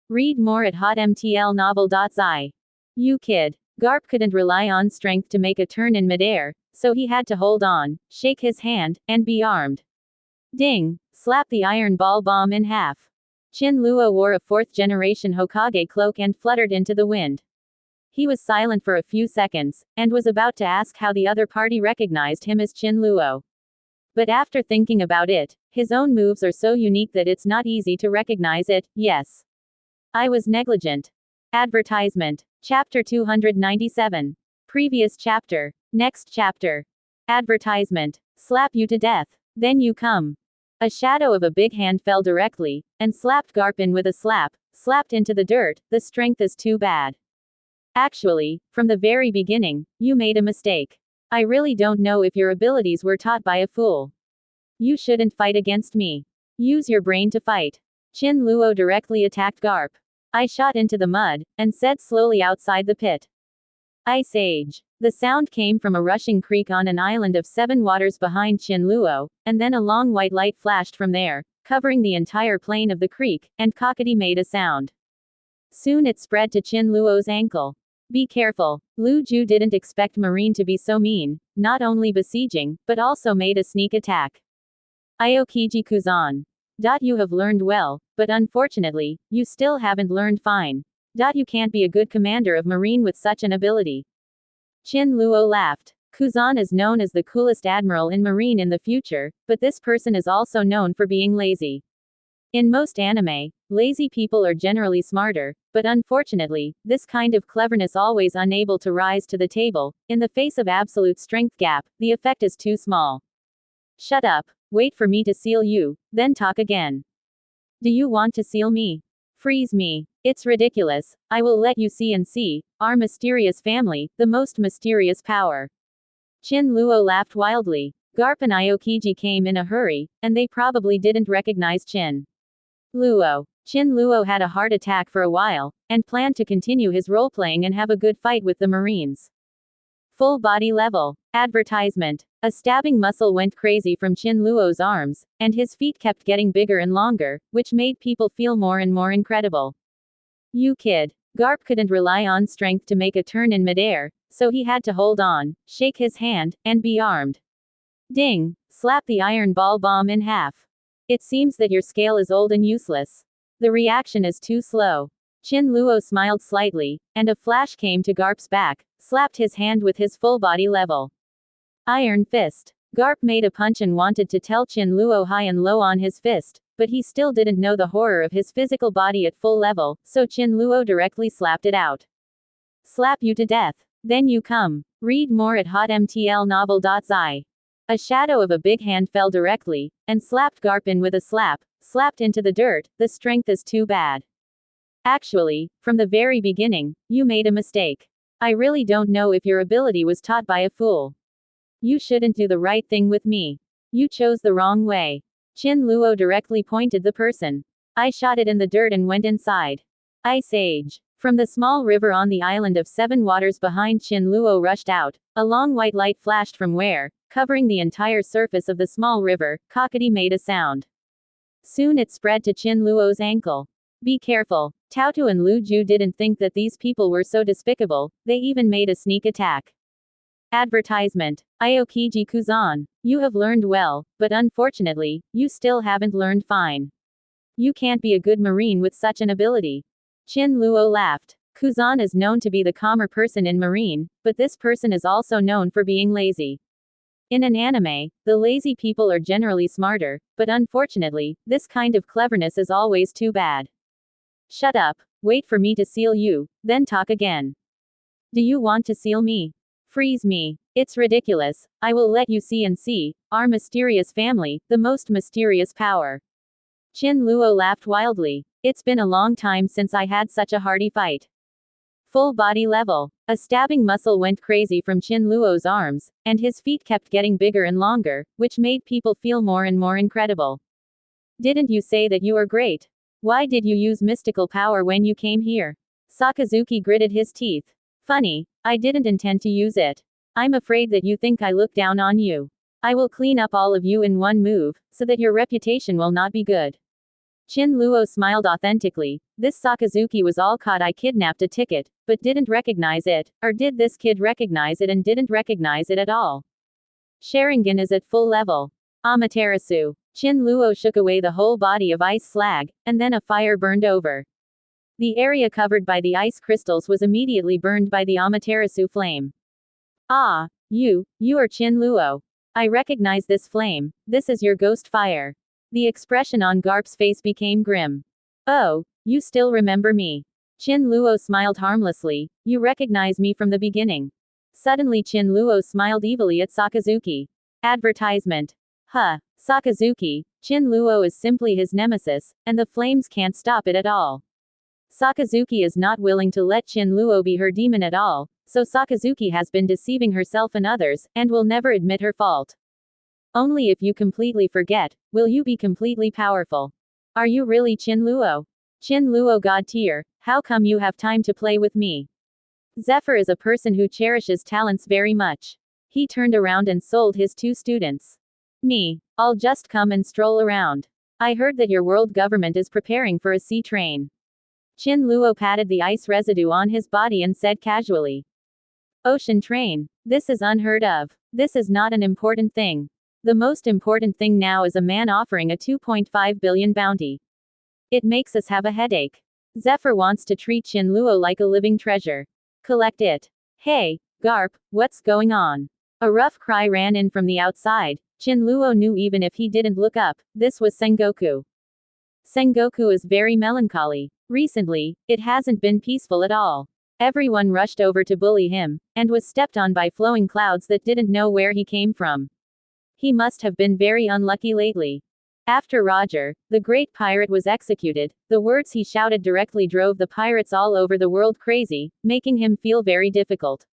Read more at hotmtlnovel.zi. You kid. Garp couldn't rely on strength to make a turn in midair, so he had to hold on, shake his hand, and be armed. Ding! Slap the iron ball bomb in half. Chin Luo wore a 4th-generation Hokage cloak and fluttered into the wind. He was silent for a few seconds, and was about to ask how the other party recognized him as Chin Luo. But after thinking about it, his own moves are so unique that it's not easy to recognize it. Yes. I was negligent. Advertisement. Chapter 297. Previous chapter. Next chapter. Advertisement. Slap you to death. Then you come. A shadow of a big hand fell directly, and slapped Garpin with a slap, slapped into the dirt. The strength is too bad. Actually, from the very beginning, you made a mistake. I really don't know if your abilities were taught by a fool. You shouldn't fight against me. Use your brain to fight. Chin Luo directly attacked Garp. I shot into the mud, and said slowly outside the pit. Ice Age. The sound came from a rushing creek on an island of 7 waters behind Chin Luo, and then a long white light flashed from there, covering the entire plain of the creek, and Cockatee made a sound. Soon it spread to Chin Luo's ankle. Be careful. Lu Ju didn't expect Marine to be so mean, not only besieging, but also made a sneak attack. Aokiji Kuzan. You have learned well, but unfortunately, you still haven't learned fine. You can't be a good commander of Marine with such an ability. Chin Luo laughed. Kuzan is known as the coolest admiral in Marine in the future, but this person is also known for being lazy. In most anime, lazy people are generally smarter, but unfortunately, this kind of cleverness always unable to rise to the table. In the face of absolute strength gap, the effect is too small. Shut up. Wait for me to seal you, then talk again. Do you want to seal me? Freeze me. It's ridiculous. I will let you see and see, our mysterious family, the most mysterious power. Chin Luo laughed wildly. Garp and Aokiji came in a hurry, and they probably didn't recognize Chin Luo. Chin Luo had a heart attack for a while, and planned to continue his role-playing and have a good fight with the Marines. Full body level. Advertisement. A stabbing muscle went crazy from Chin Luo's arms, and his feet kept getting bigger and longer, which made people feel more and more incredible. You kid. Garp couldn't rely on strength to make a turn in midair, so he had to hold on, shake his hand, and be armed. Ding! Slap the iron ball bomb in half. It seems that your scale is old and useless. The reaction is too slow. Chin Luo smiled slightly, and a flash came to Garp's back, slapped his hand with his full body level. Iron Fist. Garp made a punch and wanted to tell Chin Luo high and low on his fist, but he still didn't know the horror of his physical body at full level, so Chin Luo directly slapped it out. Slap you to death. Then you come. Read more at hotmtlnovel.zi. A shadow of a big hand fell directly, and slapped Garpin with a slap, slapped into the dirt. The strength is too bad. Actually, from the very beginning, you made a mistake. I really don't know if your ability was taught by a fool. You shouldn't do the right thing with me. You chose the wrong way. Chin Luo directly pointed the person. I shot it in the dirt and went inside. Ice Age. From the small river on the island of 7 waters behind Chin Luo rushed out. A long white light flashed from where, covering the entire surface of the small river, Cockatee made a sound. Soon it spread to Chin Luo's ankle. Be careful. Taotu and Lu Ju didn't think that these people were so despicable, they even made a sneak attack. Advertisement. Aokiji Kuzan. You have learned well, but unfortunately, you still haven't learned fine. You can't be a good Marine with such an ability. Chin Luo laughed. Kuzan is known to be the calmer person in Marine, but this person is also known for being lazy. In an anime, the lazy people are generally smarter, but unfortunately, this kind of cleverness is always too bad. Shut up. Wait for me to seal you, then talk again. Do you want to seal me? Freeze me. It's ridiculous. I will let you see and see, our mysterious family, the most mysterious power. Chin Luo laughed wildly. It's been a long time since I had such a hearty fight. Full body level. A stabbing muscle went crazy from Chin Luo's arms, and his feet kept getting bigger and longer, which made people feel more and more incredible. Didn't you say that you are great? Why did you use mystical power when you came here? Sakazuki gritted his teeth. Funny, I didn't intend to use it. I'm afraid that you think I look down on you. I will clean up all of you in one move, so that your reputation will not be good. Chin Luo smiled authentically. This Sakazuki was all caught. I kidnapped a ticket, but didn't recognize it, or did this kid recognize it and didn't recognize it at all? Sharingan is at full level. Amaterasu. Chin Luo shook away the whole body of ice slag, and then a fire burned over. The area covered by the ice crystals was immediately burned by the Amaterasu flame. Ah, you are Chin Luo. I recognize this flame. This is your ghost fire. The expression on Garp's face became grim. Oh, you still remember me. Qin Luo smiled harmlessly. You recognize me from the beginning. Suddenly Qin Luo smiled evilly at Sakazuki. Advertisement. Huh. Sakazuki, Qin Luo is simply his nemesis, and the flames can't stop it at all. Sakazuki is not willing to let Qin Luo be her demon at all, so Sakazuki has been deceiving herself and others, and will never admit her fault. Only if you completely forget, will you be completely powerful. Are you really Qin Luo? Qin Luo God tier, how come you have time to play with me? Zephyr is a person who cherishes talents very much. He turned around and sold his 2 students. Me, I'll just come and stroll around. I heard that your world government is preparing for a sea train. Qin Luo patted the ice residue on his body and said casually. Ocean train. This is unheard of. This is not an important thing. The most important thing now is a man offering a 2.5 billion bounty. It makes us have a headache. Zephyr wants to treat Qin Luo like a living treasure. Collect it. Hey, Garp, what's going on? A rough cry ran in from the outside. Qin Luo knew even if he didn't look up, this was Sengoku. Sengoku is very melancholy. Recently, it hasn't been peaceful at all. Everyone rushed over to bully him, and was stepped on by flowing clouds that didn't know where he came from. He must have been very unlucky lately. After Roger, the great pirate was executed, the words he shouted directly drove the pirates all over the world crazy, making him feel very difficult.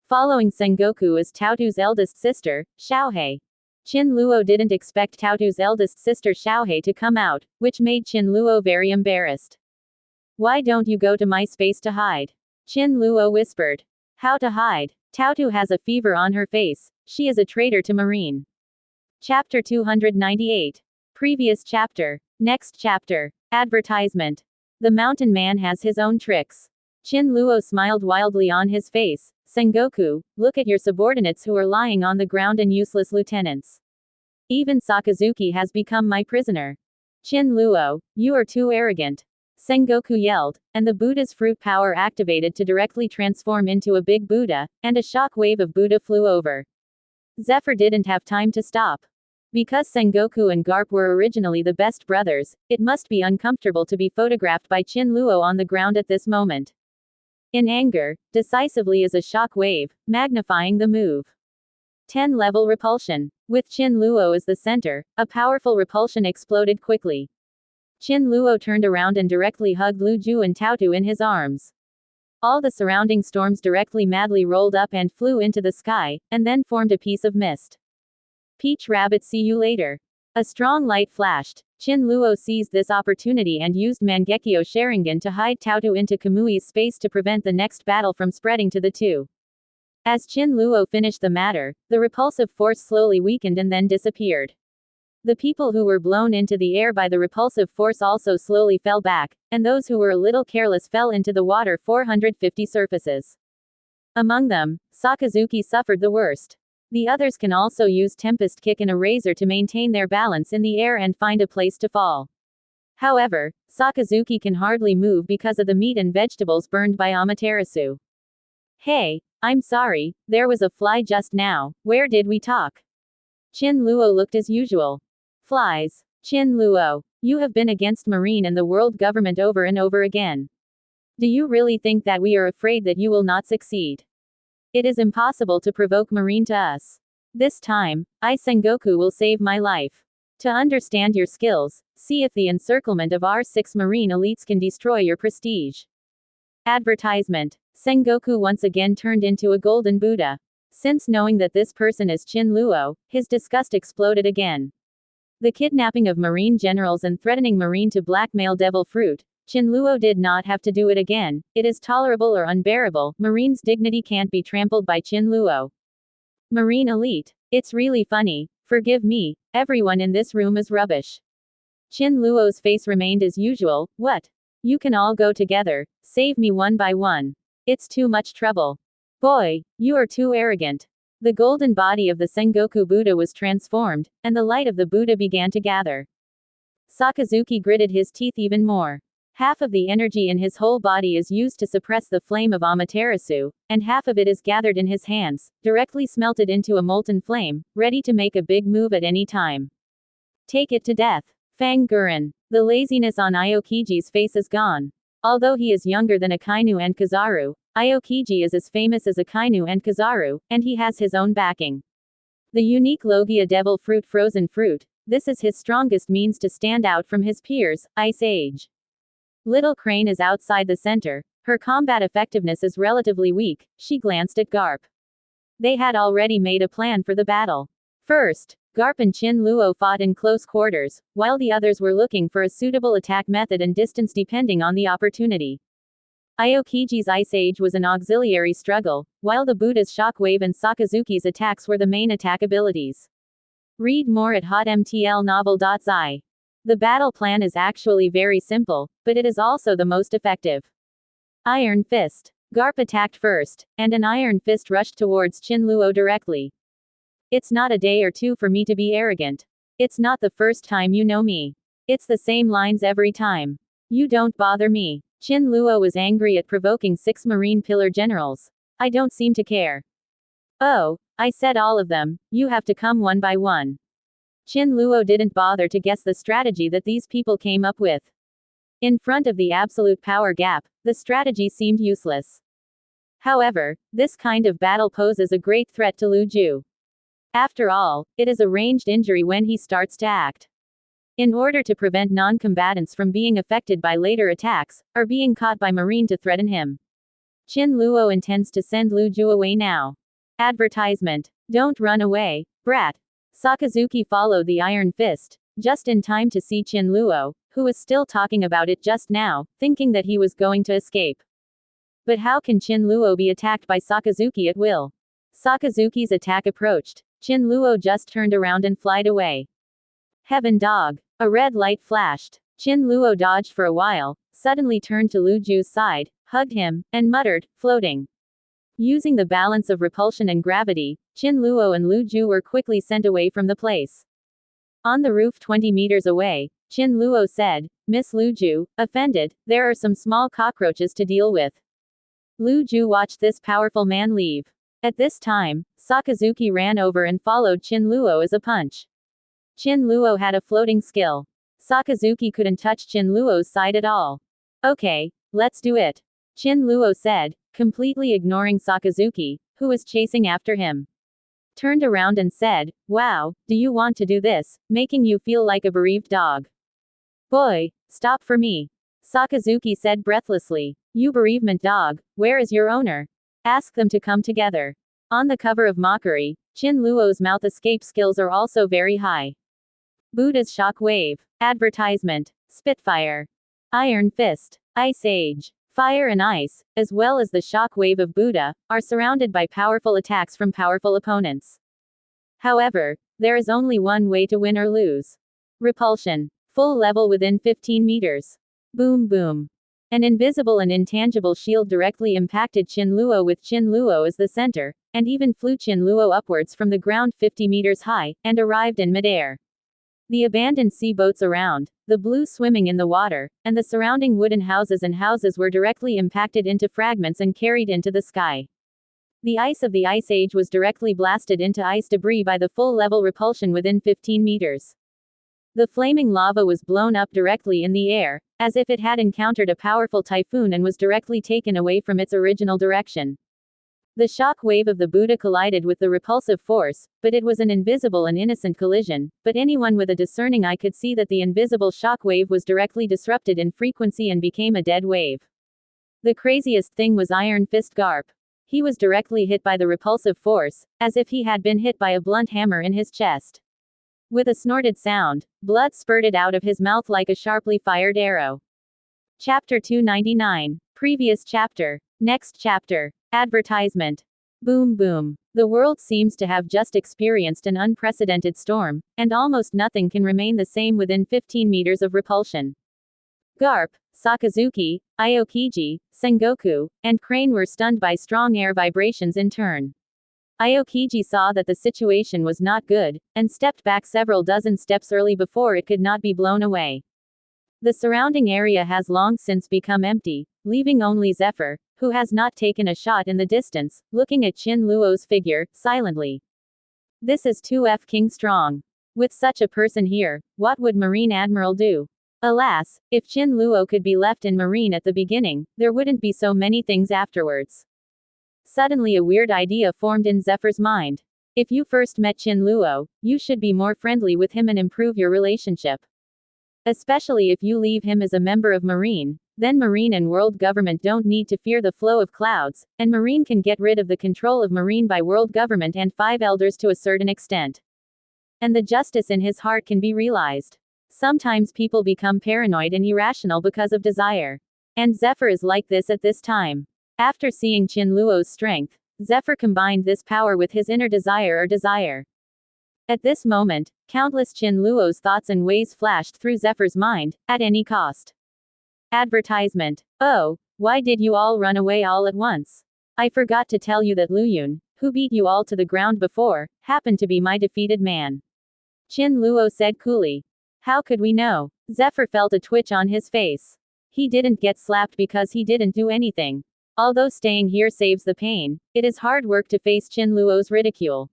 Following Sengoku is Taotu's eldest sister, Xiaohei. Qin Luo didn't expect Taotu's eldest sister Xiaohei to come out, which made Qin Luo very embarrassed. Why don't you go to my space to hide? Qin Luo whispered. How to hide? Taotu has a fever on her face. She is a traitor to Marine. Chapter 298. Previous chapter. Next chapter. Advertisement. The mountain man has his own tricks. Qin Luo smiled wildly on his face. Sengoku, look at your subordinates who are lying on the ground and useless lieutenants. Even Sakazuki has become my prisoner. Qin Luo, you are too arrogant. Sengoku yelled, and the Buddha's fruit power activated to directly transform into a big Buddha, and a shock wave of Buddha flew over. Zephyr didn't have time to stop. Because Sengoku and Garp were originally the best brothers, it must be uncomfortable to be photographed by Qin Luo on the ground at this moment. In anger, decisively as a shock wave, magnifying the move. 10-level repulsion. With Qin Luo as the center, a powerful repulsion exploded quickly. Qin Luo turned around and directly hugged Lu Ju and Taotu in his arms. All the surrounding storms directly madly rolled up and flew into the sky, and then formed a piece of mist. Peach Rabbit, see you later. A strong light flashed. Qin Luo seized this opportunity and used Mangekyo Sharingan to hide Taotu into Kamui's space to prevent the next battle from spreading to the two. As Qin Luo finished the matter, the repulsive force slowly weakened and then disappeared. The people who were blown into the air by the repulsive force also slowly fell back, and those who were a little careless fell into the water 450 surfaces. Among them, Sakazuki suffered the worst. The others can also use Tempest Kick and a Razor to maintain their balance in the air and find a place to fall. However, Sakazuki can hardly move because of the meat and vegetables burned by Amaterasu. Hey, I'm sorry, there was a fly just now, where did we talk? Qin Luo looked as usual. Flies. Qin Luo, you have been against Marine and the world government over and over again. Do you really think that we are afraid that you will not succeed? It is impossible to provoke Marine to us. This time, I Sengoku will save my life. To understand your skills, see if the encirclement of our 6 Marine elites can destroy your prestige. Advertisement. Sengoku once again turned into a golden Buddha. Since knowing that this person is Qin Luo, his disgust exploded again. The kidnapping of Marine generals and threatening Marine to blackmail Devil Fruit, Qin Luo did not have to do it again. It is tolerable or unbearable. Marine's dignity can't be trampled by Qin Luo. Marine elite. It's really funny. Forgive me, everyone in this room is rubbish. Qin Luo's face remained as usual. What? You can all go together. Save me one by one. It's too much trouble. Boy, you are too arrogant. The golden body of the Sengoku Buddha was transformed, and the light of the Buddha began to gather. Sakazuki gritted his teeth even more. Half of the energy in his whole body is used to suppress the flame of Amaterasu, and half of it is gathered in his hands, directly smelted into a molten flame, ready to make a big move at any time. Take it to death. Fang Guren. The laziness on Aokiji's face is gone. Although he is younger than Akainu and Kizaru, Aokiji is as famous as Akainu and Kizaru, and he has his own backing. The unique Logia Devil Fruit Frozen Fruit, this is his strongest means to stand out from his peers, Ice Age. Little Crane is outside the center, her combat effectiveness is relatively weak, she glanced at Garp. They had already made a plan for the battle. First, Garp and Chin Luo fought in close quarters, while the others were looking for a suitable attack method and distance depending on the opportunity. Aokiji's Ice Age was an auxiliary struggle, while the Buddha's Shockwave and Sakazuki's attacks were the main attack abilities. Read more at hotmtlnovel.zi. The battle plan is actually very simple, but it is also the most effective. Iron Fist. Garp attacked first, and an Iron Fist rushed towards Chin Luo directly. It's not a day or two for me to be arrogant. It's not the first time you know me. It's the same lines every time. You don't bother me. Chin Luo was angry at provoking 6 Marine Pillar Generals. I don't seem to care. Oh, I said all of them, you have to come one by one. Chin Luo didn't bother to guess the strategy that these people came up with. In front of the absolute power gap, the strategy seemed useless. However, this kind of battle poses a great threat to Lu Ju. After all, it is a ranged injury when he starts to act. In order to prevent non-combatants from being affected by later attacks, or being caught by Marine to threaten him, Chin Luo intends to send Lu Ju away now. Advertisement. Don't run away, brat. Sakazuki followed the Iron Fist, just in time to see Chin Luo, who was still talking about it just now, thinking that he was going to escape. But how can Chin Luo be attacked by Sakazuki at will? Sakazuki's attack approached. Chin Luo just turned around and flied away. Heaven dog. A red light flashed. Chin Luo dodged for a while, suddenly turned to Lu Ju's side, hugged him, and muttered, floating. Using the balance of repulsion and gravity, Chin Luo and Lu Ju were quickly sent away from the place. On the roof 20 meters away, Chin Luo said, Miss Lu Ju, offended, there are some small cockroaches to deal with. Lu Ju watched this powerful man leave. At this time, Sakazuki ran over and followed Chin Luo as a punch. Chin Luo had a floating skill. Sakazuki couldn't touch Chin Luo's side at all. Okay, let's do it. Chin Luo said, completely ignoring Sakazuki, who was chasing after him. Turned around and said, wow, do you want to do this, making you feel like a bereaved dog? Boy, stop for me. Sakazuki said breathlessly, you bereavement dog, where is your owner? Ask them to come together. On the cover of Mockery, Chin Luo's mouth escape skills are also very high. Buddha's Shock Wave. Advertisement. Spitfire. Iron Fist. Ice Age. Fire and ice, as well as the shock wave of Buddha, are surrounded by powerful attacks from powerful opponents. However, there is only one way to win or lose. Repulsion. Full level within 15 meters. Boom boom. An invisible and intangible shield directly impacted Chin Luo with Chin Luo as the center, and even flew Chin Luo upwards from the ground 50 meters high, and arrived in midair. The abandoned sea boats around, the blue swimming in the water, and the surrounding wooden houses and houses were directly impacted into fragments and carried into the sky. The ice of the Ice Age was directly blasted into ice debris by the full-level repulsion within 15 meters. The flaming lava was blown up directly in the air, as if it had encountered a powerful typhoon and was directly taken away from its original direction. The shock wave of the Buddha collided with the repulsive force, but it was an invisible and innocent collision, but anyone with a discerning eye could see that the invisible shock wave was directly disrupted in frequency and became a dead wave. The craziest thing was Iron Fist Garp. He was directly hit by the repulsive force, as if he had been hit by a blunt hammer in his chest. With a snorted sound, blood spurted out of his mouth like a sharply fired arrow. Chapter 299. Previous chapter. Next chapter. Advertisement. Boom boom. The world seems to have just experienced an unprecedented storm, and almost nothing can remain the same within 15 meters of repulsion. Garp, Sakazuki, Aokiji, Sengoku, and Crane were stunned by strong air vibrations in turn. Aokiji saw that the situation was not good, and stepped back several dozen steps early before it could not be blown away. The surrounding area has long since become empty, leaving only Zephyr, who has not taken a shot in the distance, looking at Chin Luo's figure, silently. This is 2F King strong. With such a person here, what would Marine Admiral do? Alas, if Qin Luo could be left in Marine at the beginning, there wouldn't be so many things afterwards. Suddenly a weird idea formed in Zephyr's mind. If you first met Qin Luo, you should be more friendly with him and improve your relationship. Especially if you leave him as a member of Marine, then Marine and world government don't need to fear the flow of clouds, and Marine can get rid of the control of Marine by world government and five elders to a certain extent. And the justice in his heart can be realized. Sometimes people become paranoid and irrational because of desire. And Zephyr is like this at this time. After seeing Qin Luo's strength, Zephyr combined this power with his inner desire or desire. At this moment, countless Qin Luo's thoughts and ways flashed through Zephyr's mind, at any cost. Advertisement. Oh, why did you all run away all at once? I forgot to tell you that Luyun, who beat you all to the ground before, happened to be my defeated man. Qin Luo said coolly. How could we know? Zephyr felt a twitch on his face. He didn't get slapped because he didn't do anything. Although staying here saves the pain, it is hard work to face Qin Luo's ridicule.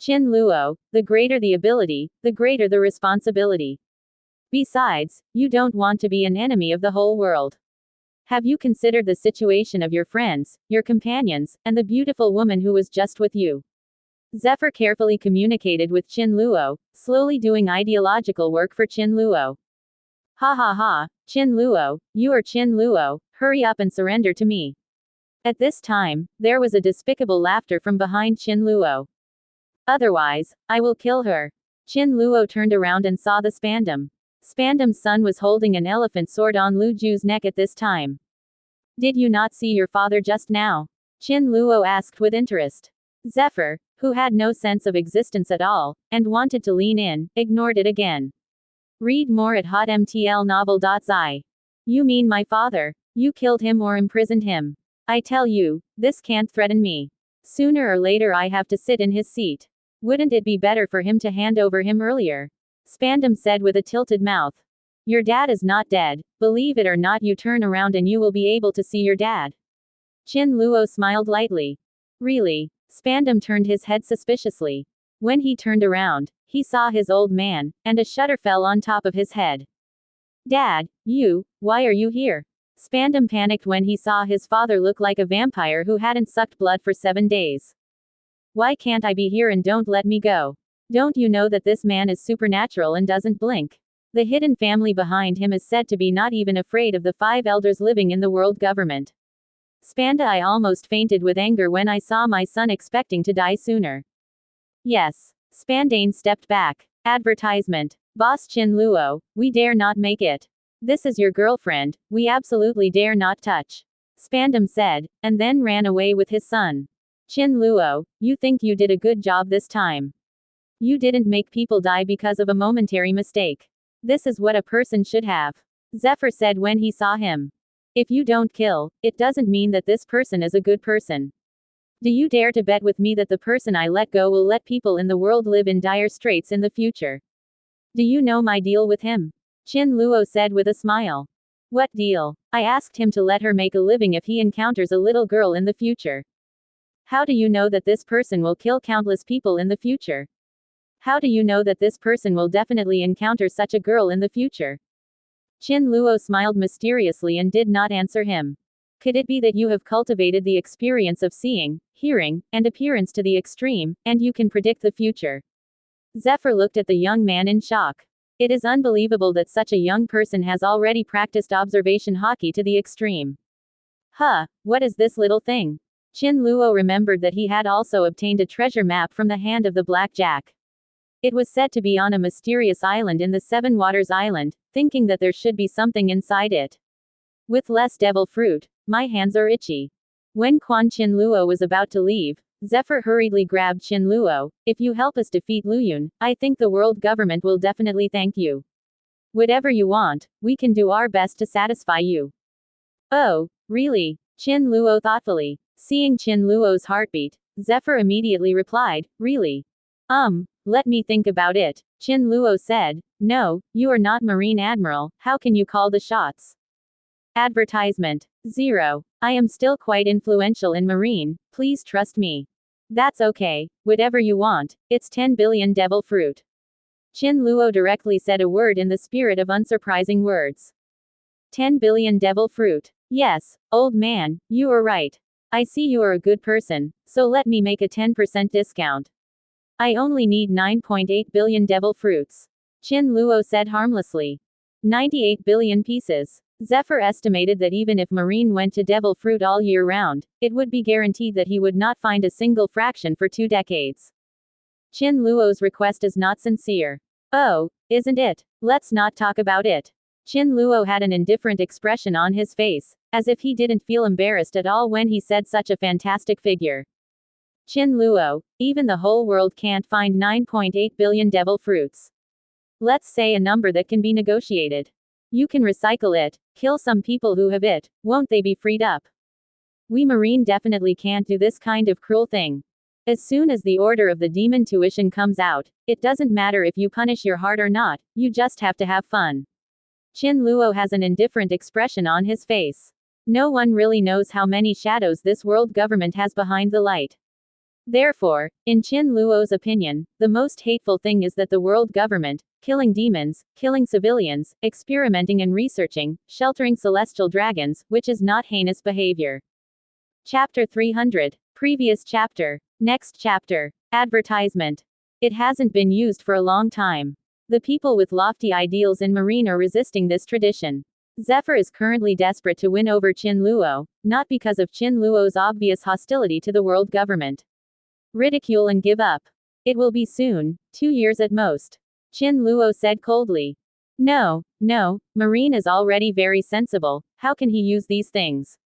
Qin Luo, the greater the ability, the greater the responsibility. Besides, you don't want to be an enemy of the whole world. Have you considered the situation of your friends, your companions, and the beautiful woman who was just with you? Zephyr carefully communicated with Qin Luo, slowly doing ideological work for Qin Luo. Ha ha ha, Qin Luo, you are Qin Luo, hurry up and surrender to me. At this time, there was a despicable laughter from behind Qin Luo. Otherwise, I will kill her. Qin Luo turned around and saw the Spandam. Spandam's son was holding an elephant sword on Lu Ju's neck at this time. Did you not see your father just now? Qin Luo asked with interest. Zephyr, who had no sense of existence at all, and wanted to lean in, ignored it again. Read more at hotmtlnovel.zi. You mean my father? You killed him or imprisoned him? I tell you, this can't threaten me. Sooner or later I have to sit in his seat. Wouldn't it be better for him to hand over him earlier? Spandam said with a tilted mouth. Your dad is not dead, believe it or not, you turn around and you will be able to see your dad. Qin Luo smiled lightly. Really? Spandam turned his head suspiciously. When he turned around, he saw his old man, and a shudder fell on top of his head. Dad, why are you here? Spandam panicked when he saw his father look like a vampire who hadn't sucked blood for 7 days. Why can't I be here and don't let me go? Don't you know that this man is supernatural and doesn't blink? The hidden family behind him is said to be not even afraid of the 5 elders living in the world government. Spanda, I almost fainted with anger when I saw my son expecting to die sooner. Yes. Spandane stepped back. Advertisement. Boss Qin Luo, we dare not make it. This is your girlfriend, we absolutely dare not touch. Spandam said, and then ran away with his son. Qin Luo, you think you did a good job this time. You didn't make people die because of a momentary mistake. This is what a person should have. Zephyr said when he saw him. If you don't kill, it doesn't mean that this person is a good person. Do you dare to bet with me that the person I let go will let people in the world live in dire straits in the future? Do you know my deal with him? Qin Luo said with a smile. What deal? I asked him to let her make a living if he encounters a little girl in the future. How do you know that this person will kill countless people in the future? How do you know that this person will definitely encounter such a girl in the future? Qin Luo smiled mysteriously and did not answer him. Could it be that you have cultivated the experience of seeing, hearing, and appearance to the extreme, and you can predict the future? Zephyr looked at the young man in shock. It is unbelievable that such a young person has already practiced observation hockey to the extreme. Huh, what is this little thing? Qin Luo remembered that he had also obtained a treasure map from the hand of the Black Jack. It was said to be on a mysterious island in the Seven Waters Island, thinking that there should be something inside it. With less devil fruit, my hands are itchy. When Quan Qin Luo was about to leave, Zephyr hurriedly grabbed Qin Luo. If you help us defeat Luyun, I think the world government will definitely thank you. Whatever you want, we can do our best to satisfy you. Oh, really? Qin Luo thoughtfully. Seeing Qin Luo's heartbeat, Zephyr immediately replied, really? Let me think about it. Qin Luo said, no, you are not Marine Admiral, how can you call the shots? Advertisement. 0. I am still quite influential in Marine, please trust me. That's okay, whatever you want, it's 10 billion devil fruit. Qin Luo directly said a word in the spirit of unsurprising words. 10 billion devil fruit. Yes, old man, you are right. I see you are a good person, so let me make a 10% discount. I only need 9.8 billion devil fruits. Qin Luo said harmlessly. 98 billion pieces. Zephyr estimated that even if Marine went to devil fruit all year round, it would be guaranteed that he would not find a single fraction for 2 decades. Qin Luo's request is not sincere. Oh, isn't it? Let's not talk about it. Qin Luo had an indifferent expression on his face, as if he didn't feel embarrassed at all when he said such a fantastic figure. Qin Luo, even the whole world can't find 9.8 billion devil fruits. Let's say a number that can be negotiated. You can recycle it, kill some people who have it, won't they be freed up? We Marine definitely can't do this kind of cruel thing. As soon as the order of the demon tuition comes out, it doesn't matter if you punish your heart or not, you just have to have fun. Qin Luo has an indifferent expression on his face. No one really knows how many shadows this world government has behind the light. Therefore, in Qin Luo's opinion, the most hateful thing is that the world government, killing demons, killing civilians, experimenting and researching, sheltering celestial dragons, which is not heinous behavior. Chapter 300. Previous chapter. Next chapter. Advertisement. It hasn't been used for a long time. The people with lofty ideals in Marine are resisting this tradition. Zephyr is currently desperate to win over Qin Luo, not because of Qin Luo's obvious hostility to the world government. Ridicule and give up. It will be soon, 2 years at most. Qin Luo said coldly. No, Marine is already very sensible, how can he use these things?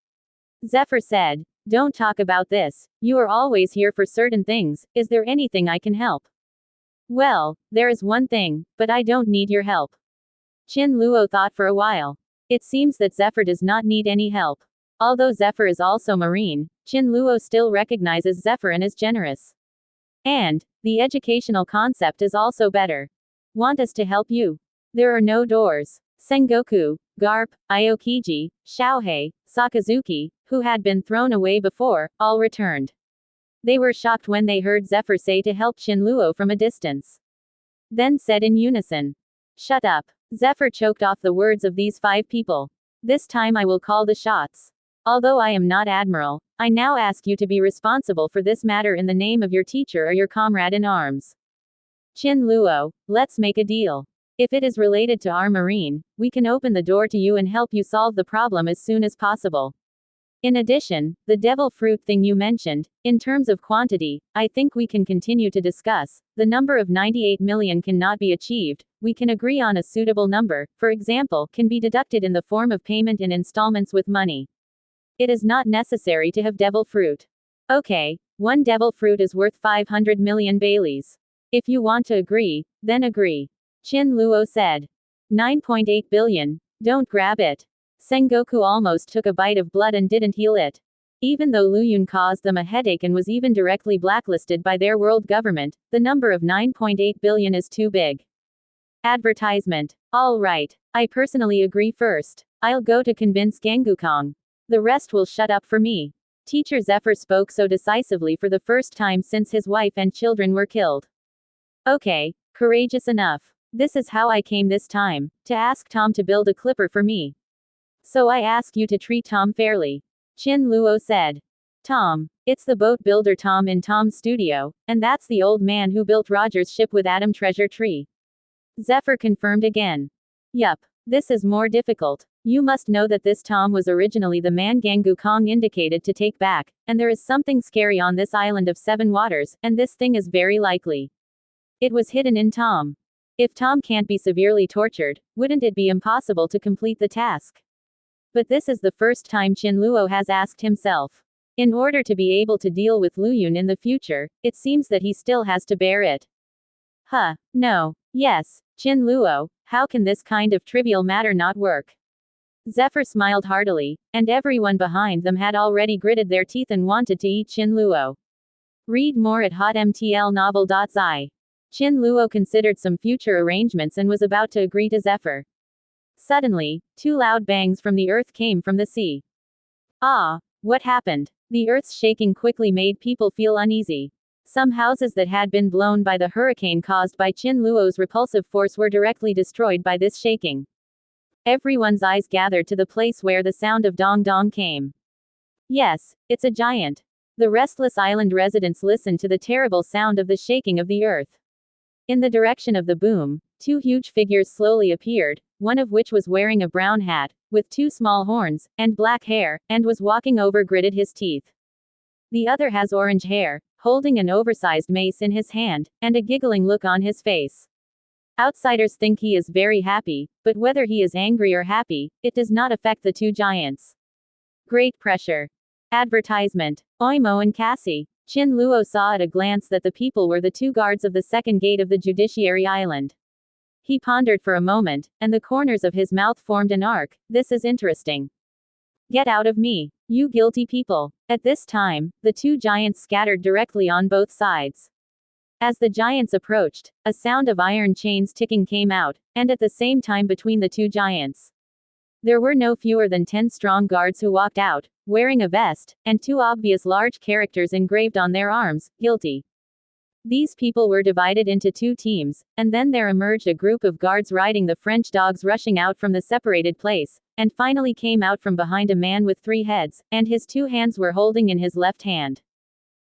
Zephyr said, don't talk about this, you are always here for certain things, is there anything I can help? Well, there is one thing, but I don't need your help. Qin Luo thought for a while. It seems that Zephyr does not need any help. Although Zephyr is also Marine, Qin Luo still recognizes Zephyr and is generous. And, the educational concept is also better. Want us to help you? There are no doors. Sengoku, Garp, Aokiji, Xiaohei, Sakazuki, who had been thrown away before, all returned. They were shocked when they heard Zephyr say to help Qin Luo from a distance. Then said in unison. Shut up. Zephyr choked off the words of these 5 people. This time I will call the shots. Although I am not admiral, I now ask you to be responsible for this matter in the name of your teacher or your comrade in arms. Qin Luo, let's make a deal. If it is related to our Marine, we can open the door to you and help you solve the problem as soon as possible. In addition, the devil fruit thing you mentioned, in terms of quantity, I think we can continue to discuss. The number of 98 million cannot be achieved, we can agree on a suitable number, for example, can be deducted in the form of payment in installments with money. It is not necessary to have devil fruit. Okay, 1 devil fruit is worth 500 million Baileys. If you want to agree, then agree. Qin Luo said. 9.8 billion, don't grab it. Sengoku almost took a bite of blood and didn't heal it. Even though Luyun caused them a headache and was even directly blacklisted by their world government, the number of 9.8 billion is too big. Advertisement. All right, I personally agree first. I'll go to convince Gangukong. The rest will shut up for me. Teacher Zephyr spoke so decisively for the first time since his wife and children were killed. Okay, courageous enough. This is how I came this time, to ask Tom to build a clipper for me. So I ask you to treat Tom fairly. Qin Luo said. Tom. It's the boat builder Tom in Tom's studio, and that's the old man who built Roger's ship with Adam Treasure Tree. Zephyr confirmed again. Yup. This is more difficult. You must know that this Tom was originally the man Gangukong indicated to take back, and there is something scary on this island of 7 waters, and this thing is very likely. It was hidden in Tom. If Tom can't be severely tortured, wouldn't it be impossible to complete the task? But this is the first time Qin Luo has asked himself. In order to be able to deal with Luyun in the future, it seems that he still has to bear it. No. Yes, Qin Luo, how can this kind of trivial matter not work? Zephyr smiled heartily, and everyone behind them had already gritted their teeth and wanted to eat Qin Luo. Read more at hotmtlnovel.zi. Qin Luo considered some future arrangements and was about to agree to Zephyr. Suddenly, 2 loud bangs from the earth came from the sea. Ah! What happened? The earth's shaking quickly made people feel uneasy. Some houses that had been blown by the hurricane caused by Qin Luo's repulsive force were directly destroyed by this shaking. Everyone's eyes gathered to the place where the sound of dong dong came. Yes, it's a giant. The restless island residents listened to the terrible sound of the shaking of the earth. In the direction of the boom, two huge figures slowly appeared, one of which was wearing a brown hat, with two small horns, and black hair, and was walking over gritted his teeth. The other has orange hair, holding an oversized mace in his hand, and a giggling look on his face. Outsiders think he is very happy, but whether he is angry or happy, it does not affect the two giants. Great pressure. Advertisement. Oimo and Cassie. Qin Luo saw at a glance that the people were the two guards of the second gate of the Judiciary Island. He pondered for a moment, and the corners of his mouth formed an arc. This is interesting. Get out of me, you guilty people. At this time, the two giants scattered directly on both sides. As the giants approached, a sound of iron chains ticking came out, and at the same time between the two giants. There were no fewer than 10 strong guards who walked out, wearing a vest, and two obvious large characters engraved on their arms, guilty. These people were divided into two teams, and then there emerged a group of guards riding the French dogs rushing out from the separated place, and finally came out from behind a man with 3 heads, and his 2 hands were holding in his left hand.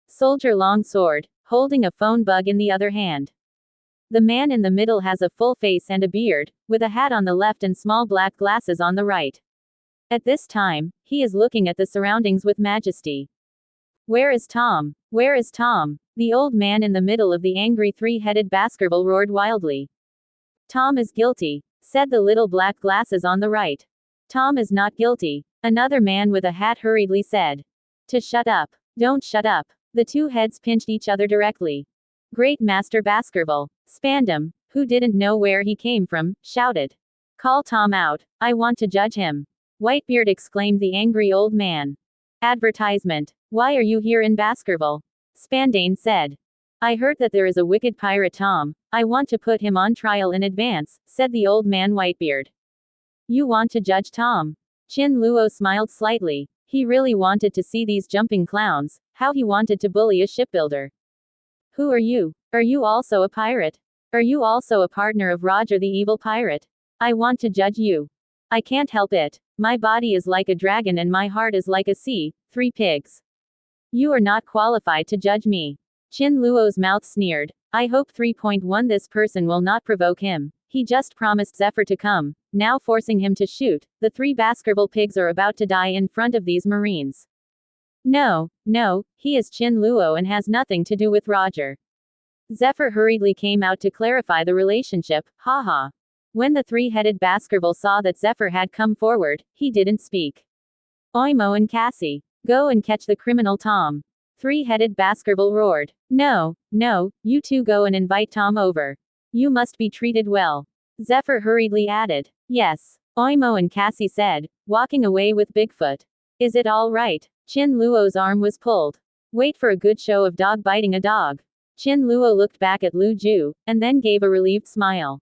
Soldier long sword, holding a phone bug in the other hand. The man in the middle has a full face and a beard, with a hat on the left and small black glasses on the right. At this time, he is looking at the surroundings with majesty. Where is Tom? Where is Tom? The old man in the middle of the angry 3-headed Baskerville roared wildly. Tom is guilty, said the little black glasses on the right. Tom is not guilty, another man with a hat hurriedly said. To shut up. Don't shut up. The 2 heads pinched each other directly. Great Master Baskerville, Spandam, who didn't know where he came from, shouted. Call Tom out, I want to judge him. Whitebeard exclaimed the angry old man. Advertisement. Why are you here in Baskerville? Spandane said. I heard that there is a wicked pirate Tom. I want to put him on trial in advance, said the old man Whitebeard. You want to judge Tom? Qin Luo smiled slightly. He really wanted to see these jumping clowns, how he wanted to bully a shipbuilder. Who are you? Are you also a pirate? Are you also a partner of Roger the evil pirate? I want to judge you. I can't help it. My body is like a dragon and my heart is like a sea, 3 pigs. You are not qualified to judge me. Qin Luo's mouth sneered. I hope 3.1 this person will not provoke him. He just promised Zephyr to come, now forcing him to shoot. The 3 Baskerville pigs are about to die in front of these Marines. No, he is Qin Luo and has nothing to do with Roger. Zephyr hurriedly came out to clarify the relationship, haha. When the 3-headed Baskerville saw that Zephyr had come forward, he didn't speak. Oimo and Cassie, go and catch the criminal Tom. 3-headed Baskerville roared. No, you 2 go and invite Tom over. You must be treated well. Zephyr hurriedly added. Yes, Oimo and Cassie said, walking away with Bigfoot. Is it all right? Qin Luo's arm was pulled. Wait for a good show of dog biting a dog. Qin Luo looked back at Lu Ju, and then gave a relieved smile.